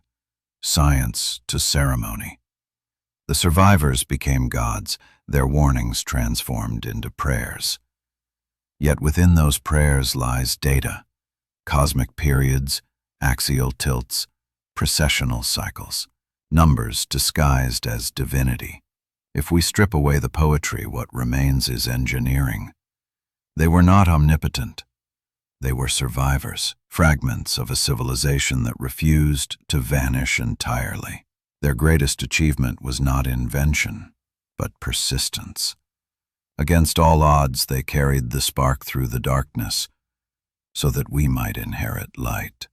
science to ceremony. The survivors became gods, their warnings transformed into prayers. Yet within those prayers lies data, cosmic periods, axial tilts, precessional cycles, numbers disguised as divinity. If we strip away the poetry, what remains is engineering. They were not omnipotent. They were survivors, fragments of a civilization that refused to vanish entirely. Their greatest achievement was not invention, but persistence. Against all odds, they carried the spark through the darkness, so that we might inherit light.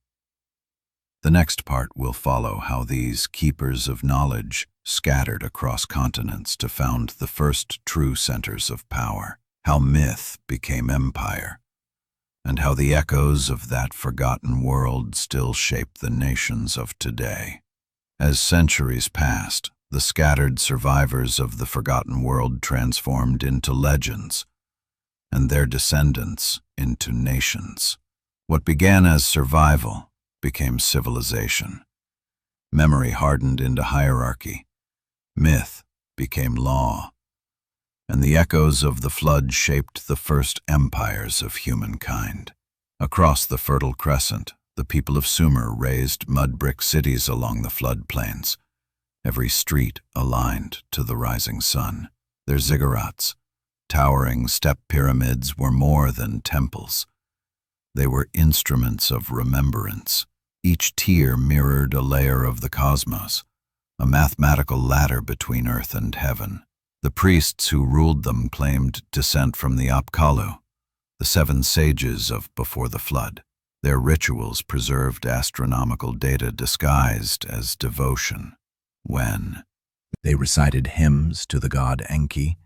The next part will follow how these keepers of knowledge scattered across continents to found the first true centers of power, how myth became empire, and how the echoes of that forgotten world still shape the nations of today. As centuries passed, the scattered survivors of the forgotten world transformed into legends, and their descendants into nations. What began as survival became civilization. Memory hardened into hierarchy. Myth became law. And the echoes of the flood shaped the first empires of humankind. Across the Fertile Crescent, the people of Sumer raised mud brick cities along the floodplains, every street aligned to the rising sun. Their ziggurats, towering step pyramids, were more than temples. They were instruments of remembrance. Each tier mirrored a layer of the cosmos, a mathematical ladder between earth and heaven. The priests who ruled them claimed descent from the Apkallu, the seven sages of before the flood. Their rituals preserved astronomical data disguised as devotion. When they recited hymns to the god Enki,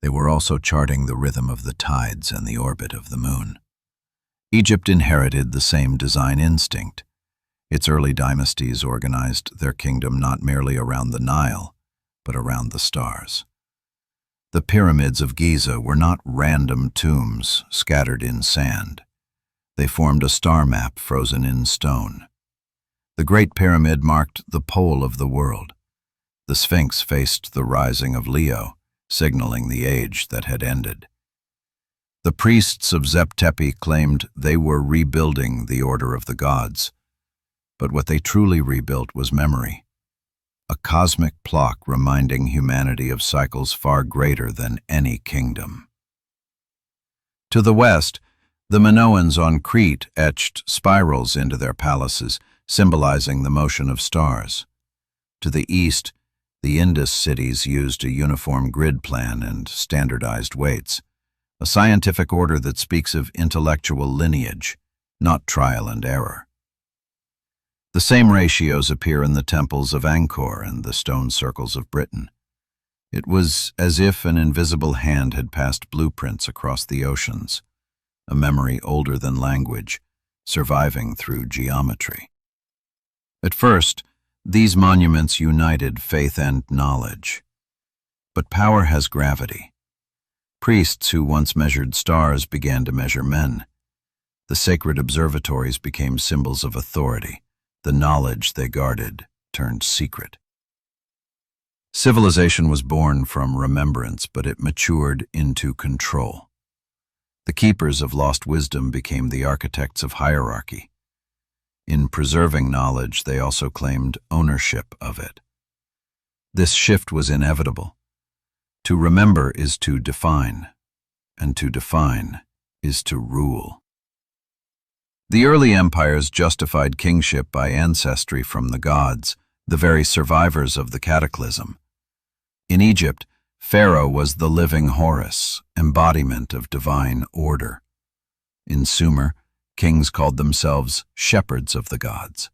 they were also charting the rhythm of the tides and the orbit of the moon. Egypt inherited the same design instinct. Its early dynasties organized their kingdom not merely around the Nile, but around the stars. The pyramids of Giza were not random tombs scattered in sand. They formed a star map frozen in stone. The Great Pyramid marked the pole of the world. The Sphinx faced the rising of Leo, signaling the age that had ended. The priests of Zep-Tepi claimed they were rebuilding the order of the gods, but what they truly rebuilt was memory, a cosmic clock reminding humanity of cycles far greater than any kingdom. To the west, the Minoans on Crete etched spirals into their palaces, symbolizing the motion of stars. To the east, the Indus cities used a uniform grid plan and standardized weights, a scientific order that speaks of intellectual lineage, not trial and error. The same ratios appear in the temples of Angkor and the stone circles of Britain. It was as if an invisible hand had passed blueprints across the oceans, a memory older than language, surviving through geometry. At first, these monuments united faith and knowledge. But power has gravity. Priests who once measured stars began to measure men. The sacred observatories became symbols of authority. The knowledge they guarded turned secret. Civilization was born from remembrance, but it matured into control. The keepers of lost wisdom became the architects of hierarchy. In preserving knowledge, they also claimed ownership of it. This shift was inevitable. To remember is to define, and to define is to rule. The early empires justified kingship by ancestry from the gods, the very survivors of the cataclysm. In Egypt, Pharaoh was the living Horus, embodiment of divine order. In Sumer, kings called themselves shepherds of the gods.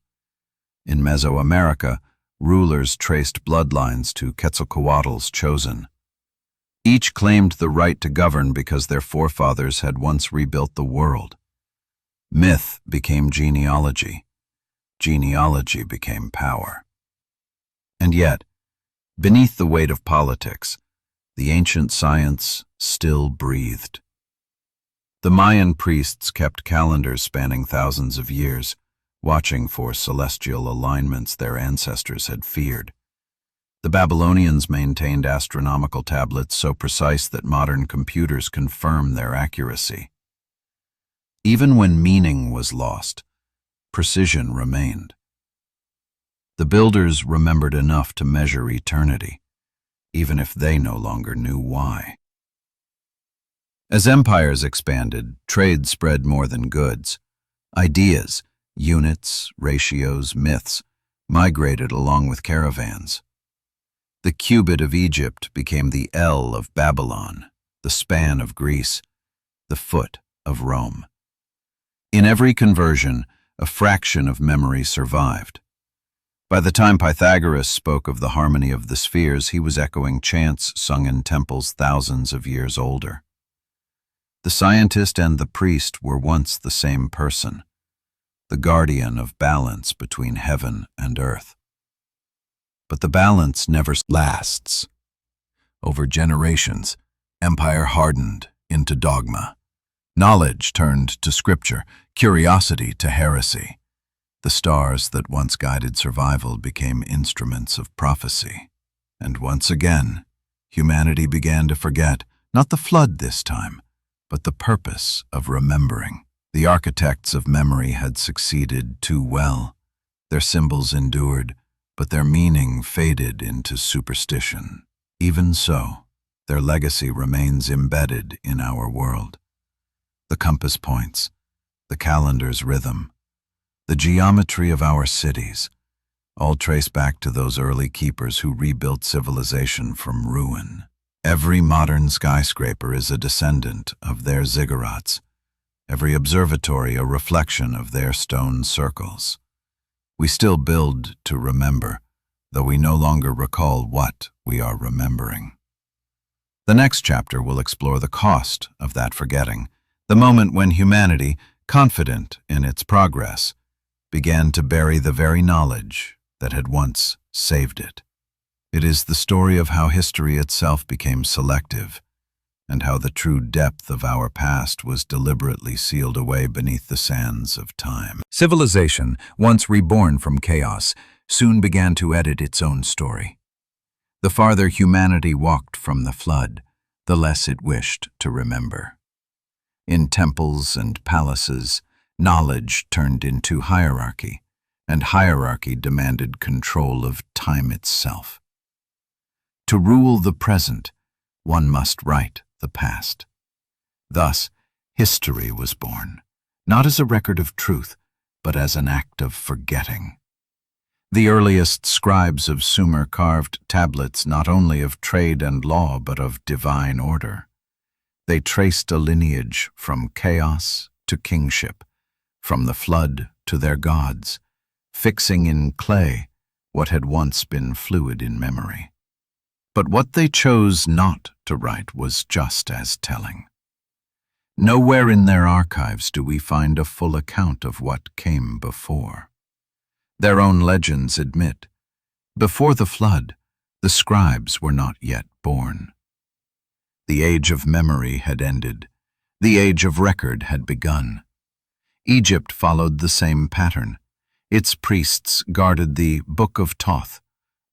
In Mesoamerica, rulers traced bloodlines to Quetzalcoatl's chosen. Each claimed the right to govern because their forefathers had once rebuilt the world. Myth became genealogy. Genealogy became power. And yet, beneath the weight of politics, the ancient science still breathed. The Mayan priests kept calendars spanning thousands of years, watching for celestial alignments their ancestors had feared. The Babylonians maintained astronomical tablets so precise that modern computers confirm their accuracy. Even when meaning was lost, precision remained. The builders remembered enough to measure eternity, even if they no longer knew why. As empires expanded, trade spread more than goods. Ideas, units, ratios, myths, migrated along with caravans. The cubit of Egypt became the ell of Babylon, the span of Greece, the foot of Rome. In every conversion, a fraction of memory survived. By the time Pythagoras spoke of the harmony of the spheres, he was echoing chants sung in temples thousands of years older. The scientist and the priest were once the same person, the guardian of balance between heaven and earth. But the balance never lasts. Over generations, empire hardened into dogma. Knowledge turned to scripture, curiosity to heresy. The stars that once guided survival became instruments of prophecy. And once again, humanity began to forget, not the flood this time, but the purpose of remembering. The architects of memory had succeeded too well. Their symbols endured, but their meaning faded into superstition. Even so, their legacy remains embedded in our world. The compass points, the calendar's rhythm, the geometry of our cities, all trace back to those early keepers who rebuilt civilization from ruin. Every modern skyscraper is a descendant of their ziggurats, every observatory a reflection of their stone circles. We still build to remember, though we no longer recall what we are remembering. The next chapter will explore the cost of that forgetting, the moment when humanity, confident in its progress, began to bury the very knowledge that had once saved it. It is the story of how history itself became selective, and how the true depth of our past was deliberately sealed away beneath the sands of time. Civilization, once reborn from chaos, soon began to edit its own story. The farther humanity walked from the flood, the less it wished to remember. In temples and palaces, knowledge turned into hierarchy, and hierarchy demanded control of time itself. To rule the present, one must write the past. Thus, history was born, not as a record of truth, but as an act of forgetting. The earliest scribes of Sumer carved tablets not only of trade and law, but of divine order. They traced a lineage from chaos to kingship, from the flood to their gods, fixing in clay what had once been fluid in memory. But what they chose not to write was just as telling. Nowhere in their archives do we find a full account of what came before. Their own legends admit, before the flood, the scribes were not yet born. The age of memory had ended. The age of record had begun. Egypt followed the same pattern. Its priests guarded the Book of Thoth,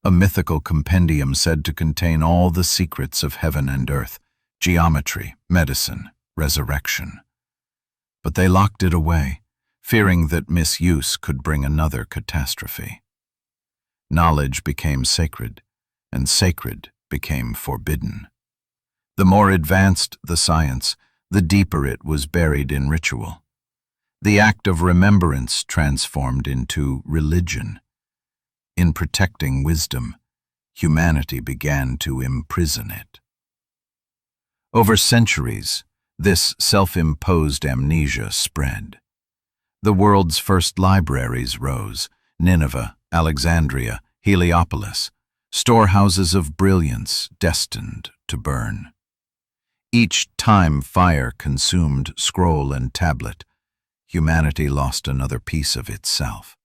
a mythical compendium said to contain all the secrets of heaven and earth, geometry, medicine, resurrection. But they locked it away, fearing that misuse could bring another catastrophe. Knowledge became sacred, and sacred became forbidden. The more advanced the science, the deeper it was buried in ritual. The act of remembrance transformed into religion. In protecting wisdom, humanity began to imprison it. Over centuries, this self-imposed amnesia spread. The world's first libraries rose: Nineveh, Alexandria, Heliopolis, storehouses of brilliance destined to burn. Each time fire consumed scroll and tablet, humanity lost another piece of itself.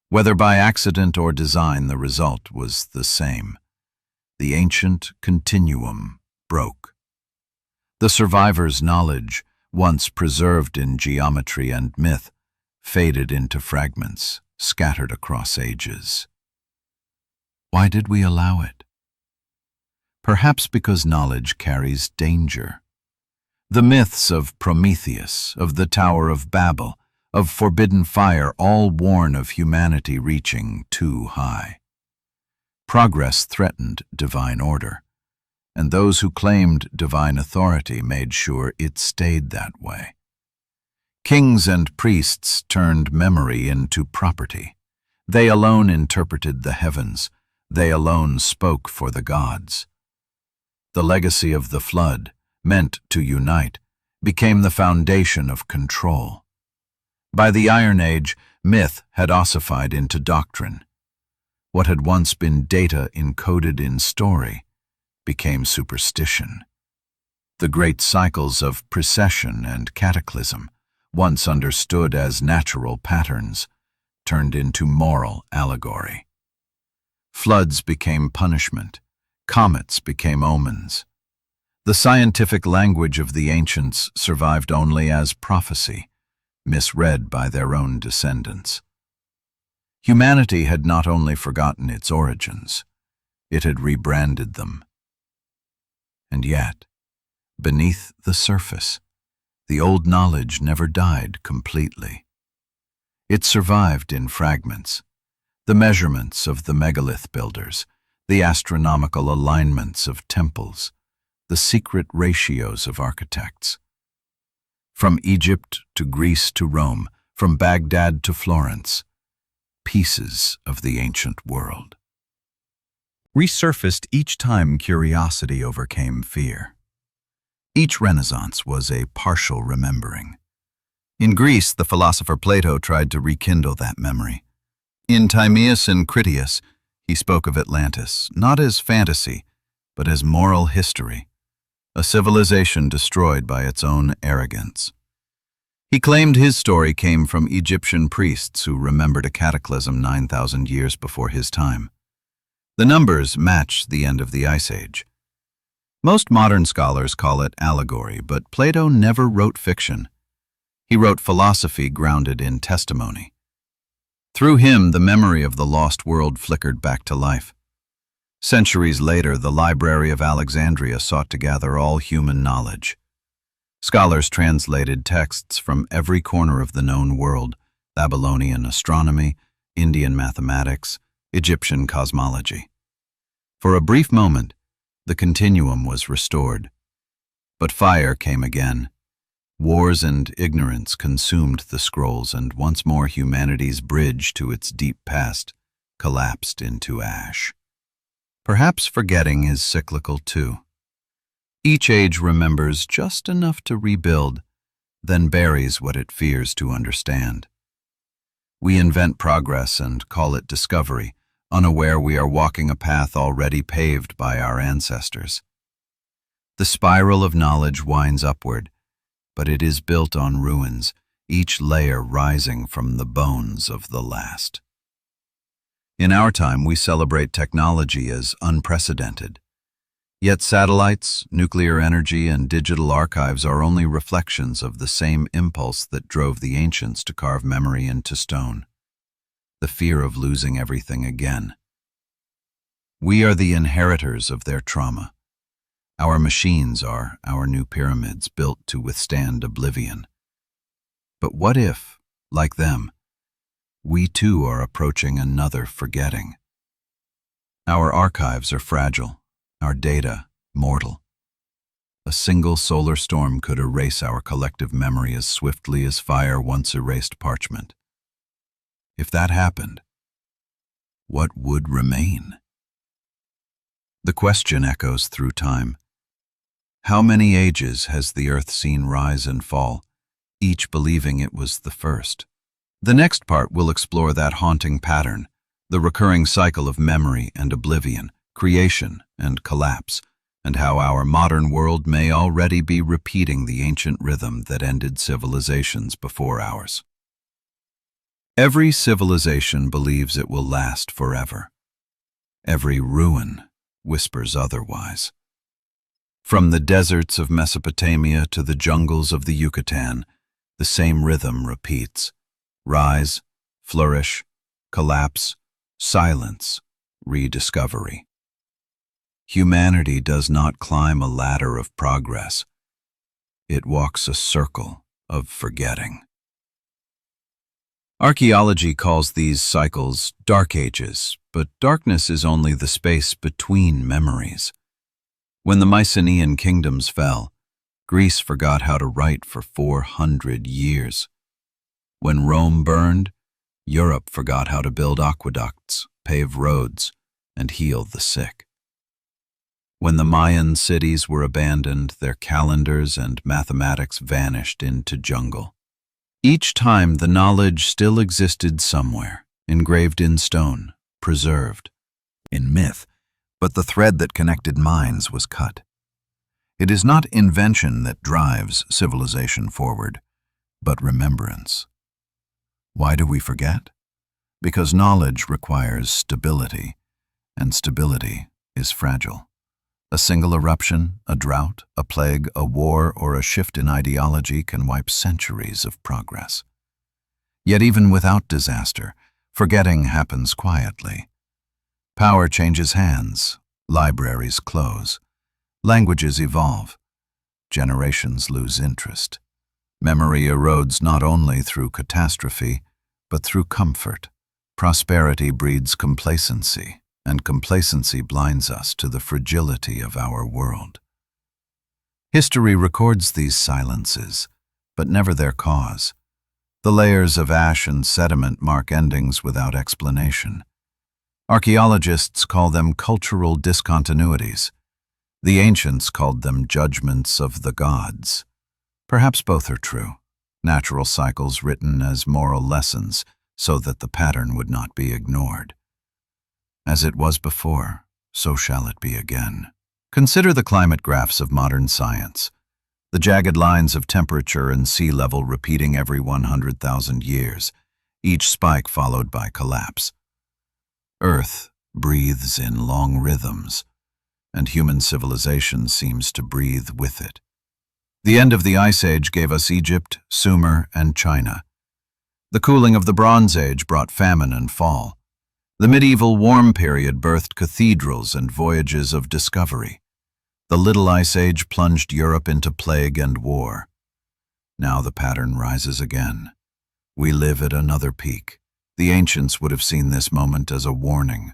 Whether by accident or design, the result was the same. The ancient continuum broke. The survivors' knowledge, once preserved in geometry and myth, faded into fragments, scattered across ages. Why did we allow it? Perhaps because knowledge carries danger. The myths of Prometheus, of the Tower of Babel, of forbidden fire, all warn of humanity reaching too high. Progress threatened divine order, and those who claimed divine authority made sure it stayed that way. Kings and priests turned memory into property. They alone interpreted the heavens. They alone spoke for the gods. The legacy of the flood, meant to unite, became the foundation of control. By the Iron Age, myth had ossified into doctrine. What had once been data encoded in story became superstition. The great cycles of precession and cataclysm, once understood as natural patterns, turned into moral allegory. Floods became punishment. Comets became omens. The scientific language of the ancients survived only as prophecy, misread by their own descendants. Humanity had not only forgotten its origins, it had rebranded them. And yet, beneath the surface, the old knowledge never died completely. It survived in fragments: the measurements of the megalith builders, the astronomical alignments of temples, the secret ratios of architects. From Egypt to Greece to Rome, from Baghdad to Florence, pieces of the ancient world resurfaced each time curiosity overcame fear. Each Renaissance was a partial remembering. In Greece, the philosopher Plato tried to rekindle that memory. In Timaeus and Critias, he spoke of Atlantis, not as fantasy, but as moral history, a civilization destroyed by its own arrogance. He claimed his story came from Egyptian priests who remembered a cataclysm 9,000 years before his time. The numbers match the end of the Ice Age. Most modern scholars call it allegory, but Plato never wrote fiction. He wrote philosophy grounded in testimony. Through him, the memory of the lost world flickered back to life. Centuries later, the Library of Alexandria sought to gather all human knowledge. Scholars translated texts from every corner of the known world: Babylonian astronomy, Indian mathematics, Egyptian cosmology. For a brief moment, the continuum was restored. But fire came again. Wars and ignorance consumed the scrolls, and once more humanity's bridge to its deep past collapsed into ash. Perhaps forgetting is cyclical too. Each age remembers just enough to rebuild, then buries what it fears to understand. We invent progress and call it discovery, unaware we are walking a path already paved by our ancestors. The spiral of knowledge winds upward, but it is built on ruins, each layer rising from the bones of the last. In our time, we celebrate technology as unprecedented. Yet satellites, nuclear energy, and digital archives are only reflections of the same impulse that drove the ancients to carve memory into stone: the fear of losing everything again. We are the inheritors of their trauma. Our machines are our new pyramids built to withstand oblivion. But what if, like them, we too are approaching another forgetting? Our archives are fragile, our data mortal. A single solar storm could erase our collective memory as swiftly as fire once erased parchment. If that happened, what would remain? The question echoes through time. How many ages has the earth seen rise and fall, each believing it was the first? The next part will explore that haunting pattern, the recurring cycle of memory and oblivion, creation and collapse, and how our modern world may already be repeating the ancient rhythm that ended civilizations before ours. Every civilization believes it will last forever. Every ruin whispers otherwise. From the deserts of Mesopotamia to the jungles of the Yucatan, the same rhythm repeats: rise, flourish, collapse, silence, rediscovery. Humanity does not climb a ladder of progress. It walks a circle of forgetting. Archaeology calls these cycles dark ages, but darkness is only the space between memories. When the Mycenaean kingdoms fell, Greece forgot how to write for 400 years. When Rome burned, Europe forgot how to build aqueducts, pave roads, and heal the sick. When the Mayan cities were abandoned, their calendars and mathematics vanished into jungle. Each time, the knowledge still existed somewhere, engraved in stone, preserved in myth, but the thread that connected minds was cut. It is not invention that drives civilization forward, but remembrance. Why do we forget? Because knowledge requires stability, and stability is fragile. A single eruption, a drought, a plague, a war, or a shift in ideology can wipe centuries of progress. Yet even without disaster, forgetting happens quietly. Power changes hands, libraries close, languages evolve, generations lose interest. Memory erodes not only through catastrophe, but through comfort. Prosperity breeds complacency, and complacency blinds us to the fragility of our world. History records these silences, but never their cause. The layers of ash and sediment mark endings without explanation. Archaeologists call them cultural discontinuities. The ancients called them judgments of the gods. Perhaps both are true, natural cycles written as moral lessons so that the pattern would not be ignored. As it was before, so shall it be again. Consider the climate graphs of modern science, the jagged lines of temperature and sea level repeating every 100,000 years, each spike followed by collapse. Earth breathes in long rhythms, and human civilization seems to breathe with it. The end of the Ice Age gave us Egypt, Sumer, and China. The cooling of the Bronze Age brought famine and fall. The medieval warm period birthed cathedrals and voyages of discovery. The Little Ice Age plunged Europe into plague and war. Now the pattern rises again. We live at another peak. The ancients would have seen this moment as a warning.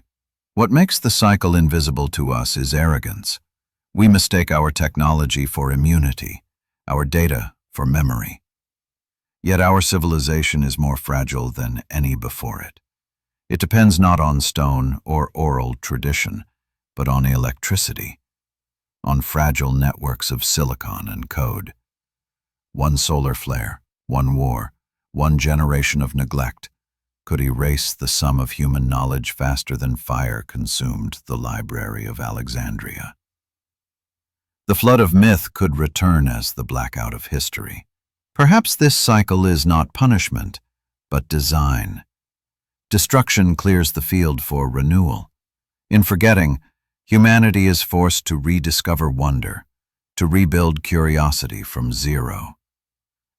What makes the cycle invisible to us is arrogance. We mistake our technology for immunity, our data for memory. Yet our civilization is more fragile than any before it. It depends not on stone or oral tradition, but on electricity, on fragile networks of silicon and code. One solar flare, one war, one generation of neglect could erase the sum of human knowledge faster than fire consumed the library of Alexandria. The flood of myth could return as the blackout of history. Perhaps this cycle is not punishment, but design. Destruction clears the field for renewal. In forgetting, humanity is forced to rediscover wonder, to rebuild curiosity from zero.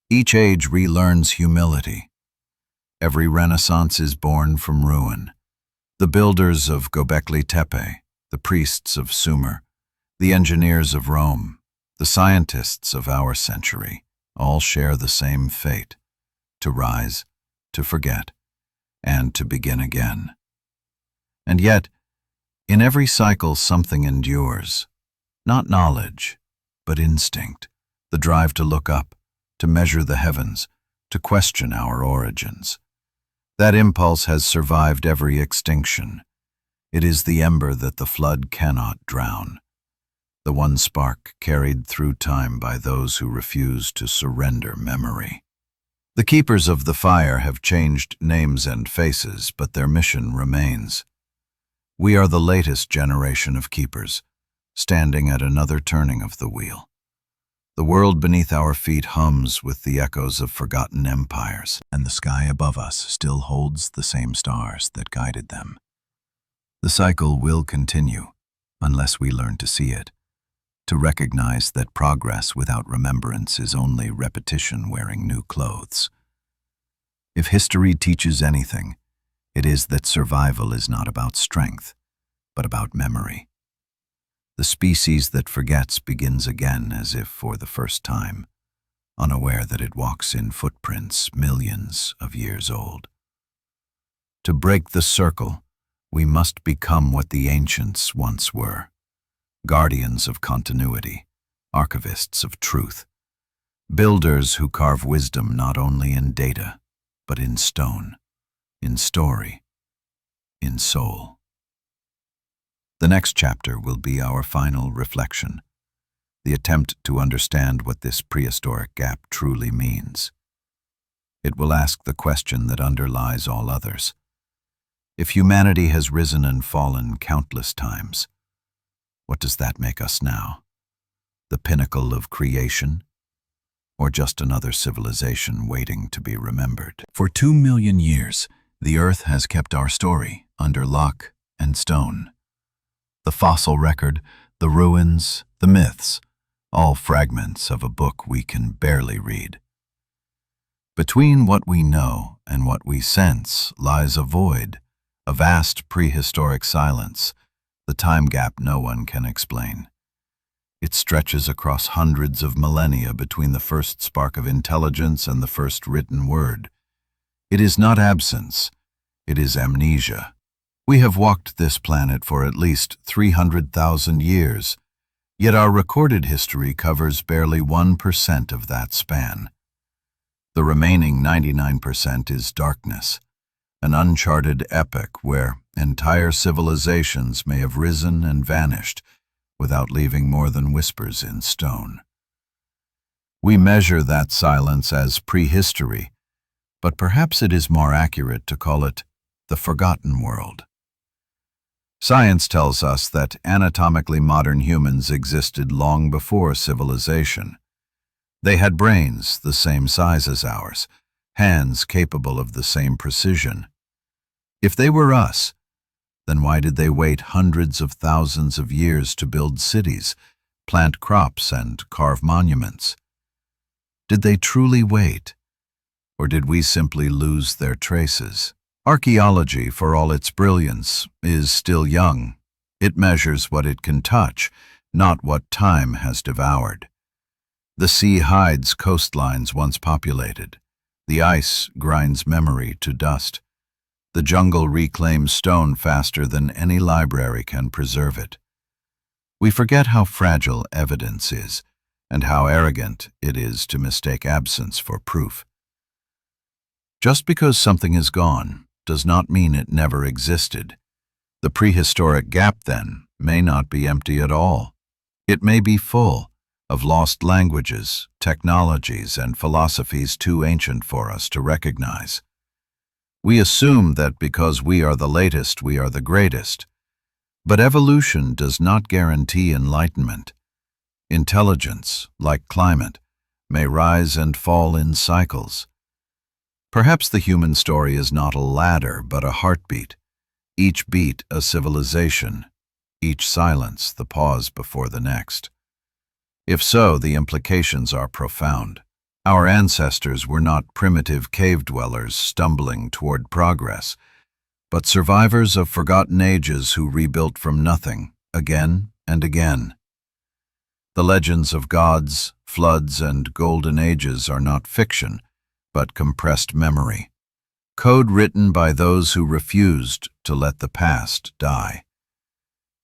Each age relearns humility. Every renaissance is born from ruin. The builders of Gobekli Tepe, the priests of Sumer, the engineers of Rome, the scientists of our century, all share the same fate: to rise, to forget, and to begin again. And yet, in every cycle something endures. Not knowledge, but instinct, the drive to look up, to measure the heavens, to question our origins. That impulse has survived every extinction. It is the ember that the flood cannot drown, the one spark carried through time by those who refuse to surrender memory. The keepers of the fire have changed names and faces, but their mission remains. We are the latest generation of keepers, standing at another turning of the wheel. The world beneath our feet hums with the echoes of forgotten empires, and the sky above us still holds the same stars that guided them. The cycle will continue, unless we learn to see it, to recognize that progress without remembrance is only repetition wearing new clothes. If history teaches anything, it is that survival is not about strength, but about memory. The species that forgets begins again as if for the first time, unaware that it walks in footprints millions of years old. To break the circle, we must become what the ancients once were: guardians of continuity, archivists of truth, builders who carve wisdom not only in data, but in stone, in story, in soul. The next chapter will be our final reflection, the attempt to understand what this prehistoric gap truly means. It will ask the question that underlies all others. If humanity has risen and fallen countless times, what does that make us now? The pinnacle of creation, or just another civilization waiting to be remembered? For 2 million years, the Earth has kept our story under lock and stone. The fossil record, the ruins, the myths, all fragments of a book we can barely read. Between what we know and what we sense lies a void, a vast prehistoric silence, the time gap no one can explain. It stretches across hundreds of millennia between the first spark of intelligence and the first written word. It is not absence, it is amnesia. We have walked this planet for at least 300,000 years, yet our recorded history covers barely 1% of that span. The remaining 99% is darkness, an uncharted epoch where entire civilizations may have risen and vanished without leaving more than whispers in stone. We measure that silence as prehistory, but perhaps it is more accurate to call it the forgotten world. Science tells us that anatomically modern humans existed long before civilization. They had brains the same size as ours, hands capable of the same precision. If they were us, then why did they wait hundreds of thousands of years to build cities, plant crops, and carve monuments? Did they truly wait, or did we simply lose their traces? Archaeology, for all its brilliance, is still young. It measures what it can touch, not what time has devoured. The sea hides coastlines once populated. The ice grinds memory to dust. The jungle reclaims stone faster than any library can preserve it. We forget how fragile evidence is, and how arrogant it is to mistake absence for proof. Just because something is gone does not mean it never existed. The prehistoric gap, then, may not be empty at all. It may be full of lost languages, technologies, and philosophies too ancient for us to recognize. We assume that because we are the latest, we are the greatest. But evolution does not guarantee enlightenment. Intelligence, like climate, may rise and fall in cycles. Perhaps the human story is not a ladder, but a heartbeat. Each beat a civilization, each silence the pause before the next. If so, the implications are profound. Our ancestors were not primitive cave dwellers stumbling toward progress, but survivors of forgotten ages who rebuilt from nothing, again and again. The legends of gods, floods, and golden ages are not fiction, but compressed memory. Code written by those who refused to let the past die.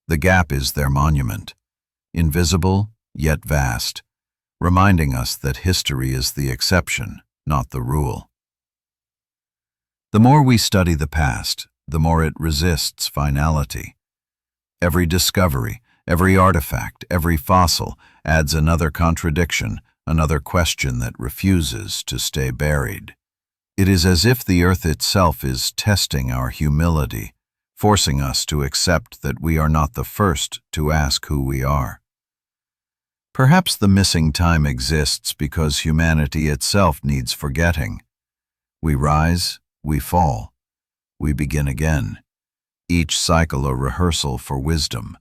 The gap is their monument, invisible yet vast, reminding us that history is the exception, not the rule. The more we study the past, the more it resists finality. Every discovery, every artifact, every fossil adds another contradiction, another question that refuses to stay buried. It is as if the earth itself is testing our humility, forcing us to accept that we are not the first to ask who we are. Perhaps the missing time exists because humanity itself needs forgetting. We rise, we fall, we begin again, each cycle a rehearsal for wisdom.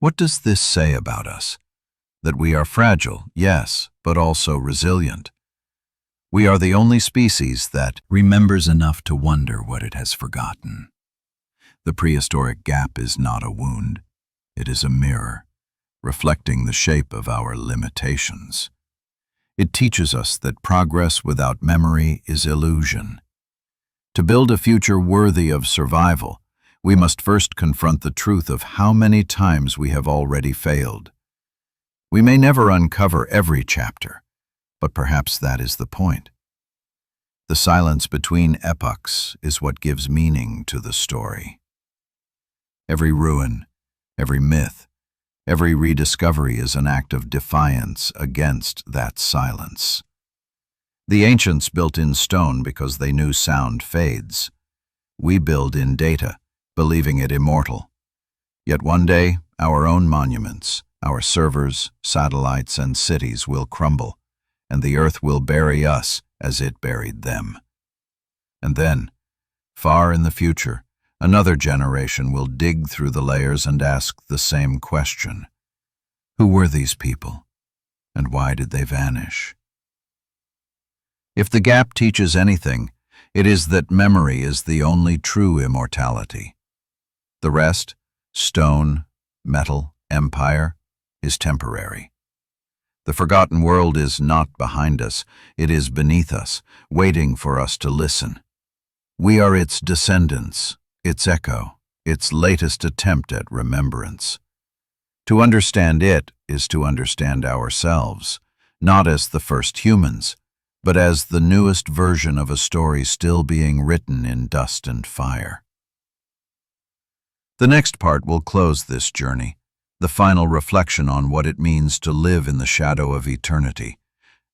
What does this say about us? That we are fragile, yes, but also resilient. We are the only species that remembers enough to wonder what it has forgotten. The prehistoric gap is not a wound, it is a mirror, reflecting the shape of our limitations. It teaches us that progress without memory is illusion. To build a future worthy of survival, we must first confront the truth of how many times we have already failed. We may never uncover every chapter, but perhaps that is the point. The silence between epochs is what gives meaning to the story. Every ruin, every myth, every rediscovery is an act of defiance against that silence. The ancients built in stone because they knew sound fades. We build in data, believing it immortal. Yet one day, our own monuments, our servers, satellites, and cities will crumble, and the earth will bury us as it buried them. And then, far in the future, another generation will dig through the layers and ask the same question. Who were these people, and why did they vanish? If the gap teaches anything, it is that memory is the only true immortality. The rest, stone, metal, empire, is temporary. The forgotten world is not behind us, it is beneath us, waiting for us to listen. We are its descendants, its echo, its latest attempt at remembrance. To understand it is to understand ourselves, not as the first humans, but as the newest version of a story still being written in dust and fire. The next part will close this journey, the final reflection on what it means to live in the shadow of eternity,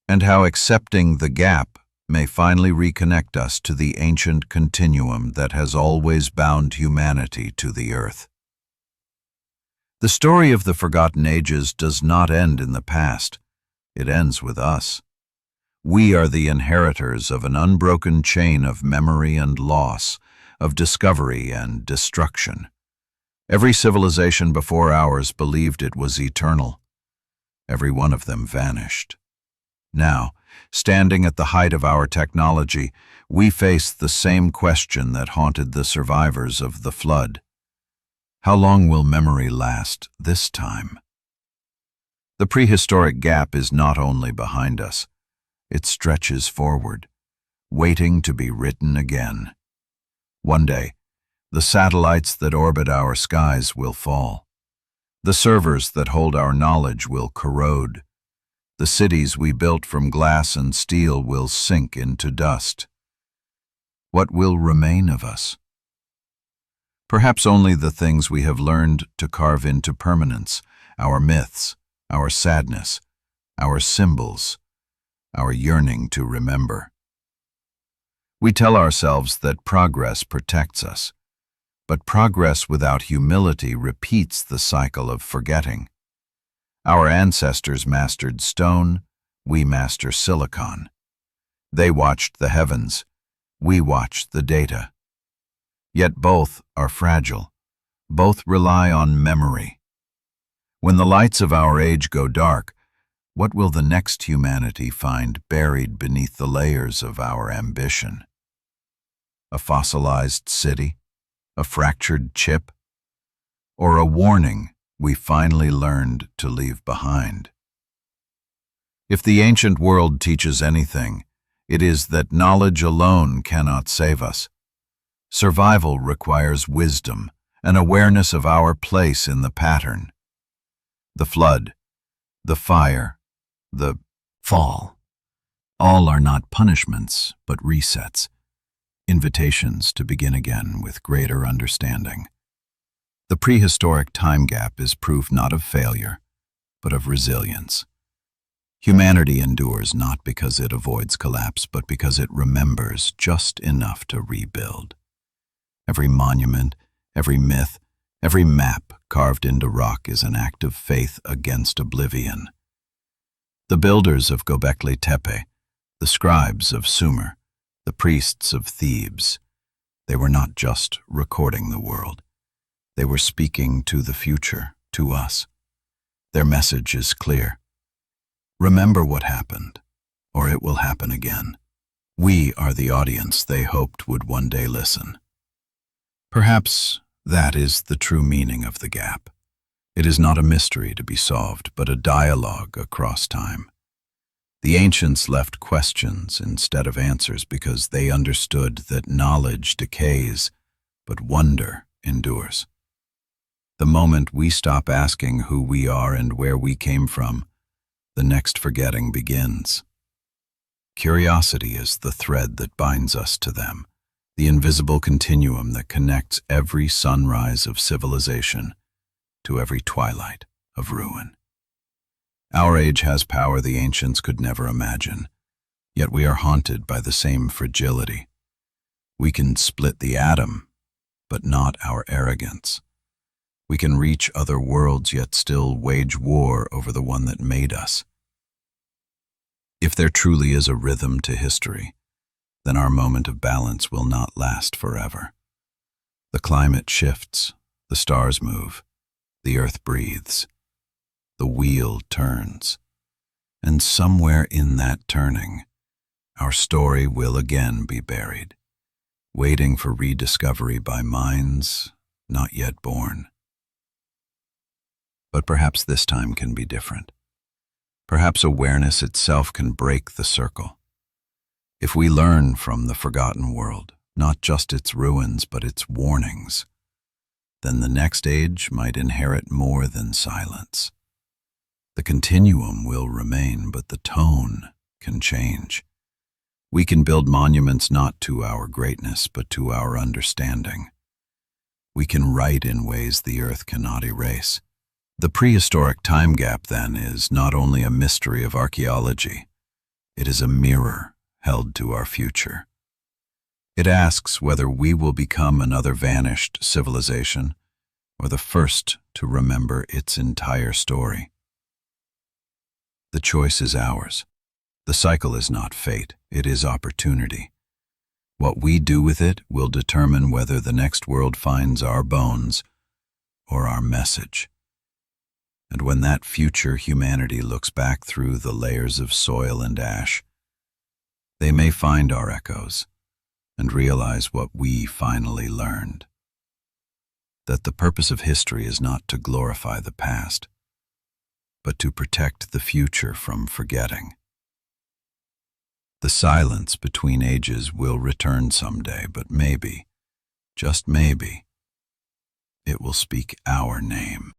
and how accepting the gap may finally reconnect us to the ancient continuum that has always bound humanity to the earth. The story of the forgotten ages does not end in the past, it ends with us. We are the inheritors of an unbroken chain of memory and loss, of discovery and destruction. Every civilization before ours believed it was eternal. Every one of them vanished. Now, standing at the height of our technology, we face the same question that haunted the survivors of the flood. How long will memory last this time? The prehistoric gap is not only behind us, it stretches forward, waiting to be written again. One day, the satellites that orbit our skies will fall. The servers that hold our knowledge will corrode. The cities we built from glass and steel will sink into dust. What will remain of us? Perhaps only the things we have learned to carve into permanence, our myths, our sadness, our symbols, our yearning to remember. We tell ourselves that progress protects us, but progress without humility repeats the cycle of forgetting. Our ancestors mastered stone, we master silicon. They watched the heavens, we watch the data. Yet both are fragile. Both rely on memory. When the lights of our age go dark, what will the next humanity find buried beneath the layers of our ambition? A fossilized city? A fractured chip? Or a warning we finally learned to leave behind? If the ancient world teaches anything, it is that knowledge alone cannot save us. Survival requires wisdom, an awareness of our place in the pattern. The flood, the fire, the fall, all are not punishments, but resets, invitations to begin again with greater understanding. The prehistoric time gap is proof not of failure, but of resilience. Humanity endures not because it avoids collapse, but because it remembers just enough to rebuild. Every monument, every myth, every map carved into rock is an act of faith against oblivion. The builders of Gobekli Tepe, the scribes of Sumer, the priests of Thebes, they were not just recording the world. They were speaking to the future, to us. Their message is clear. Remember what happened, or it will happen again. We are the audience they hoped would one day listen. Perhaps that is the true meaning of the gap. It is not a mystery to be solved, but a dialogue across time. The ancients left questions instead of answers because they understood that knowledge decays, but wonder endures. The moment we stop asking who we are and where we came from, the next forgetting begins. Curiosity is the thread that binds us to them, the invisible continuum that connects every sunrise of civilization to every twilight of ruin. Our age has power the ancients could never imagine, yet we are haunted by the same fragility. We can split the atom, but not our arrogance. We can reach other worlds yet still wage war over the one that made us. If there truly is a rhythm to history, then our moment of balance will not last forever. The climate shifts, the stars move, the earth breathes, the wheel turns, and somewhere in that turning, our story will again be buried, waiting for rediscovery by minds not yet born. But perhaps this time can be different. Perhaps awareness itself can break the circle. If we learn from the forgotten world, not just its ruins but its warnings, then the next age might inherit more than silence. The continuum will remain, but the tone can change. We can build monuments not to our greatness, but to our understanding. We can write in ways the earth cannot erase. The prehistoric time gap, then, is not only a mystery of archaeology, it is a mirror held to our future. It asks whether we will become another vanished civilization or the first to remember its entire story. The choice is ours. The cycle is not fate, it is opportunity. What we do with it will determine whether the next world finds our bones or our message. And when that future humanity looks back through the layers of soil and ash, they may find our echoes and realize what we finally learned. That the purpose of history is not to glorify the past, but to protect the future from forgetting. The silence between ages will return someday, but maybe, just maybe, it will speak our name.